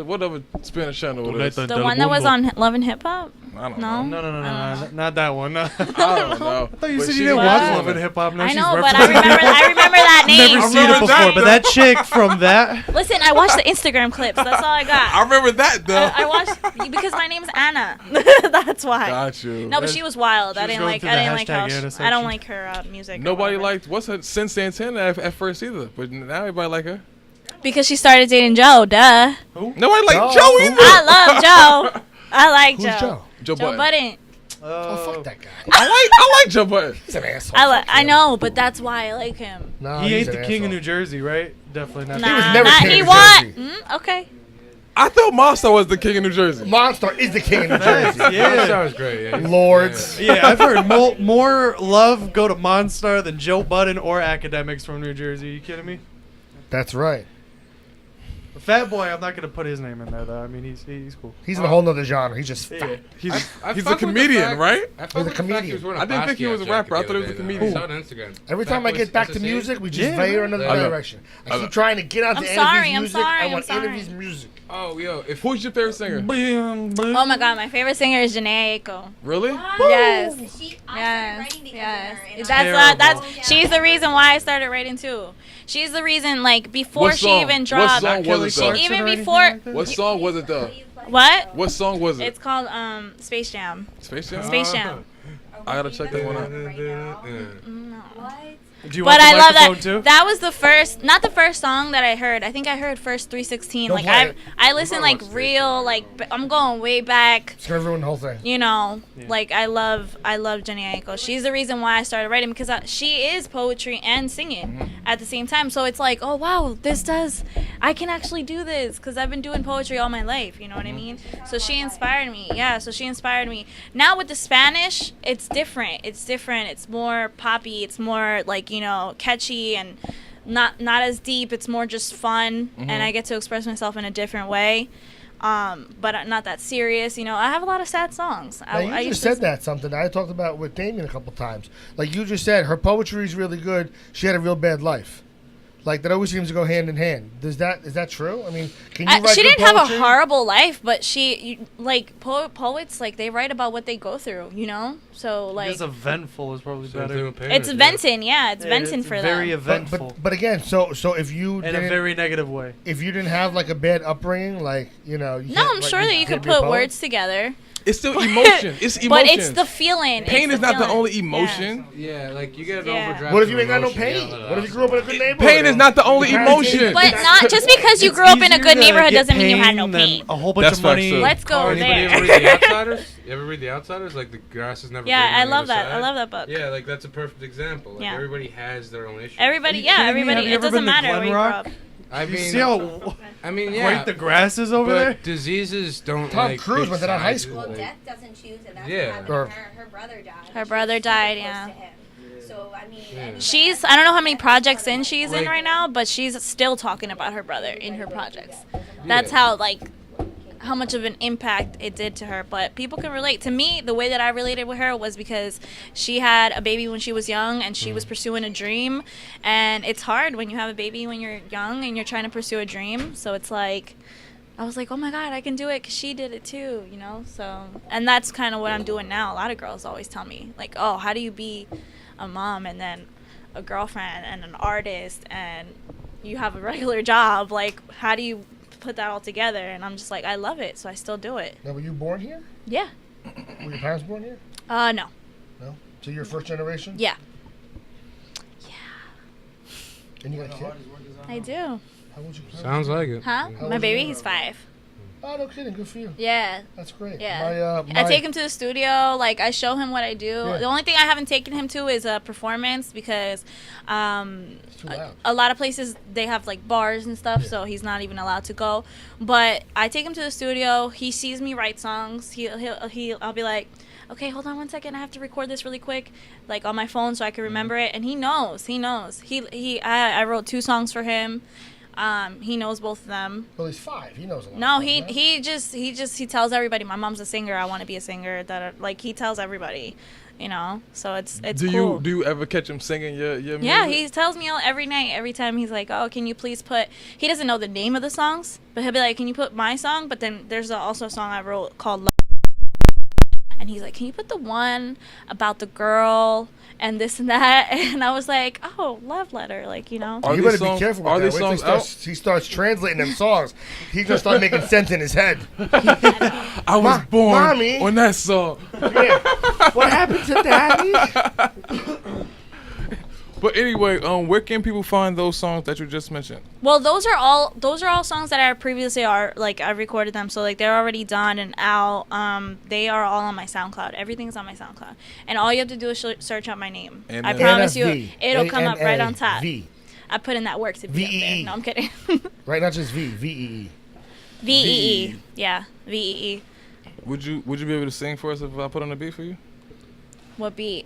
[SPEAKER 5] whatever Spanish channel it is.
[SPEAKER 8] The one that was on Love and Hip Hop.
[SPEAKER 5] I don't
[SPEAKER 8] No.
[SPEAKER 5] know.
[SPEAKER 1] No, not that one. No.
[SPEAKER 5] I don't know.
[SPEAKER 1] I thought you
[SPEAKER 5] But
[SPEAKER 1] said
[SPEAKER 5] she's
[SPEAKER 1] you didn't
[SPEAKER 5] like
[SPEAKER 1] watch
[SPEAKER 5] this
[SPEAKER 1] Love and
[SPEAKER 5] woman.
[SPEAKER 1] Hip Hop. No,
[SPEAKER 8] I
[SPEAKER 1] she's
[SPEAKER 8] know, but
[SPEAKER 1] referencing
[SPEAKER 8] I remember that name.
[SPEAKER 1] Never seen it before, but that chick from that.
[SPEAKER 8] Listen, I watched the Instagram clips. That's all I got.
[SPEAKER 5] I remember that though.
[SPEAKER 8] I watched because my name's Anna. That's why.
[SPEAKER 5] Got you.
[SPEAKER 8] No, but she was wild.
[SPEAKER 1] She
[SPEAKER 8] I
[SPEAKER 1] was
[SPEAKER 8] didn't
[SPEAKER 1] going
[SPEAKER 8] like.
[SPEAKER 1] through
[SPEAKER 8] I
[SPEAKER 1] the
[SPEAKER 8] didn't like how.
[SPEAKER 1] hashtag Anna
[SPEAKER 8] I don't
[SPEAKER 1] section.
[SPEAKER 8] like her music. or
[SPEAKER 5] Nobody
[SPEAKER 8] whatever.
[SPEAKER 5] liked what's her Sin Santana at first either, but now everybody like her.
[SPEAKER 8] Because she started dating Joe. Duh.
[SPEAKER 5] Nobody like
[SPEAKER 2] Joe.
[SPEAKER 5] Joe either.
[SPEAKER 8] I love Joe. I like
[SPEAKER 2] Who's
[SPEAKER 8] Joe.
[SPEAKER 2] Joe?
[SPEAKER 5] Joe
[SPEAKER 8] Joe
[SPEAKER 5] Budden.
[SPEAKER 8] Budden.
[SPEAKER 2] Oh, fuck that guy.
[SPEAKER 5] I like Joe Budden.
[SPEAKER 2] He's an asshole.
[SPEAKER 8] I know, but that's why I like him.
[SPEAKER 2] No,
[SPEAKER 1] He
[SPEAKER 2] he's
[SPEAKER 1] ain't
[SPEAKER 2] an
[SPEAKER 1] the king of
[SPEAKER 2] asshole.
[SPEAKER 1] New Jersey, right? Definitely not.
[SPEAKER 8] Nah,
[SPEAKER 2] was never
[SPEAKER 8] not
[SPEAKER 2] king
[SPEAKER 8] he
[SPEAKER 2] of
[SPEAKER 8] want.
[SPEAKER 2] Jersey.
[SPEAKER 8] Okay.
[SPEAKER 5] I thought Monster was the king of New Jersey.
[SPEAKER 2] Monster is the king of New
[SPEAKER 1] Nice,
[SPEAKER 2] Jersey.
[SPEAKER 1] yeah.
[SPEAKER 3] That was great. Yeah.
[SPEAKER 2] Lords.
[SPEAKER 1] Yeah, I've heard more love go to Monstar than Joe Budden or academics from New Jersey. You kidding me?
[SPEAKER 2] That's right.
[SPEAKER 1] Fat Boy, I'm not gonna put his name in there though. I mean, he's cool.
[SPEAKER 2] He's in a whole nother genre. He's just
[SPEAKER 1] Yeah.
[SPEAKER 2] fat.
[SPEAKER 5] He's
[SPEAKER 3] I
[SPEAKER 5] he's
[SPEAKER 3] fuck
[SPEAKER 5] a
[SPEAKER 3] with the
[SPEAKER 5] comedian,
[SPEAKER 3] fact-
[SPEAKER 5] right?
[SPEAKER 3] I fuck
[SPEAKER 2] He's a
[SPEAKER 3] with the fact
[SPEAKER 2] comedian.
[SPEAKER 3] he was wearing
[SPEAKER 5] I didn't think he
[SPEAKER 3] Basquiat
[SPEAKER 5] was a
[SPEAKER 3] jacket
[SPEAKER 5] rapper. I
[SPEAKER 3] the
[SPEAKER 5] thought he was
[SPEAKER 3] other
[SPEAKER 5] a
[SPEAKER 3] day,
[SPEAKER 5] comedian.
[SPEAKER 3] though. I saw it on Instagram.
[SPEAKER 2] Every time I
[SPEAKER 3] Fat
[SPEAKER 2] get
[SPEAKER 3] Boys
[SPEAKER 2] back to
[SPEAKER 3] Association.
[SPEAKER 2] music, we just
[SPEAKER 1] Yeah,
[SPEAKER 2] veer another
[SPEAKER 5] I know.
[SPEAKER 2] direction. I
[SPEAKER 5] I know.
[SPEAKER 2] keep trying to get onto
[SPEAKER 8] I'm
[SPEAKER 2] Ana
[SPEAKER 8] sorry,
[SPEAKER 2] Vee's
[SPEAKER 8] I'm
[SPEAKER 2] music.
[SPEAKER 8] sorry,
[SPEAKER 2] I
[SPEAKER 8] I'm
[SPEAKER 2] want Ana
[SPEAKER 8] sorry.
[SPEAKER 2] Vee's music.
[SPEAKER 3] Oh, yo, if
[SPEAKER 5] Who's your favorite singer?
[SPEAKER 8] Oh my God, my favorite singer is Janae Aiko.
[SPEAKER 5] Really?
[SPEAKER 8] Yes.
[SPEAKER 10] She, I started
[SPEAKER 8] Yes,
[SPEAKER 10] writing because
[SPEAKER 8] yes.
[SPEAKER 10] of her. And
[SPEAKER 8] That's
[SPEAKER 1] Terrible.
[SPEAKER 8] she's the reason why I started writing too. She's the reason, like before
[SPEAKER 5] What
[SPEAKER 8] she
[SPEAKER 5] song?
[SPEAKER 8] even
[SPEAKER 5] What
[SPEAKER 8] dropped.
[SPEAKER 5] song was it though?
[SPEAKER 8] Even before.
[SPEAKER 5] What song was it though?
[SPEAKER 8] What?
[SPEAKER 5] What song was it?
[SPEAKER 8] It's called Space Jam.
[SPEAKER 5] Space Jam.
[SPEAKER 8] Space Jam.
[SPEAKER 5] I gotta check that one out.
[SPEAKER 10] right now.
[SPEAKER 8] No.
[SPEAKER 10] What?
[SPEAKER 1] Do you
[SPEAKER 8] But
[SPEAKER 1] want the
[SPEAKER 8] I love
[SPEAKER 1] microphone
[SPEAKER 8] that.
[SPEAKER 1] too?
[SPEAKER 8] That was the first, not the first song that I heard. I think I heard first 316.
[SPEAKER 2] Don't
[SPEAKER 8] Like
[SPEAKER 2] play it.
[SPEAKER 8] I listen like
[SPEAKER 3] Space
[SPEAKER 8] real, like I'm going way back.
[SPEAKER 2] It's gonna ruin the whole thing.
[SPEAKER 8] You know,
[SPEAKER 1] Yeah.
[SPEAKER 8] like I love Jenny Aiko. She's the reason why I started writing because she is poetry and singing at the same time. So it's like, oh wow, I can actually do this because I've been doing poetry all my life. You know what I mean? So she inspired me. Yeah, so she inspired me. Now with the Spanish, it's different. It's different. It's more poppy. It's more like, catchy and not as deep. It's more just fun, and I get to express myself in a different way. But not that serious. I have a lot of sad songs.
[SPEAKER 2] Now, you
[SPEAKER 8] I
[SPEAKER 2] just said that something I talked about with Damien a couple times. Like you just said, her poetry is really good. She had a real bad life. Like that always seems to go hand in hand. Is that true? I mean, can you write
[SPEAKER 8] she
[SPEAKER 2] good
[SPEAKER 8] didn't have a
[SPEAKER 2] poetry?
[SPEAKER 8] horrible life, but poets, like they write about what they go through, So like
[SPEAKER 1] It's eventful is probably
[SPEAKER 3] Same thing
[SPEAKER 1] better.
[SPEAKER 3] with painters,
[SPEAKER 8] it's venting, yeah, it's
[SPEAKER 1] Yeah,
[SPEAKER 8] venting
[SPEAKER 1] it's
[SPEAKER 8] for
[SPEAKER 1] very
[SPEAKER 8] them.
[SPEAKER 1] eventful
[SPEAKER 2] But again, so if you
[SPEAKER 1] in a
[SPEAKER 2] didn't,
[SPEAKER 1] very negative way.
[SPEAKER 2] if you didn't have like a bad upbringing, like you
[SPEAKER 8] No,
[SPEAKER 2] can't
[SPEAKER 8] I'm
[SPEAKER 2] write-
[SPEAKER 8] sure that you
[SPEAKER 2] can't
[SPEAKER 8] could
[SPEAKER 2] be a
[SPEAKER 8] put
[SPEAKER 2] poet?
[SPEAKER 8] words together.
[SPEAKER 5] It's still emotion. It's emotion.
[SPEAKER 8] But it's the feeling.
[SPEAKER 5] Pain
[SPEAKER 8] It's
[SPEAKER 5] is not the
[SPEAKER 8] feeling.
[SPEAKER 5] only emotion.
[SPEAKER 3] Yeah, like you get an
[SPEAKER 8] Yeah.
[SPEAKER 3] overdraft.
[SPEAKER 2] What if you
[SPEAKER 3] of
[SPEAKER 2] ain't got no
[SPEAKER 3] emotion,
[SPEAKER 2] pain?
[SPEAKER 3] you know,
[SPEAKER 2] What if you grew up in a good neighborhood?
[SPEAKER 5] Pain is not the only emotion.
[SPEAKER 8] But not just because you
[SPEAKER 1] It's
[SPEAKER 8] grew up in a
[SPEAKER 1] easier
[SPEAKER 8] good
[SPEAKER 1] to
[SPEAKER 8] neighborhood
[SPEAKER 1] get
[SPEAKER 8] doesn't mean you had no
[SPEAKER 1] pain than
[SPEAKER 8] pain.
[SPEAKER 1] A whole bunch
[SPEAKER 5] That's
[SPEAKER 1] of money.
[SPEAKER 5] facts, too.
[SPEAKER 8] Let's go
[SPEAKER 3] Anybody
[SPEAKER 8] there.
[SPEAKER 3] ever read The Outsiders? You ever read The Outsiders? Like the grass is never.
[SPEAKER 8] Yeah,
[SPEAKER 3] greener
[SPEAKER 8] I
[SPEAKER 3] on the
[SPEAKER 8] love
[SPEAKER 3] other
[SPEAKER 8] that. I
[SPEAKER 3] side?
[SPEAKER 8] love that book.
[SPEAKER 3] Yeah, like that's a perfect example. Like
[SPEAKER 8] Yeah.
[SPEAKER 3] everybody has their own issues.
[SPEAKER 8] Everybody,
[SPEAKER 1] Are you
[SPEAKER 8] yeah,
[SPEAKER 1] kidding me?
[SPEAKER 8] everybody.
[SPEAKER 1] Have you
[SPEAKER 8] It
[SPEAKER 1] ever
[SPEAKER 8] doesn't
[SPEAKER 1] been to
[SPEAKER 8] matter where you grew
[SPEAKER 1] Glen
[SPEAKER 8] up.
[SPEAKER 3] I
[SPEAKER 1] You
[SPEAKER 3] mean,
[SPEAKER 1] see how
[SPEAKER 3] I mean,
[SPEAKER 1] great
[SPEAKER 3] yeah.
[SPEAKER 1] the grass is over there?
[SPEAKER 3] But diseases don't.
[SPEAKER 2] Tom
[SPEAKER 3] like,
[SPEAKER 2] Cruise
[SPEAKER 3] pick
[SPEAKER 2] went to that high
[SPEAKER 3] sides,
[SPEAKER 2] school.
[SPEAKER 10] Well,
[SPEAKER 3] like-
[SPEAKER 10] death doesn't choose, and that's
[SPEAKER 3] Yeah.
[SPEAKER 10] what happened
[SPEAKER 2] Or-
[SPEAKER 10] to her. Her brother died.
[SPEAKER 8] Her brother
[SPEAKER 10] She's
[SPEAKER 8] died,
[SPEAKER 10] super
[SPEAKER 8] yeah.
[SPEAKER 10] close to him. So I mean,
[SPEAKER 3] Yeah.
[SPEAKER 10] anybody
[SPEAKER 8] She's,
[SPEAKER 10] that's-
[SPEAKER 8] I don't know how many projects she's in
[SPEAKER 3] Like-
[SPEAKER 8] right now, but she's still talking about her brother in her projects. That's how how much of an impact it did to her. But people can relate. To me, the way that I related with her was because she had a baby when she was young and she was pursuing a dream. And it's hard when you have a baby when you're young and you're trying to pursue a dream. So it's like, I was like, oh my God, I can do it because she did it too, So, and that's kind of what I'm doing now. A lot of girls always tell me, like, oh, how do you be a mom and then a girlfriend and an artist and you have a regular job? Like, how do you put that all together? And I'm just like, I love it, so I still do it.
[SPEAKER 2] Now, were you born here?
[SPEAKER 8] Yeah.
[SPEAKER 2] Were your parents born here?
[SPEAKER 8] No.
[SPEAKER 2] No. So you're first generation?
[SPEAKER 8] Yeah.
[SPEAKER 2] And you got a kid?
[SPEAKER 8] I do.
[SPEAKER 2] How old's your kid?
[SPEAKER 3] Sounds like it.
[SPEAKER 8] Huh?
[SPEAKER 2] How
[SPEAKER 8] My
[SPEAKER 2] old
[SPEAKER 8] baby,
[SPEAKER 2] is
[SPEAKER 8] he's 5.
[SPEAKER 2] Oh, no kidding. Good for you.
[SPEAKER 8] Yeah.
[SPEAKER 2] That's great.
[SPEAKER 8] Yeah.
[SPEAKER 2] My,
[SPEAKER 8] I take him to the studio. Like, I show him what I do.
[SPEAKER 2] Yeah.
[SPEAKER 8] The only thing I haven't taken him to is a performance because
[SPEAKER 2] It's too loud.
[SPEAKER 8] a lot of places, they have, like, bars and stuff,
[SPEAKER 2] Yeah.
[SPEAKER 8] so he's not even allowed to go. But I take him to the studio. He sees me write songs. I'll be like, okay, hold on one second. I have to record this really quick, like, on my phone so I can remember it. And he knows. I wrote 2 songs for him. He knows both of them.
[SPEAKER 2] Well, he's 5. He knows a lot.
[SPEAKER 8] No,
[SPEAKER 2] of stuff,
[SPEAKER 8] he just tells everybody. My mom's a singer. I want to be a singer. That like he tells everybody, you know. So it's cool.
[SPEAKER 5] Do you ever catch him singing your music?
[SPEAKER 8] Yeah, he tells me every night. Every time he's like, "Oh, can you please put?" He doesn't know the name of the songs, but he'll be like, "Can you put my song?" But then there's also a song I wrote called Love. And he's like, "Can you put the one about the girl and this and that?" And I was like, "Oh, love letter," like, you know.
[SPEAKER 5] Are
[SPEAKER 2] you
[SPEAKER 5] these
[SPEAKER 2] better
[SPEAKER 5] songs-
[SPEAKER 2] be careful
[SPEAKER 5] are
[SPEAKER 2] with that.
[SPEAKER 5] these
[SPEAKER 2] Wait till
[SPEAKER 5] songs
[SPEAKER 2] he starts translating them songs. He's gonna start making sense in his head.
[SPEAKER 5] I was born
[SPEAKER 2] Mommy.
[SPEAKER 5] on that song.
[SPEAKER 2] Yeah. What happened to Daddy?
[SPEAKER 5] But anyway, where can people find those songs that you just mentioned?
[SPEAKER 8] Well, those are all songs that I previously I recorded them, so like they're already done and out. They are all on my SoundCloud. Everything's on my SoundCloud, and all you have to do is search up my name.
[SPEAKER 5] And
[SPEAKER 8] I
[SPEAKER 5] then-
[SPEAKER 8] promise you,
[SPEAKER 2] NFV.
[SPEAKER 8] it'll come up right on top.
[SPEAKER 2] V.
[SPEAKER 8] I put in that work to be up there.
[SPEAKER 2] VEE.
[SPEAKER 8] No, I'm kidding.
[SPEAKER 2] Right, not just V. VEE.
[SPEAKER 8] VEE. Yeah, VEE.
[SPEAKER 5] Would you be able to sing for us if I put on a beat for you?
[SPEAKER 8] What beat?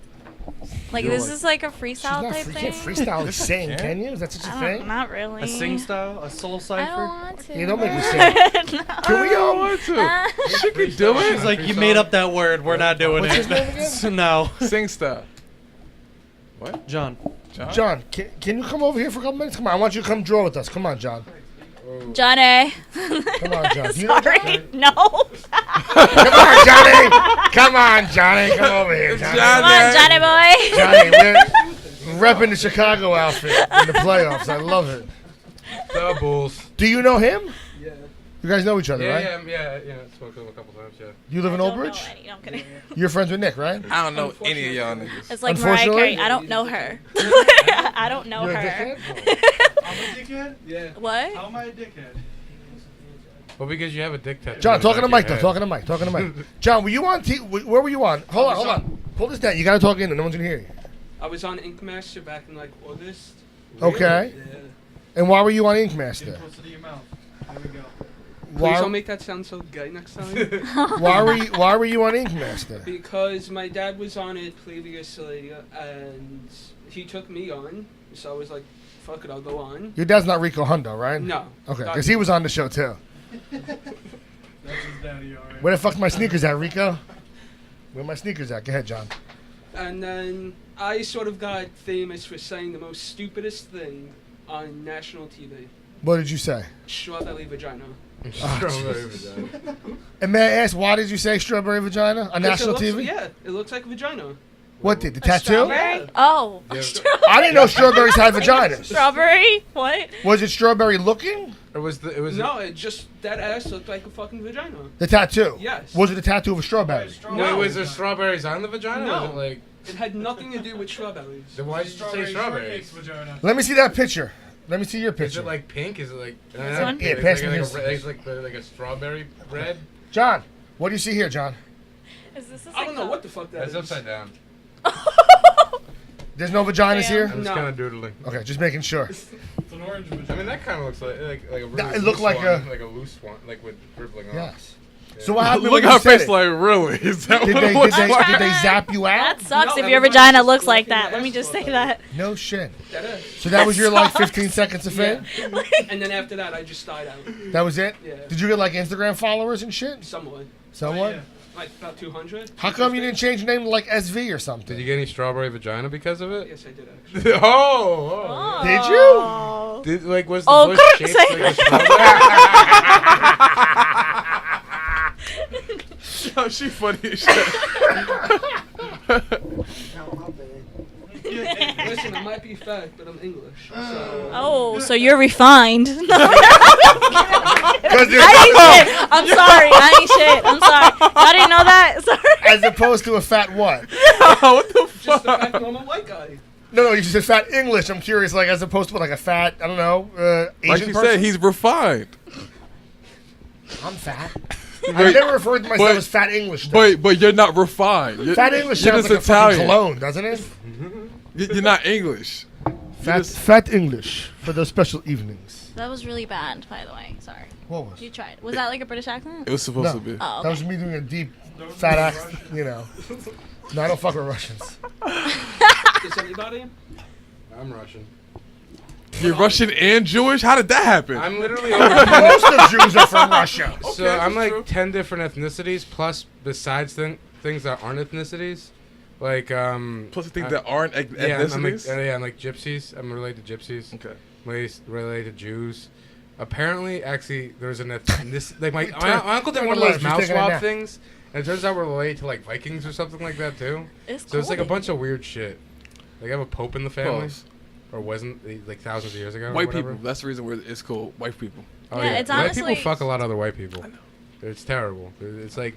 [SPEAKER 8] Like
[SPEAKER 5] You're
[SPEAKER 8] this
[SPEAKER 5] like-
[SPEAKER 8] is like a
[SPEAKER 2] She's
[SPEAKER 8] freestyle
[SPEAKER 2] not
[SPEAKER 8] type
[SPEAKER 2] free,
[SPEAKER 8] thing.
[SPEAKER 2] can't freestyle sing, can you? Is that such a
[SPEAKER 8] I
[SPEAKER 2] thing?
[SPEAKER 8] don't, not really.
[SPEAKER 1] A sing style, a soul
[SPEAKER 8] I
[SPEAKER 1] cipher.
[SPEAKER 8] don't want to.
[SPEAKER 2] Yeah, don't make me sing.
[SPEAKER 8] No.
[SPEAKER 2] Can we all?
[SPEAKER 5] want to. She could do
[SPEAKER 1] She's
[SPEAKER 5] it.
[SPEAKER 1] like, you made up that word. We're not doing
[SPEAKER 2] What's
[SPEAKER 1] it.
[SPEAKER 2] his name again?
[SPEAKER 1] So no.
[SPEAKER 5] Sing style. What?
[SPEAKER 1] John.
[SPEAKER 2] John, can you come over here for a couple minutes? Come on, I want you to come draw with us. Come on, John.
[SPEAKER 8] Johnny.
[SPEAKER 2] Come on, John. Do you know
[SPEAKER 8] Sorry. No.
[SPEAKER 2] Come on, Johnny. Come on, Johnny. Come over here, Johnny.
[SPEAKER 8] Come on, Johnny boy.
[SPEAKER 2] Johnny, we're repping the Chicago outfit in the playoffs. I love it.
[SPEAKER 3] The Bulls.
[SPEAKER 2] Do you know him?
[SPEAKER 3] Yeah.
[SPEAKER 2] You guys know each other, right?
[SPEAKER 3] Yeah. Spoke to him a couple times. Yeah.
[SPEAKER 2] You live in
[SPEAKER 8] I
[SPEAKER 2] Old
[SPEAKER 8] don't know
[SPEAKER 2] Bridge?
[SPEAKER 8] any. No, I'm kidding.
[SPEAKER 2] You're friends with Nick, right?
[SPEAKER 5] I don't know any of y'all niggas.
[SPEAKER 8] It's like Mariah
[SPEAKER 2] Unfortunately-
[SPEAKER 8] Carey. I don't know her. I don't know
[SPEAKER 2] You're a
[SPEAKER 8] her.
[SPEAKER 2] dickhead?
[SPEAKER 1] I'm a dickhead? Yeah.
[SPEAKER 8] What?
[SPEAKER 1] How am I a dickhead?
[SPEAKER 3] Well, because you have a dick tattoo.
[SPEAKER 2] John, talking to
[SPEAKER 3] on the
[SPEAKER 2] Mike,
[SPEAKER 3] back
[SPEAKER 2] though.
[SPEAKER 3] of your head.
[SPEAKER 2] Talking to Mike. John, were you on where were you on? Hold on. Pull this down. You got to talk in and no one's going to hear you.
[SPEAKER 11] I was on Ink Master back in like August.
[SPEAKER 2] Okay.
[SPEAKER 11] Yeah.
[SPEAKER 2] And why were you on Ink Master?
[SPEAKER 1] Close to your mouth. There we go.
[SPEAKER 11] Please don't
[SPEAKER 2] Why,
[SPEAKER 11] make that sound so gay next time.
[SPEAKER 2] why were you on Ink Master?
[SPEAKER 11] Because my dad was on it previously, and he took me on, so I was like, "Fuck it, I'll go on."
[SPEAKER 2] Your dad's not Rico Hundo, right?
[SPEAKER 11] No.
[SPEAKER 2] Okay,
[SPEAKER 11] Not-
[SPEAKER 2] because he was on the show too.
[SPEAKER 1] That's his daddy, alright.
[SPEAKER 2] Where the fuck's my sneakers at, Rico? Where my sneakers at? Go ahead, John.
[SPEAKER 11] And then I sort of got famous for saying the most stupidest thing on national TV:
[SPEAKER 2] What did you say?
[SPEAKER 11] strawberry vagina.
[SPEAKER 3] Strawberry vagina.
[SPEAKER 2] And may I ask, why did you say strawberry vagina on
[SPEAKER 11] 'Cause
[SPEAKER 2] national
[SPEAKER 11] it looks,
[SPEAKER 2] TV?
[SPEAKER 11] Yeah, it looks like a vagina.
[SPEAKER 2] What did the
[SPEAKER 11] A
[SPEAKER 2] tattoo?
[SPEAKER 11] strawberry?
[SPEAKER 8] Oh.
[SPEAKER 3] Yeah.
[SPEAKER 2] I didn't know strawberries had vaginas.
[SPEAKER 8] Strawberry? What?
[SPEAKER 2] Was it strawberry looking?
[SPEAKER 3] It was
[SPEAKER 11] No, it just that ass looked like a fucking vagina.
[SPEAKER 2] The tattoo.
[SPEAKER 11] Yes.
[SPEAKER 2] Was it the tattoo of a strawberry?
[SPEAKER 3] No, was there strawberries on the vagina?
[SPEAKER 11] No.
[SPEAKER 3] Was it like?
[SPEAKER 11] It had nothing to do with strawberries.
[SPEAKER 3] Then why did you say strawberries?
[SPEAKER 1] Vagina.
[SPEAKER 2] Let me see that picture. Let me see your
[SPEAKER 3] Is
[SPEAKER 2] picture.
[SPEAKER 3] it like pink? Is it like?
[SPEAKER 8] one?
[SPEAKER 2] Yeah,
[SPEAKER 3] It's
[SPEAKER 2] pass
[SPEAKER 3] like,
[SPEAKER 2] me
[SPEAKER 3] like,
[SPEAKER 2] his.
[SPEAKER 3] a, red- it's like a strawberry red.
[SPEAKER 2] John, what do you see here, John?
[SPEAKER 8] Is this
[SPEAKER 11] I don't know what the fuck that
[SPEAKER 3] That's
[SPEAKER 11] is.
[SPEAKER 3] upside down.
[SPEAKER 2] There's no vaginas
[SPEAKER 8] Damn.
[SPEAKER 2] here?
[SPEAKER 3] I'm just
[SPEAKER 11] No.
[SPEAKER 3] kind of doodling.
[SPEAKER 2] Okay, just making sure.
[SPEAKER 1] It's an orange
[SPEAKER 3] I
[SPEAKER 1] vagina.
[SPEAKER 3] mean, that kind of looks like a really
[SPEAKER 2] It looked
[SPEAKER 3] loose
[SPEAKER 2] like
[SPEAKER 3] one,
[SPEAKER 2] a-
[SPEAKER 3] like a loose one, like with dribbling off.
[SPEAKER 2] Yes.
[SPEAKER 3] Yeah.
[SPEAKER 2] So what happened
[SPEAKER 5] Look
[SPEAKER 2] when
[SPEAKER 5] at
[SPEAKER 2] you
[SPEAKER 5] her
[SPEAKER 2] said
[SPEAKER 5] face
[SPEAKER 2] it?
[SPEAKER 5] like, really? Is that
[SPEAKER 2] Did
[SPEAKER 5] what
[SPEAKER 2] they,
[SPEAKER 5] it
[SPEAKER 2] did,
[SPEAKER 5] looks
[SPEAKER 2] they,
[SPEAKER 5] like?
[SPEAKER 2] did they zap you
[SPEAKER 8] That
[SPEAKER 2] out?
[SPEAKER 8] sucks
[SPEAKER 11] No,
[SPEAKER 8] if your
[SPEAKER 11] everybody's
[SPEAKER 8] vagina
[SPEAKER 11] just
[SPEAKER 8] looks like
[SPEAKER 11] looking
[SPEAKER 8] that.
[SPEAKER 11] at
[SPEAKER 8] Let me
[SPEAKER 11] ass
[SPEAKER 8] just say
[SPEAKER 11] photos.
[SPEAKER 8] that.
[SPEAKER 2] No shit.
[SPEAKER 11] That is.
[SPEAKER 2] So that was your like
[SPEAKER 8] sucks.
[SPEAKER 2] 15 seconds of fame?
[SPEAKER 11] Yeah. And then after that, I just died out.
[SPEAKER 2] That was it?
[SPEAKER 11] Yeah.
[SPEAKER 2] Did you get like Instagram followers and shit?
[SPEAKER 11] Somewhat.
[SPEAKER 2] Someone?
[SPEAKER 1] Yeah.
[SPEAKER 11] Like about 200.
[SPEAKER 2] How come you didn't change your name to like SV or something?
[SPEAKER 3] Did you get any strawberry vagina because of it?
[SPEAKER 11] Yes, I did actually.
[SPEAKER 3] Oh.
[SPEAKER 2] Did you?
[SPEAKER 8] Oh.
[SPEAKER 3] Did like was the
[SPEAKER 8] Oh,
[SPEAKER 3] bush
[SPEAKER 8] correct,
[SPEAKER 3] shaped
[SPEAKER 8] say
[SPEAKER 3] like a strawberry?
[SPEAKER 5] Oh, she funny as shit.
[SPEAKER 11] Listen, I might be fat, but I'm English. So.
[SPEAKER 8] Oh, so you're refined.
[SPEAKER 2] Because
[SPEAKER 8] I ain't shit. I'm sorry. I ain't shit. I'm sorry. I didn't know that. Sorry.
[SPEAKER 2] as opposed to a fat what?
[SPEAKER 5] What the
[SPEAKER 11] Just the
[SPEAKER 5] fuck?
[SPEAKER 11] fact that I'm a white guy.
[SPEAKER 2] No, you said fat English. I'm curious, like as opposed to like a fat, I don't know, Asian
[SPEAKER 5] Like you
[SPEAKER 2] person.
[SPEAKER 5] said, he's refined.
[SPEAKER 2] I'm fat. I've never referred to myself as fat English. Though.
[SPEAKER 5] But you're not refined. You're,
[SPEAKER 2] Fat English
[SPEAKER 5] you're
[SPEAKER 2] sounds
[SPEAKER 5] just
[SPEAKER 2] like a fucking
[SPEAKER 5] Italian.
[SPEAKER 2] cologne, doesn't it?
[SPEAKER 5] You're not English.
[SPEAKER 2] Fat English for those special evenings.
[SPEAKER 8] That was really bad, by the way. Sorry.
[SPEAKER 2] What was?
[SPEAKER 8] You tried. Was that like a British accent?
[SPEAKER 5] It was supposed
[SPEAKER 2] No.
[SPEAKER 5] to be.
[SPEAKER 8] Oh,
[SPEAKER 2] That was
[SPEAKER 8] okay.
[SPEAKER 2] me doing a deep fat accent, you know. No, I don't fuck with Russians.
[SPEAKER 11] Is anybody?
[SPEAKER 3] I'm Russian.
[SPEAKER 5] You're Russian and Jewish? How did that happen?
[SPEAKER 3] I'm literally
[SPEAKER 2] Most of the Jews are from Russia.
[SPEAKER 3] So
[SPEAKER 5] Okay,
[SPEAKER 3] I'm
[SPEAKER 5] that's
[SPEAKER 3] like
[SPEAKER 5] true.
[SPEAKER 3] 10 different ethnicities plus besides things that aren't ethnicities, like
[SPEAKER 5] Plus the things that aren't
[SPEAKER 3] yeah,
[SPEAKER 5] ethnicities?
[SPEAKER 3] I'm like gypsies. I'm related to gypsies.
[SPEAKER 5] Okay.
[SPEAKER 3] Related to Jews. Apparently, actually, there's an ethnicity. Like my uncle did
[SPEAKER 2] turn
[SPEAKER 3] one of
[SPEAKER 2] the
[SPEAKER 3] those
[SPEAKER 2] left,
[SPEAKER 3] mouse
[SPEAKER 2] she's taking a
[SPEAKER 3] swap
[SPEAKER 2] nap.
[SPEAKER 3] things, and it turns out we're related to like Vikings or something like that too. So it's like a bunch of weird shit. Like I have a pope in the family,
[SPEAKER 5] Pause.
[SPEAKER 3] or wasn't like thousands of years ago. or
[SPEAKER 5] White
[SPEAKER 3] whatever.
[SPEAKER 5] people. That's the reason it's called white people.
[SPEAKER 3] Oh,
[SPEAKER 8] Yeah, it's
[SPEAKER 3] white people
[SPEAKER 8] honestly-
[SPEAKER 3] fuck a lot of other white people. It's terrible. It's like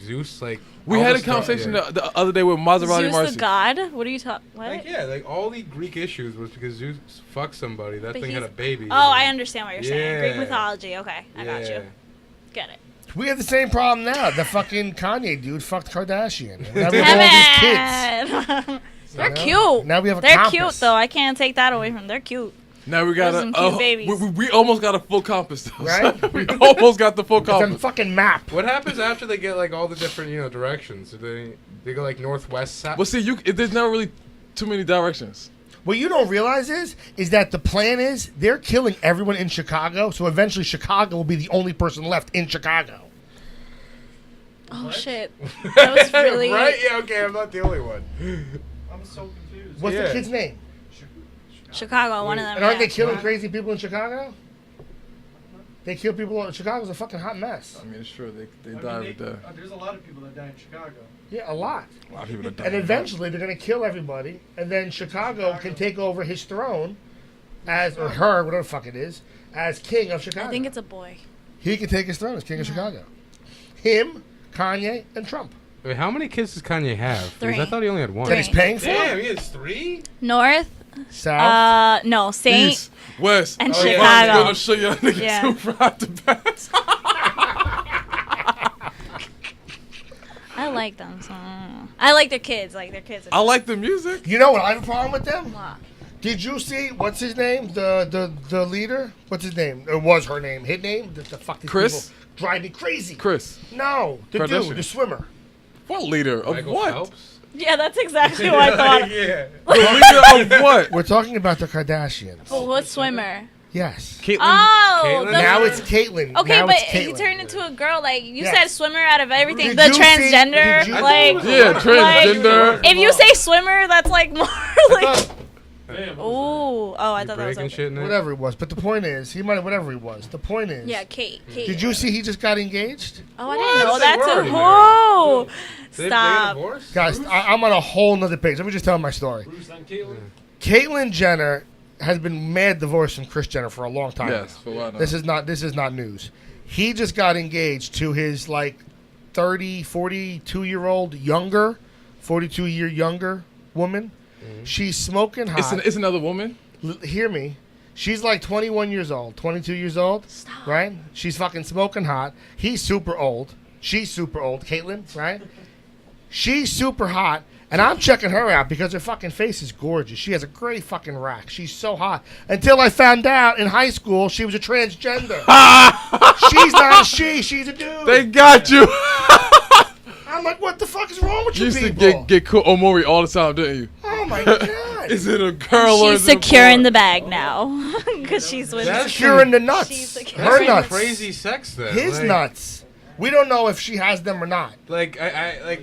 [SPEAKER 3] Zeus. Like
[SPEAKER 5] We
[SPEAKER 3] all
[SPEAKER 5] had a
[SPEAKER 3] this stuff,
[SPEAKER 5] conversation
[SPEAKER 3] yeah.
[SPEAKER 5] the other day with Maserati
[SPEAKER 8] Zeus
[SPEAKER 5] Marcy.
[SPEAKER 8] the god? What are you talking? What?
[SPEAKER 3] Like yeah, like all the Greek issues was because Zeus fucked somebody. That
[SPEAKER 8] But
[SPEAKER 3] thing had a
[SPEAKER 8] he's-
[SPEAKER 3] baby.
[SPEAKER 8] Oh, I understand what you're saying. Greek
[SPEAKER 3] Yeah.
[SPEAKER 8] mythology. Okay, I got you.
[SPEAKER 3] Yeah.
[SPEAKER 8] Get it.
[SPEAKER 2] We have the same problem now. The fucking Kanye dude fucked Kardashian. Now we have all these kids.
[SPEAKER 8] Kevin! They're
[SPEAKER 2] You know?
[SPEAKER 8] cute.
[SPEAKER 2] Now we have a
[SPEAKER 8] They're
[SPEAKER 2] compass.
[SPEAKER 8] cute though. I can't take that away from them. They're cute.
[SPEAKER 5] Now we got
[SPEAKER 8] Those some cute babies.
[SPEAKER 5] we almost got a full compass though.
[SPEAKER 2] Right?
[SPEAKER 5] We almost got the full
[SPEAKER 2] It's a
[SPEAKER 5] compass.
[SPEAKER 2] fucking map.
[SPEAKER 3] What happens after they get like all the different directions? Do they go like northwest south?
[SPEAKER 5] Well, see, there's not really too many directions.
[SPEAKER 2] What you don't realize is that the plan is they're killing everyone in Chicago, so eventually Chicago will be the only person left in Chicago.
[SPEAKER 8] Oh shit. That was really
[SPEAKER 3] right? Yeah. Okay, I'm not the only one.
[SPEAKER 1] I'm so confused.
[SPEAKER 2] What's the
[SPEAKER 3] Yeah.
[SPEAKER 2] kid's name?
[SPEAKER 8] Chicago. One of them.
[SPEAKER 2] And aren't
[SPEAKER 8] yeah.
[SPEAKER 2] they killing crazy people in Chicago? They kill people. Chicago's a fucking hot mess.
[SPEAKER 5] I mean, it's true. They
[SPEAKER 1] I mean,
[SPEAKER 5] die every day.
[SPEAKER 1] there's a lot of people that die in Chicago.
[SPEAKER 2] Yeah, a lot.
[SPEAKER 5] A lot of people that die.
[SPEAKER 2] And eventually they're gonna kill everybody, and then Chicago can take over his throne as, or her, whatever the fuck it is, as king of Chicago.
[SPEAKER 8] I think it's a boy.
[SPEAKER 2] He can take his throne as king of Chicago. Him, Kanye, and Trump.
[SPEAKER 3] Wait, how many kids does Kanye have? 'Cause I
[SPEAKER 8] 3.
[SPEAKER 3] thought he only had one.
[SPEAKER 2] That he's paying for?
[SPEAKER 3] Damn, he has 3.
[SPEAKER 8] North.
[SPEAKER 2] South.
[SPEAKER 8] No, Saint.
[SPEAKER 5] East, West,
[SPEAKER 8] And
[SPEAKER 5] I'm
[SPEAKER 8] Chicago.
[SPEAKER 5] gonna show y'all niggas
[SPEAKER 8] Yeah.
[SPEAKER 5] who forgot to pass.
[SPEAKER 8] I like them. So I like their kids. Like their kids.
[SPEAKER 5] I like the music.
[SPEAKER 2] You know what? I have a problem with them.
[SPEAKER 8] Wow.
[SPEAKER 2] Did you see what's his name? The leader. What's his name? It was her name. His name. The fuck these
[SPEAKER 5] Chris?
[SPEAKER 2] people drive me crazy.
[SPEAKER 5] Chris,
[SPEAKER 2] No, the
[SPEAKER 5] Kardashian.
[SPEAKER 2] dude, the swimmer.
[SPEAKER 5] what leader of
[SPEAKER 3] Michael
[SPEAKER 5] what?
[SPEAKER 3] Phelps?
[SPEAKER 8] Yeah, that's exactly what I thought.
[SPEAKER 3] Yeah.
[SPEAKER 5] The leader of what?
[SPEAKER 2] We're talking about the Kardashians.
[SPEAKER 8] Oh, what swimmer?
[SPEAKER 2] Yes.
[SPEAKER 5] Caitlyn.
[SPEAKER 8] Oh,
[SPEAKER 3] Caitlyn?
[SPEAKER 8] the-
[SPEAKER 2] Now it's Caitlyn.
[SPEAKER 8] Okay,
[SPEAKER 2] now
[SPEAKER 8] but
[SPEAKER 2] it's Caitlyn.
[SPEAKER 8] he turned into a girl. Like you
[SPEAKER 2] Yes.
[SPEAKER 8] said, swimmer out of everything.
[SPEAKER 2] Did
[SPEAKER 8] The
[SPEAKER 2] you see-
[SPEAKER 8] transgender,
[SPEAKER 2] did you-
[SPEAKER 8] like
[SPEAKER 5] Yeah, transgender.
[SPEAKER 8] if you say swimmer, that's like more like.
[SPEAKER 1] Damn.
[SPEAKER 8] Ooh, oh, I
[SPEAKER 3] You
[SPEAKER 8] thought that was
[SPEAKER 3] breaking
[SPEAKER 8] okay.
[SPEAKER 3] shit, Nick?
[SPEAKER 2] Whatever it was, but the point is, he might have whatever he was. The point is,
[SPEAKER 8] Yeah, Kate.
[SPEAKER 2] did you see he just got engaged?
[SPEAKER 8] Oh, I didn't know
[SPEAKER 3] They
[SPEAKER 8] that
[SPEAKER 3] were
[SPEAKER 8] too.
[SPEAKER 3] already
[SPEAKER 8] Whoa!
[SPEAKER 3] They got
[SPEAKER 8] Stop.
[SPEAKER 3] divorced?
[SPEAKER 2] Guys, I'm on a whole nother page. Let me just tell my story.
[SPEAKER 11] Bruce and Caitlyn.
[SPEAKER 2] Caitlyn Jenner has been mad divorced from Kris Jenner for a long time.
[SPEAKER 5] Yes, for a while now.
[SPEAKER 2] This is not news. He just got engaged to his like 42-year-old younger, 42-year younger woman. She's smoking hot.
[SPEAKER 5] It's another woman.
[SPEAKER 2] Hear me. She's like 21 years old, 22 years old,
[SPEAKER 8] Stop.
[SPEAKER 2] right? She's fucking smoking hot. He's super old. She's super old, Caitlyn, right? She's super hot, and I'm checking her out because her fucking face is gorgeous. She has a great fucking rack. She's so hot. Until I found out in high school she was a transgender. She's not a she. She's a dude.
[SPEAKER 5] They got you.
[SPEAKER 2] I'm like, what the fuck is wrong with
[SPEAKER 5] You
[SPEAKER 2] you
[SPEAKER 5] used to
[SPEAKER 2] people?
[SPEAKER 5] get Omori all the time, didn't you?
[SPEAKER 2] Oh my god.
[SPEAKER 5] Is it a girl or
[SPEAKER 8] She's
[SPEAKER 5] is it a
[SPEAKER 8] securing
[SPEAKER 5] boy?
[SPEAKER 8] the bag now because she's with.
[SPEAKER 3] That's
[SPEAKER 2] Securing the nuts.
[SPEAKER 8] She's like-
[SPEAKER 2] Her
[SPEAKER 3] That's some
[SPEAKER 2] nuts.
[SPEAKER 3] crazy sex then.
[SPEAKER 2] His
[SPEAKER 3] like,
[SPEAKER 2] nuts. We don't know if she has them or not.
[SPEAKER 3] Like I like.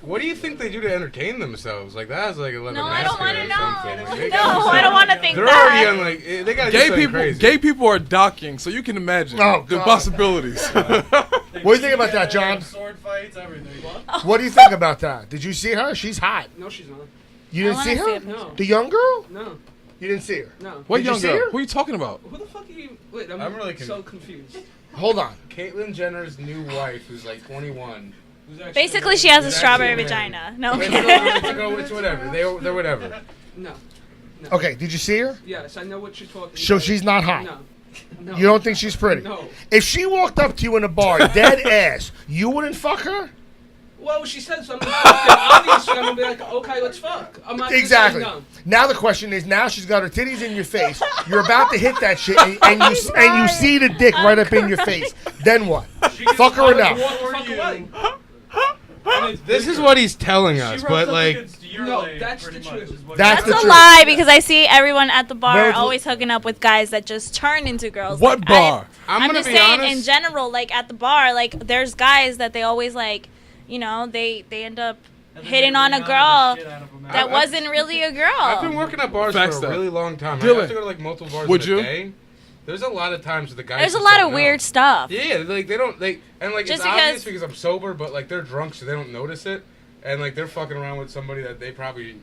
[SPEAKER 3] What do you think they do to entertain themselves? Like that's like 11
[SPEAKER 8] No, I don't want to
[SPEAKER 3] or
[SPEAKER 8] know.
[SPEAKER 3] something. Like, they
[SPEAKER 8] No,
[SPEAKER 3] gotta
[SPEAKER 8] I
[SPEAKER 3] do
[SPEAKER 8] don't want to think
[SPEAKER 3] They're already on
[SPEAKER 8] that.
[SPEAKER 3] like they gotta do
[SPEAKER 5] Gay
[SPEAKER 3] something
[SPEAKER 5] people,
[SPEAKER 3] crazy.
[SPEAKER 5] gay people are docking, so you can imagine
[SPEAKER 2] Oh,
[SPEAKER 5] the
[SPEAKER 2] God.
[SPEAKER 5] possibilities.
[SPEAKER 2] What do you think about that, John?
[SPEAKER 1] Sword fights, everything.
[SPEAKER 2] What do you think about that? Did you see her? She's hot.
[SPEAKER 11] No, she's not.
[SPEAKER 2] You didn't
[SPEAKER 8] I
[SPEAKER 2] see
[SPEAKER 8] wanna
[SPEAKER 2] her?
[SPEAKER 8] see
[SPEAKER 11] No.
[SPEAKER 2] The young girl?
[SPEAKER 11] No.
[SPEAKER 2] You didn't see her.
[SPEAKER 11] No.
[SPEAKER 5] What
[SPEAKER 2] Did you
[SPEAKER 5] young
[SPEAKER 2] see
[SPEAKER 5] girl?
[SPEAKER 2] her?
[SPEAKER 5] Who are you talking about?
[SPEAKER 11] Who the fuck are you? Wait,
[SPEAKER 3] I'm really
[SPEAKER 11] so confused.
[SPEAKER 2] Hold on.
[SPEAKER 3] Caitlyn Jenner's new wife, who's like 21.
[SPEAKER 11] Who's actually
[SPEAKER 8] Basically, she has a
[SPEAKER 3] Who's
[SPEAKER 8] strawberry
[SPEAKER 3] actually
[SPEAKER 8] vagina. No.
[SPEAKER 3] It's whatever. They're whatever.
[SPEAKER 11] No.
[SPEAKER 2] Okay, did you see her?
[SPEAKER 11] Yes, I know what you're talking
[SPEAKER 2] So
[SPEAKER 11] about.
[SPEAKER 2] she's not hot.
[SPEAKER 11] No. No.
[SPEAKER 2] You don't think she's pretty?
[SPEAKER 11] No.
[SPEAKER 2] If she walked up to you in a bar, dead ass, you wouldn't fuck her?
[SPEAKER 11] Well, she said something fucking obvious, so I'm gonna be like, okay, let's fuck. I'm not
[SPEAKER 2] Exactly.
[SPEAKER 11] Gonna say no.
[SPEAKER 2] Now the question is, now she's got her titties in your face. You're about to hit that shit, and you see the dick right up in your face. Then what? Fuck her or
[SPEAKER 11] Walk
[SPEAKER 2] no?
[SPEAKER 11] the fuck away.
[SPEAKER 3] This is what he's telling us, but like,
[SPEAKER 1] You're
[SPEAKER 11] No,
[SPEAKER 1] lame,
[SPEAKER 11] that's
[SPEAKER 1] pretty
[SPEAKER 11] the
[SPEAKER 1] much,
[SPEAKER 11] truth.
[SPEAKER 1] is what
[SPEAKER 2] That's
[SPEAKER 8] That's
[SPEAKER 2] the
[SPEAKER 8] a
[SPEAKER 2] truth.
[SPEAKER 8] lie because I see everyone at the bar
[SPEAKER 2] Where's-
[SPEAKER 8] always hooking up with guys that just turn into girls.
[SPEAKER 5] What
[SPEAKER 8] Like,
[SPEAKER 5] bar?
[SPEAKER 8] I'm
[SPEAKER 3] gonna
[SPEAKER 8] just
[SPEAKER 3] be
[SPEAKER 8] saying
[SPEAKER 3] honest.
[SPEAKER 8] in general, like at the bar, like there's guys that they always like, you know, they end up
[SPEAKER 1] And then
[SPEAKER 8] hitting
[SPEAKER 1] they
[SPEAKER 8] on a
[SPEAKER 1] Rihanna the
[SPEAKER 8] girl
[SPEAKER 1] shit out of 'em
[SPEAKER 8] that
[SPEAKER 1] after.
[SPEAKER 8] wasn't really a girl.
[SPEAKER 3] I've been working at bars
[SPEAKER 5] Facts
[SPEAKER 3] for a
[SPEAKER 5] though.
[SPEAKER 3] really long time. I
[SPEAKER 5] Dylan,
[SPEAKER 3] have to go to like multiple bars
[SPEAKER 5] would
[SPEAKER 3] in
[SPEAKER 5] you?
[SPEAKER 3] a day. There's a lot of times that the guys.
[SPEAKER 8] There's a
[SPEAKER 3] just
[SPEAKER 8] lot
[SPEAKER 3] don't
[SPEAKER 8] of
[SPEAKER 3] know.
[SPEAKER 8] weird stuff.
[SPEAKER 3] Yeah, like they don't and like
[SPEAKER 8] Just
[SPEAKER 3] it's obvious
[SPEAKER 8] because-
[SPEAKER 3] because I'm sober, but like they're drunk, so they don't notice it, and like they're fucking around with somebody that they probably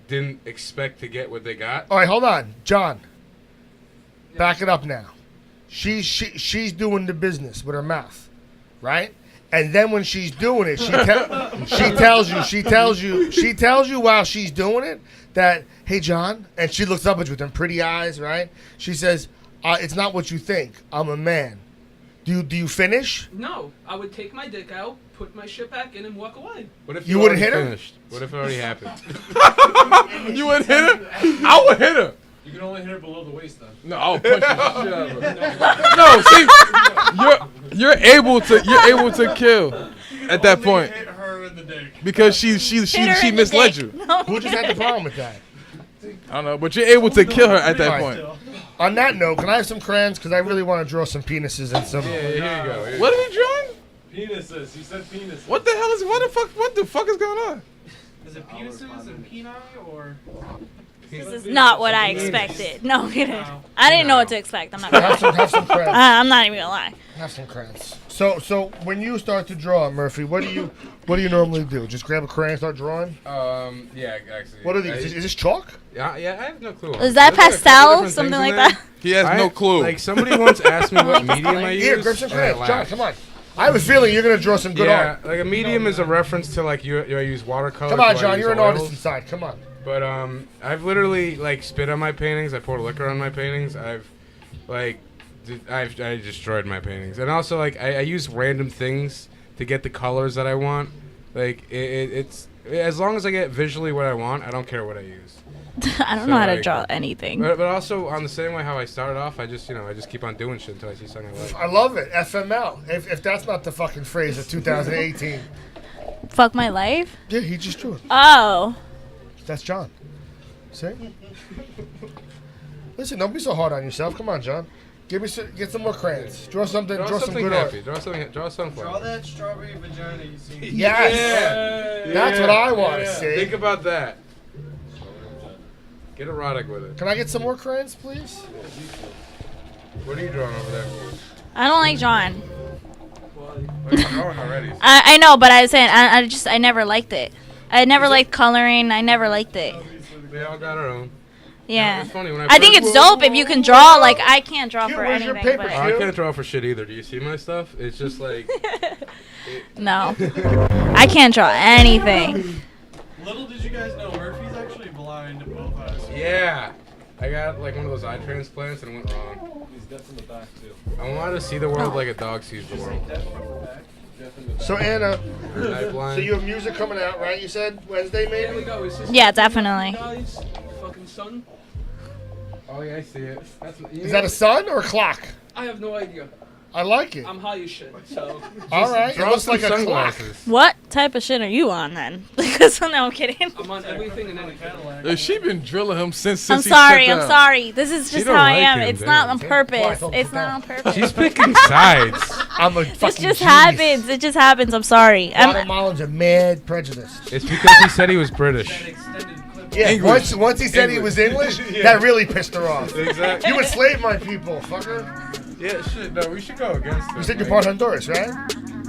[SPEAKER 3] didn't expect to get what they got.
[SPEAKER 2] All right, hold on, John. Back it up now. She's doing the business with her mouth, right? And then when she's doing it, she tells you while she's doing it that, hey, John, and she looks up at you with them pretty eyes, right? She says, it's not what you think. I'm a man. Do you finish?
[SPEAKER 11] No, I would take my dick out, put my shit back in, and walk away.
[SPEAKER 3] What if
[SPEAKER 2] You wouldn't
[SPEAKER 3] already
[SPEAKER 2] hit her?
[SPEAKER 3] finished? What if it already happened?
[SPEAKER 5] You would hit her? I would hit her.
[SPEAKER 1] You can only hit her below the waist, then.
[SPEAKER 5] No, I'll punch the shit out of her. No, see, you're able to kill at that point
[SPEAKER 1] Hit her in the dick.
[SPEAKER 5] because she
[SPEAKER 8] Hit her in the
[SPEAKER 5] misled
[SPEAKER 8] dick.
[SPEAKER 5] you.
[SPEAKER 8] No.
[SPEAKER 2] Who just had the problem with that?
[SPEAKER 5] I don't know, but you're able to kill her at that
[SPEAKER 2] Alright.
[SPEAKER 5] point.
[SPEAKER 2] On that note, can I have some crayons? Because I really want to draw some penises and some.
[SPEAKER 3] Yeah, here you go. Here you
[SPEAKER 5] What
[SPEAKER 3] go.
[SPEAKER 5] are we drawing?
[SPEAKER 1] Penises. You said penises.
[SPEAKER 5] What the hell is? What the fuck is going on?
[SPEAKER 1] Is it penises and peni or?
[SPEAKER 8] This is not what I expected. No, kidding.
[SPEAKER 1] No.
[SPEAKER 8] I didn't know what to expect. I'm not gonna lie.
[SPEAKER 2] Have some crayons.
[SPEAKER 8] I'm not even gonna lie.
[SPEAKER 2] Have some crayons. So when you start to draw, Murphy, what do you normally do? Just grab a crayon and start drawing?
[SPEAKER 3] Yeah, actually.
[SPEAKER 2] What are these? Is this chalk?
[SPEAKER 3] Yeah, I have no clue.
[SPEAKER 8] Is that
[SPEAKER 3] There's, like, a couple
[SPEAKER 8] pastel?
[SPEAKER 3] different
[SPEAKER 8] Something
[SPEAKER 3] things
[SPEAKER 8] like
[SPEAKER 3] in there.
[SPEAKER 8] that?
[SPEAKER 5] He has no clue.
[SPEAKER 3] Like somebody once asked me what medium I use.
[SPEAKER 2] Here, grab some
[SPEAKER 3] and I
[SPEAKER 2] crayons. John,
[SPEAKER 3] laughed.
[SPEAKER 2] come on. I have a feeling you're gonna draw some good
[SPEAKER 3] Yeah,
[SPEAKER 2] art.
[SPEAKER 3] like a medium is a reference to like you I use watercolor.
[SPEAKER 2] Come on,
[SPEAKER 3] do I
[SPEAKER 2] John.
[SPEAKER 3] use
[SPEAKER 2] You're an
[SPEAKER 3] oils?
[SPEAKER 2] artist inside. Come on.
[SPEAKER 3] But I've literally like spit on my paintings. I poured liquor on my paintings. I've like I destroyed my paintings. And also like I use random things to get the colors that I want. Like it's as long as I get visually what I want, I don't care what I use.
[SPEAKER 8] I don't
[SPEAKER 3] So,
[SPEAKER 8] know how to
[SPEAKER 3] like,
[SPEAKER 8] draw anything.
[SPEAKER 3] But also on the same way how I started off, I just keep on doing shit until I see something I like.
[SPEAKER 2] I love it. FML. If that's not the fucking phrase of 2018.
[SPEAKER 8] Fuck my life?
[SPEAKER 2] Yeah, he just drew it.
[SPEAKER 8] Oh.
[SPEAKER 2] That's John. See? Listen, don't be so hard on yourself. Come on, John. Get some more crayons. Draw something. Draw some good
[SPEAKER 3] happy.
[SPEAKER 2] art.
[SPEAKER 3] Draw something. Draw something.
[SPEAKER 1] Draw that strawberry vagina you see.
[SPEAKER 2] Yes. That's what I want to see.
[SPEAKER 3] Think about that. Get erotic with it.
[SPEAKER 2] Can I get some more crayons, please?
[SPEAKER 3] What are you drawing over there?
[SPEAKER 8] I don't like drawing.
[SPEAKER 3] Oh, you're drawing already.
[SPEAKER 8] I know, but I was saying I never liked it. I never liked coloring. I never liked it.
[SPEAKER 3] We all got our own.
[SPEAKER 8] Yeah.
[SPEAKER 3] It's funny when
[SPEAKER 8] I think it's dope if you can draw. Like I can't draw
[SPEAKER 2] Q,
[SPEAKER 8] for
[SPEAKER 2] where's your
[SPEAKER 8] anything.
[SPEAKER 2] paper,
[SPEAKER 3] I
[SPEAKER 2] Q?
[SPEAKER 3] can't draw for shit either. Do you see my stuff? It's just like
[SPEAKER 8] No, I can't draw anything.
[SPEAKER 1] Little did you guys know, Murphy's actually blind in both eyes.
[SPEAKER 3] yeah. I got like one of those eye transplants and it went wrong.
[SPEAKER 1] He's deaf in the back too.
[SPEAKER 3] I wanted to see the world like a dog sees the world.
[SPEAKER 1] Deaf in the back. Deaf in the back.
[SPEAKER 2] So Anna,
[SPEAKER 3] Eye blind.
[SPEAKER 2] so you have music coming out, right? You said Wednesday,
[SPEAKER 11] There we
[SPEAKER 2] maybe.
[SPEAKER 11] go. Is this
[SPEAKER 8] Yeah, definitely.
[SPEAKER 11] guys? Fucking sun.
[SPEAKER 3] Oh yeah, I see it.
[SPEAKER 2] Is that a sun or a clock?
[SPEAKER 11] I have no idea.
[SPEAKER 2] I like it.
[SPEAKER 11] I'm high as shit. So
[SPEAKER 2] All right, it
[SPEAKER 3] Draw
[SPEAKER 2] looks
[SPEAKER 3] some
[SPEAKER 2] like a clock.
[SPEAKER 3] sunglasses.
[SPEAKER 8] What type of shit are you on then? Because no, I'm kidding.
[SPEAKER 11] I'm on everything and anything.
[SPEAKER 1] Cadillac.
[SPEAKER 5] She been drilling him since
[SPEAKER 8] I'm
[SPEAKER 5] he
[SPEAKER 8] sorry.
[SPEAKER 5] stepped
[SPEAKER 8] I'm
[SPEAKER 5] down.
[SPEAKER 8] sorry. This is
[SPEAKER 3] She
[SPEAKER 8] just
[SPEAKER 3] don't
[SPEAKER 8] how I
[SPEAKER 3] like
[SPEAKER 8] am.
[SPEAKER 3] him,
[SPEAKER 8] It's
[SPEAKER 3] damn.
[SPEAKER 8] not on
[SPEAKER 2] Why
[SPEAKER 8] purpose.
[SPEAKER 2] don't
[SPEAKER 8] It's
[SPEAKER 2] you
[SPEAKER 8] not
[SPEAKER 2] down?
[SPEAKER 8] on purpose.
[SPEAKER 3] She's picking sides.
[SPEAKER 2] I'm a
[SPEAKER 8] This
[SPEAKER 2] fucking
[SPEAKER 8] just
[SPEAKER 2] genius.
[SPEAKER 8] happens. It just happens. I'm sorry.
[SPEAKER 2] Guatemalans are mad prejudiced.
[SPEAKER 3] It's because he said he was British.
[SPEAKER 1] That extended clip.
[SPEAKER 2] Yeah,
[SPEAKER 5] English.
[SPEAKER 2] once he said he was English, that really pissed her off.
[SPEAKER 3] Exactly.
[SPEAKER 2] You enslaved my people, fucker.
[SPEAKER 3] Yeah, shit. No, we should go against him.
[SPEAKER 2] You said you're
[SPEAKER 3] like-
[SPEAKER 2] part Honduras, right?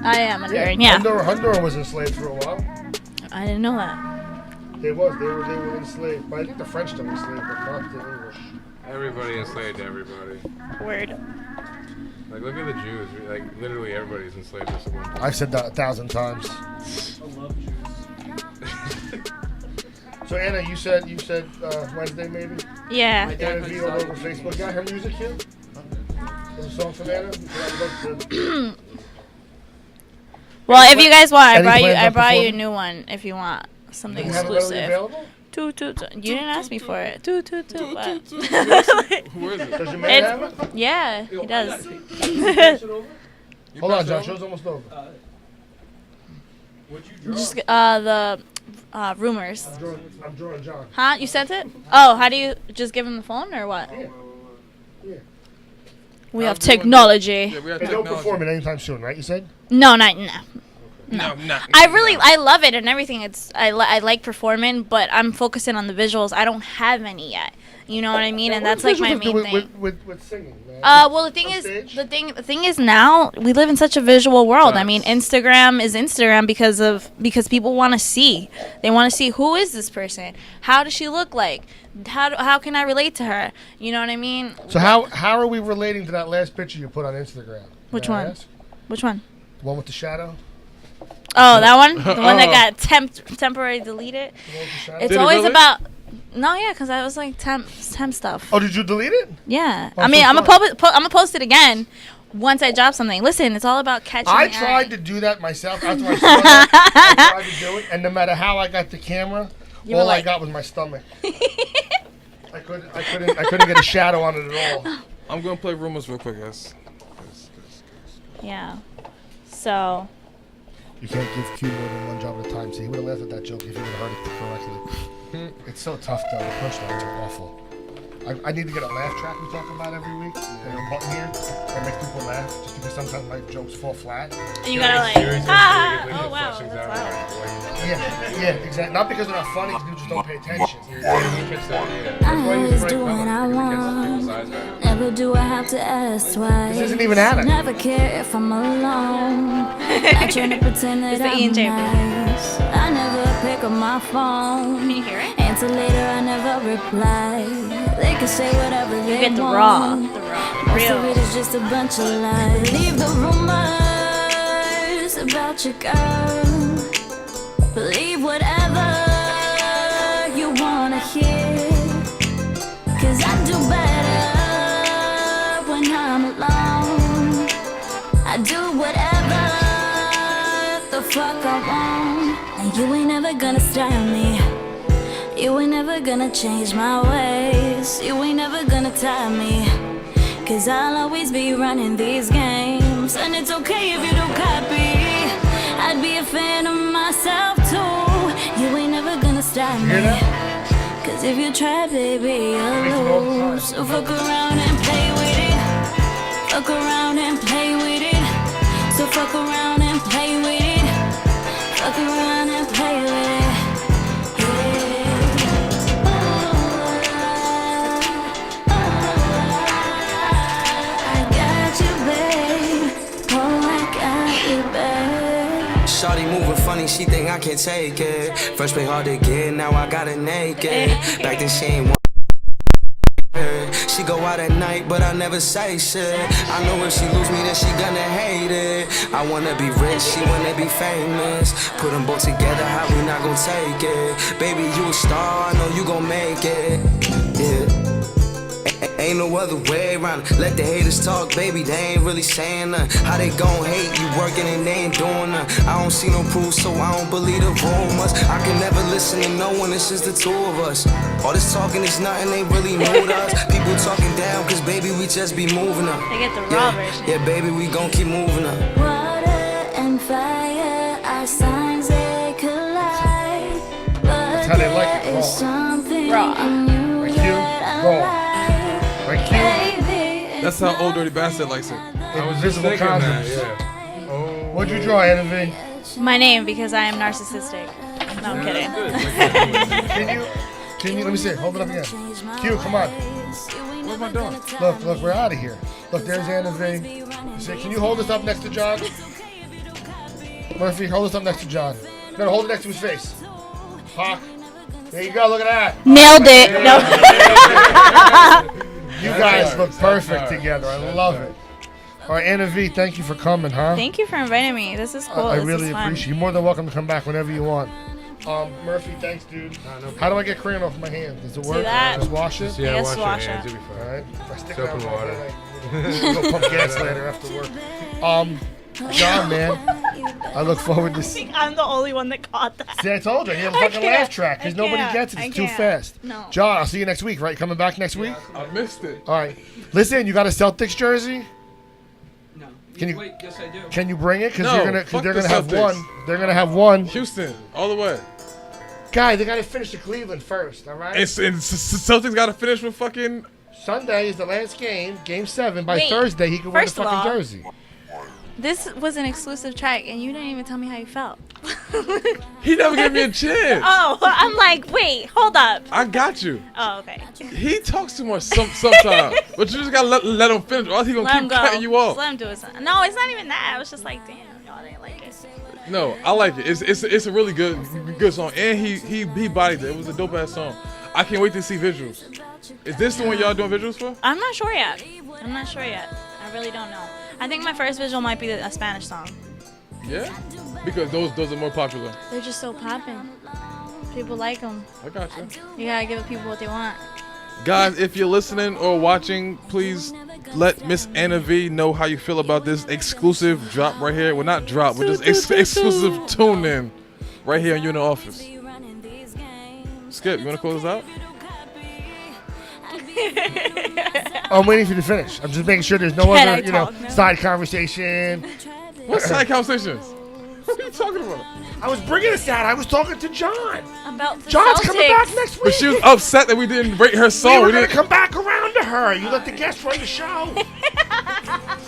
[SPEAKER 8] I am Honduran. Yeah.
[SPEAKER 2] Honduras was enslaved for a while.
[SPEAKER 8] I didn't know that.
[SPEAKER 2] They were enslaved. But I think the French still enslaved, but not the English.
[SPEAKER 3] Everybody enslaved everybody.
[SPEAKER 8] Word.
[SPEAKER 3] Like, look at the Jews. Like, literally everybody's enslaved at some point.
[SPEAKER 2] I've said that 1,000 times.
[SPEAKER 1] I love Jews.
[SPEAKER 2] So Anna, you said Wednesday maybe?
[SPEAKER 8] Yeah.
[SPEAKER 2] Anna Vee all over Facebook. Got her music here? There's a song from Anna?
[SPEAKER 8] Well, if you guys want,
[SPEAKER 2] Any plans
[SPEAKER 8] I
[SPEAKER 2] on
[SPEAKER 8] brought you a
[SPEAKER 2] performing?
[SPEAKER 8] new one. If you want something
[SPEAKER 2] You have it readily
[SPEAKER 8] exclusive.
[SPEAKER 2] available?
[SPEAKER 8] Toot, toot, toot. You didn't ask me for it. Toot, toot, toot. What?
[SPEAKER 5] Who is it?
[SPEAKER 2] Does your man have
[SPEAKER 8] It's,
[SPEAKER 2] it?
[SPEAKER 8] yeah, he does.
[SPEAKER 2] Hold on, John. Show's almost over.
[SPEAKER 1] What'd you draw?
[SPEAKER 8] Just the rumors.
[SPEAKER 2] I'm drawing John.
[SPEAKER 8] Huh? You sent it? Oh, how do you just give him the phone or what?
[SPEAKER 2] Yeah.
[SPEAKER 8] We have technology.
[SPEAKER 5] Yeah, we have
[SPEAKER 2] And don't
[SPEAKER 5] technology.
[SPEAKER 2] perform it anytime soon, right? You said?
[SPEAKER 8] No, not no.
[SPEAKER 5] No.
[SPEAKER 8] I love it and everything. I like performing, but I'm focusing on the visuals. I don't have any yet. You know what I mean? And that's like my main thing.
[SPEAKER 2] With singing, man.
[SPEAKER 8] Well, the thing
[SPEAKER 2] On
[SPEAKER 8] is,
[SPEAKER 2] stage?
[SPEAKER 8] the thing is now we live in such a visual world. I
[SPEAKER 5] Facts.
[SPEAKER 8] mean, Instagram is Instagram because people want to see. They want to see who is this person? How does she look like? How can I relate to her? You know what I mean?
[SPEAKER 2] So how are we relating to that last picture you put on Instagram?
[SPEAKER 8] Which
[SPEAKER 2] May I
[SPEAKER 8] one?
[SPEAKER 2] ask?
[SPEAKER 8] Which one?
[SPEAKER 2] The one with the shadow?
[SPEAKER 8] Oh, that one? The one that got temporary deleted?
[SPEAKER 2] The one with the shadow?
[SPEAKER 8] It's
[SPEAKER 5] Did it
[SPEAKER 8] always
[SPEAKER 5] really?
[SPEAKER 8] about. No, yeah, because I was like temp stuff.
[SPEAKER 2] Oh, did you delete it?
[SPEAKER 8] Yeah.
[SPEAKER 2] Oh,
[SPEAKER 8] I mean,
[SPEAKER 2] so
[SPEAKER 8] I'm
[SPEAKER 2] sorry.
[SPEAKER 8] gonna post it again once I drop something. Listen, it's all about catching
[SPEAKER 2] I
[SPEAKER 8] the
[SPEAKER 2] tried
[SPEAKER 8] eye.
[SPEAKER 2] to do that myself after I saw that. I tried to do it, and no matter how I got the camera,
[SPEAKER 8] You were
[SPEAKER 2] all I
[SPEAKER 8] like-
[SPEAKER 2] got was my stomach. I couldn't get a shadow on it at all.
[SPEAKER 5] I'm gonna play rumors real quick, guys.
[SPEAKER 8] Yeah. So.
[SPEAKER 2] You can't give Q more than one job at a time. See, he would have laughed at that joke if he would have heard it correctly. It's so tough, though. The punchlines are awful. I need to get a laugh track we talk about every week. There's a button here that makes people laugh, just because sometimes my jokes fall flat.
[SPEAKER 8] And you gotta like, oh wow, that's loud.
[SPEAKER 2] Yeah, exactly. Not because they're not funny, because people just don't pay attention.
[SPEAKER 10] I always do what I want. Never do I have to ask twice.
[SPEAKER 2] This isn't even Anna.
[SPEAKER 10] Never care if I'm alone. I try to pretend that
[SPEAKER 8] It's the
[SPEAKER 10] I'm
[SPEAKER 8] E and J
[SPEAKER 10] nice. I never pick up my phone.
[SPEAKER 8] Can you hear it?
[SPEAKER 10] Answer later, I never reply. They can say whatever they
[SPEAKER 8] You get the
[SPEAKER 10] want.
[SPEAKER 8] raw,
[SPEAKER 10] Most of
[SPEAKER 8] real.
[SPEAKER 10] it is just a bunch of lies. Believe the rumors about your girl. Believe whatever you wanna hear. 'Cause I do better when I'm alone. I do whatever the fuck I want. And you ain't never gonna stop me. You ain't never gonna change my ways. You ain't never gonna tie me. 'Cause I'll always be running these games. And it's okay if you don't copy. I'd be a fan of myself too. You ain't never gonna stop me. 'Cause if you try, baby, you'll lose. So fuck around and play with it. Fuck around and play with it. So fuck around and play with it. Fuck around and play with it.
[SPEAKER 12] Shawty moving funny, she think I can take it. First play hard to get, now I got her naked. Back then she ain't want her. She go out at night, but I never say shit. I know if she lose me, then she gonna hate it. I wanna be rich, she wanna be famous. Put them both together, how we not gon' take it? Baby, you a star, I know you gon' make it. Yeah. Ain't no other way around it. Let the haters talk, baby, they ain't really saying nothing. How they gon' hate you working and they ain't doing nothing. I don't see no proof, so I don't believe the rumors. I can never listen to no one, it's just the two of us. All this talking is nothing, they really new to us. People talking down, cause baby, we just be moving up.
[SPEAKER 8] They get the raw version.
[SPEAKER 12] Yeah, baby, we gon' keep moving up.
[SPEAKER 10] Water and fire are signs they collide. But
[SPEAKER 2] how they like it,
[SPEAKER 10] there
[SPEAKER 2] raw.
[SPEAKER 10] is something
[SPEAKER 8] Raw.
[SPEAKER 10] in you
[SPEAKER 2] Like you,
[SPEAKER 10] that I
[SPEAKER 2] raw.
[SPEAKER 10] like.
[SPEAKER 2] Right, Q?
[SPEAKER 10] Baby,
[SPEAKER 5] That's how Old Dirty Bastard likes it.
[SPEAKER 3] I was just
[SPEAKER 2] Invisible
[SPEAKER 3] thinking that,
[SPEAKER 2] condoms.
[SPEAKER 3] yeah. Oh.
[SPEAKER 2] What'd you draw, Ana Vee?
[SPEAKER 8] My name because I am narcissistic. No, I'm kidding.
[SPEAKER 2] Can you, let me see it. Hold it up again. Q, come on.
[SPEAKER 5] What am I doing?
[SPEAKER 2] Look, we're out of here. Look, there's Ana Vee. You see, can you hold this up next to John? Murphy, hold this up next to John. You gotta hold it next to his face. Hawk. There you go, look at that.
[SPEAKER 8] Nailed it. No.
[SPEAKER 2] You guys look perfect together. I love it. All right, Ana Vee, thank you for coming, huh?
[SPEAKER 8] Thank you for inviting me. This is cool.
[SPEAKER 2] I
[SPEAKER 8] This
[SPEAKER 2] really
[SPEAKER 8] is fun.
[SPEAKER 2] appreciate you. You're more than welcome to come back whenever you want. Murphy, thanks, dude. How do I get crayon off my hand? Does it work?
[SPEAKER 8] that?
[SPEAKER 2] Just wash it?
[SPEAKER 3] Yeah,
[SPEAKER 8] Yes,
[SPEAKER 3] wash
[SPEAKER 8] wash
[SPEAKER 3] your hands,
[SPEAKER 8] it.
[SPEAKER 3] you'll be
[SPEAKER 2] All
[SPEAKER 3] fine.
[SPEAKER 2] right. If I stick
[SPEAKER 3] Soap
[SPEAKER 2] it out
[SPEAKER 3] and
[SPEAKER 2] my
[SPEAKER 3] water.
[SPEAKER 2] hand, I go pump gas later after work. John, man, I look forward to see.
[SPEAKER 8] I'm the only one that caught that.
[SPEAKER 2] See, I told you, he had a
[SPEAKER 8] I
[SPEAKER 2] fucking laugh
[SPEAKER 8] can't.
[SPEAKER 2] track because
[SPEAKER 8] I
[SPEAKER 2] nobody
[SPEAKER 8] can't.
[SPEAKER 2] gets it.
[SPEAKER 8] I
[SPEAKER 2] It's too
[SPEAKER 8] can't.
[SPEAKER 2] fast.
[SPEAKER 8] No.
[SPEAKER 2] John, I'll see you next week, right? Coming back next week?
[SPEAKER 5] I missed it.
[SPEAKER 2] All right. Listen, you got a Celtics jersey?
[SPEAKER 11] No.
[SPEAKER 2] Can you-
[SPEAKER 11] Wait, yes I do.
[SPEAKER 2] Can you bring it? Because
[SPEAKER 5] No,
[SPEAKER 2] they're
[SPEAKER 5] fuck
[SPEAKER 2] gonna
[SPEAKER 5] the
[SPEAKER 2] have
[SPEAKER 5] Celtics.
[SPEAKER 2] one. They're gonna have one.
[SPEAKER 5] Houston, all the way.
[SPEAKER 2] Guy, they got to finish the Cleveland first, all right?
[SPEAKER 5] And Celtics got to finish with fucking.
[SPEAKER 2] Sunday is the last game, Game 7. By
[SPEAKER 8] Wait,
[SPEAKER 2] Thursday, he can win the
[SPEAKER 8] first of
[SPEAKER 2] fucking
[SPEAKER 8] all-
[SPEAKER 2] jersey.
[SPEAKER 8] This was an exclusive track, and you didn't even tell me how you felt.
[SPEAKER 5] He never gave me a chance.
[SPEAKER 8] Oh, I'm like, wait, hold up.
[SPEAKER 5] I got you.
[SPEAKER 8] Oh, okay.
[SPEAKER 5] He talks too much sometimes, but you just gotta let him finish, or else he gonna
[SPEAKER 8] Let him
[SPEAKER 5] keep
[SPEAKER 8] go.
[SPEAKER 5] cutting you off.
[SPEAKER 8] Just let him do it. No, it's not even that. I was just like, damn, y'all didn't like it.
[SPEAKER 5] No, I like it. It's a really good song, and he bodied it. It was a dope ass song. I can't wait to see visuals. Is this the one y'all doing visuals for?
[SPEAKER 8] I'm not sure yet. I really don't know. I think my first visual might be a Spanish song.
[SPEAKER 5] Yeah, because those are more popular.
[SPEAKER 8] They're just so popping. People like them.
[SPEAKER 5] I got you.
[SPEAKER 8] You gotta give people what they want.
[SPEAKER 5] Guys, if you're listening or watching, please let Miss Ana Vee know how you feel about this exclusive drop right here. Well, not drop, but just exclusive tune in right here on You in the Office. Skip, you want to close us out?
[SPEAKER 2] I'm waiting for you to finish. I'm just making sure there's no
[SPEAKER 8] Can I
[SPEAKER 2] other,
[SPEAKER 8] talk now?
[SPEAKER 2] side conversation.
[SPEAKER 5] What side conversations? What are you talking about?
[SPEAKER 2] I was bringing us that. I was talking to John.
[SPEAKER 8] About the
[SPEAKER 2] John's
[SPEAKER 8] Celtics.
[SPEAKER 2] coming back next
[SPEAKER 5] But
[SPEAKER 2] week.
[SPEAKER 5] she was upset that we didn't rate her
[SPEAKER 2] We
[SPEAKER 5] song.
[SPEAKER 2] were
[SPEAKER 5] We
[SPEAKER 2] going to
[SPEAKER 5] didn't.
[SPEAKER 2] come back around to her. You let the guests run the show.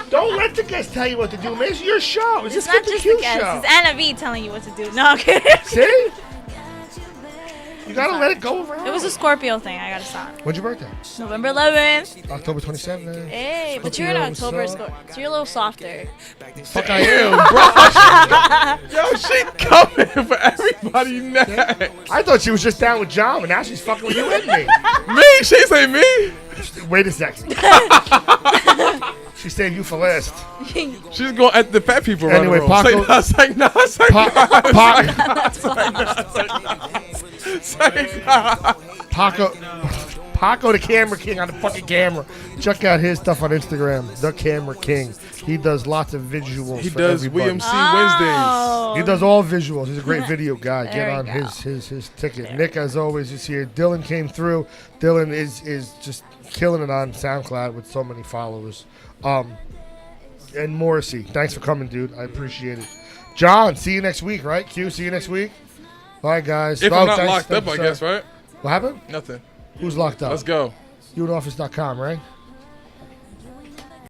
[SPEAKER 2] Don't let the guests tell you what to do, man. It's your show. It's
[SPEAKER 8] It's
[SPEAKER 2] just
[SPEAKER 8] not
[SPEAKER 2] the
[SPEAKER 8] just
[SPEAKER 2] cute
[SPEAKER 8] the guys.
[SPEAKER 2] show.
[SPEAKER 8] It's Ana Vee telling you what to do. No, I'm kidding.
[SPEAKER 2] See? You got to let it go around.
[SPEAKER 8] It was a Scorpio thing. I gotta stop.
[SPEAKER 2] When's your birthday?
[SPEAKER 8] November 11th.
[SPEAKER 2] October 27th.
[SPEAKER 8] Hey, but you're in
[SPEAKER 2] Scorpio,
[SPEAKER 8] October,
[SPEAKER 2] so-
[SPEAKER 8] so you're a little softer.
[SPEAKER 2] Fuck I am, bro.
[SPEAKER 5] Yo, she coming for everybody next.
[SPEAKER 2] I thought she was just down with John, but now she's fucking with you and me.
[SPEAKER 5] Me? She say me?
[SPEAKER 2] Wait a second. She said you for last.
[SPEAKER 5] She's going at the fat people around
[SPEAKER 2] Anyway,
[SPEAKER 5] the room.
[SPEAKER 2] Paco-
[SPEAKER 5] Say no, say
[SPEAKER 2] Paco the Camera King on the fucking camera. Check out his stuff on Instagram. The Camera King. He does lots of visuals.
[SPEAKER 5] He
[SPEAKER 2] for
[SPEAKER 5] does
[SPEAKER 2] everybody.
[SPEAKER 5] WMC Wednesdays.
[SPEAKER 2] He does all visuals. He's a great video guy. Get
[SPEAKER 8] There
[SPEAKER 2] on
[SPEAKER 8] we go.
[SPEAKER 2] his ticket. Nick, as always, is here. Dylan came through. Dylan is just killing it on SoundCloud with so many followers. And Morrissey, thanks for coming, dude. I appreciate it. John, see you next week, right? Q, see you next week. All right, guys.
[SPEAKER 5] If
[SPEAKER 2] Oh,
[SPEAKER 5] I'm not
[SPEAKER 2] thanks-
[SPEAKER 5] locked up,
[SPEAKER 2] thanks,
[SPEAKER 5] I guess, right?
[SPEAKER 2] What happened?
[SPEAKER 5] Nothing.
[SPEAKER 2] Who's locked up?
[SPEAKER 5] Let's go.
[SPEAKER 2] YouInOffice.com, right?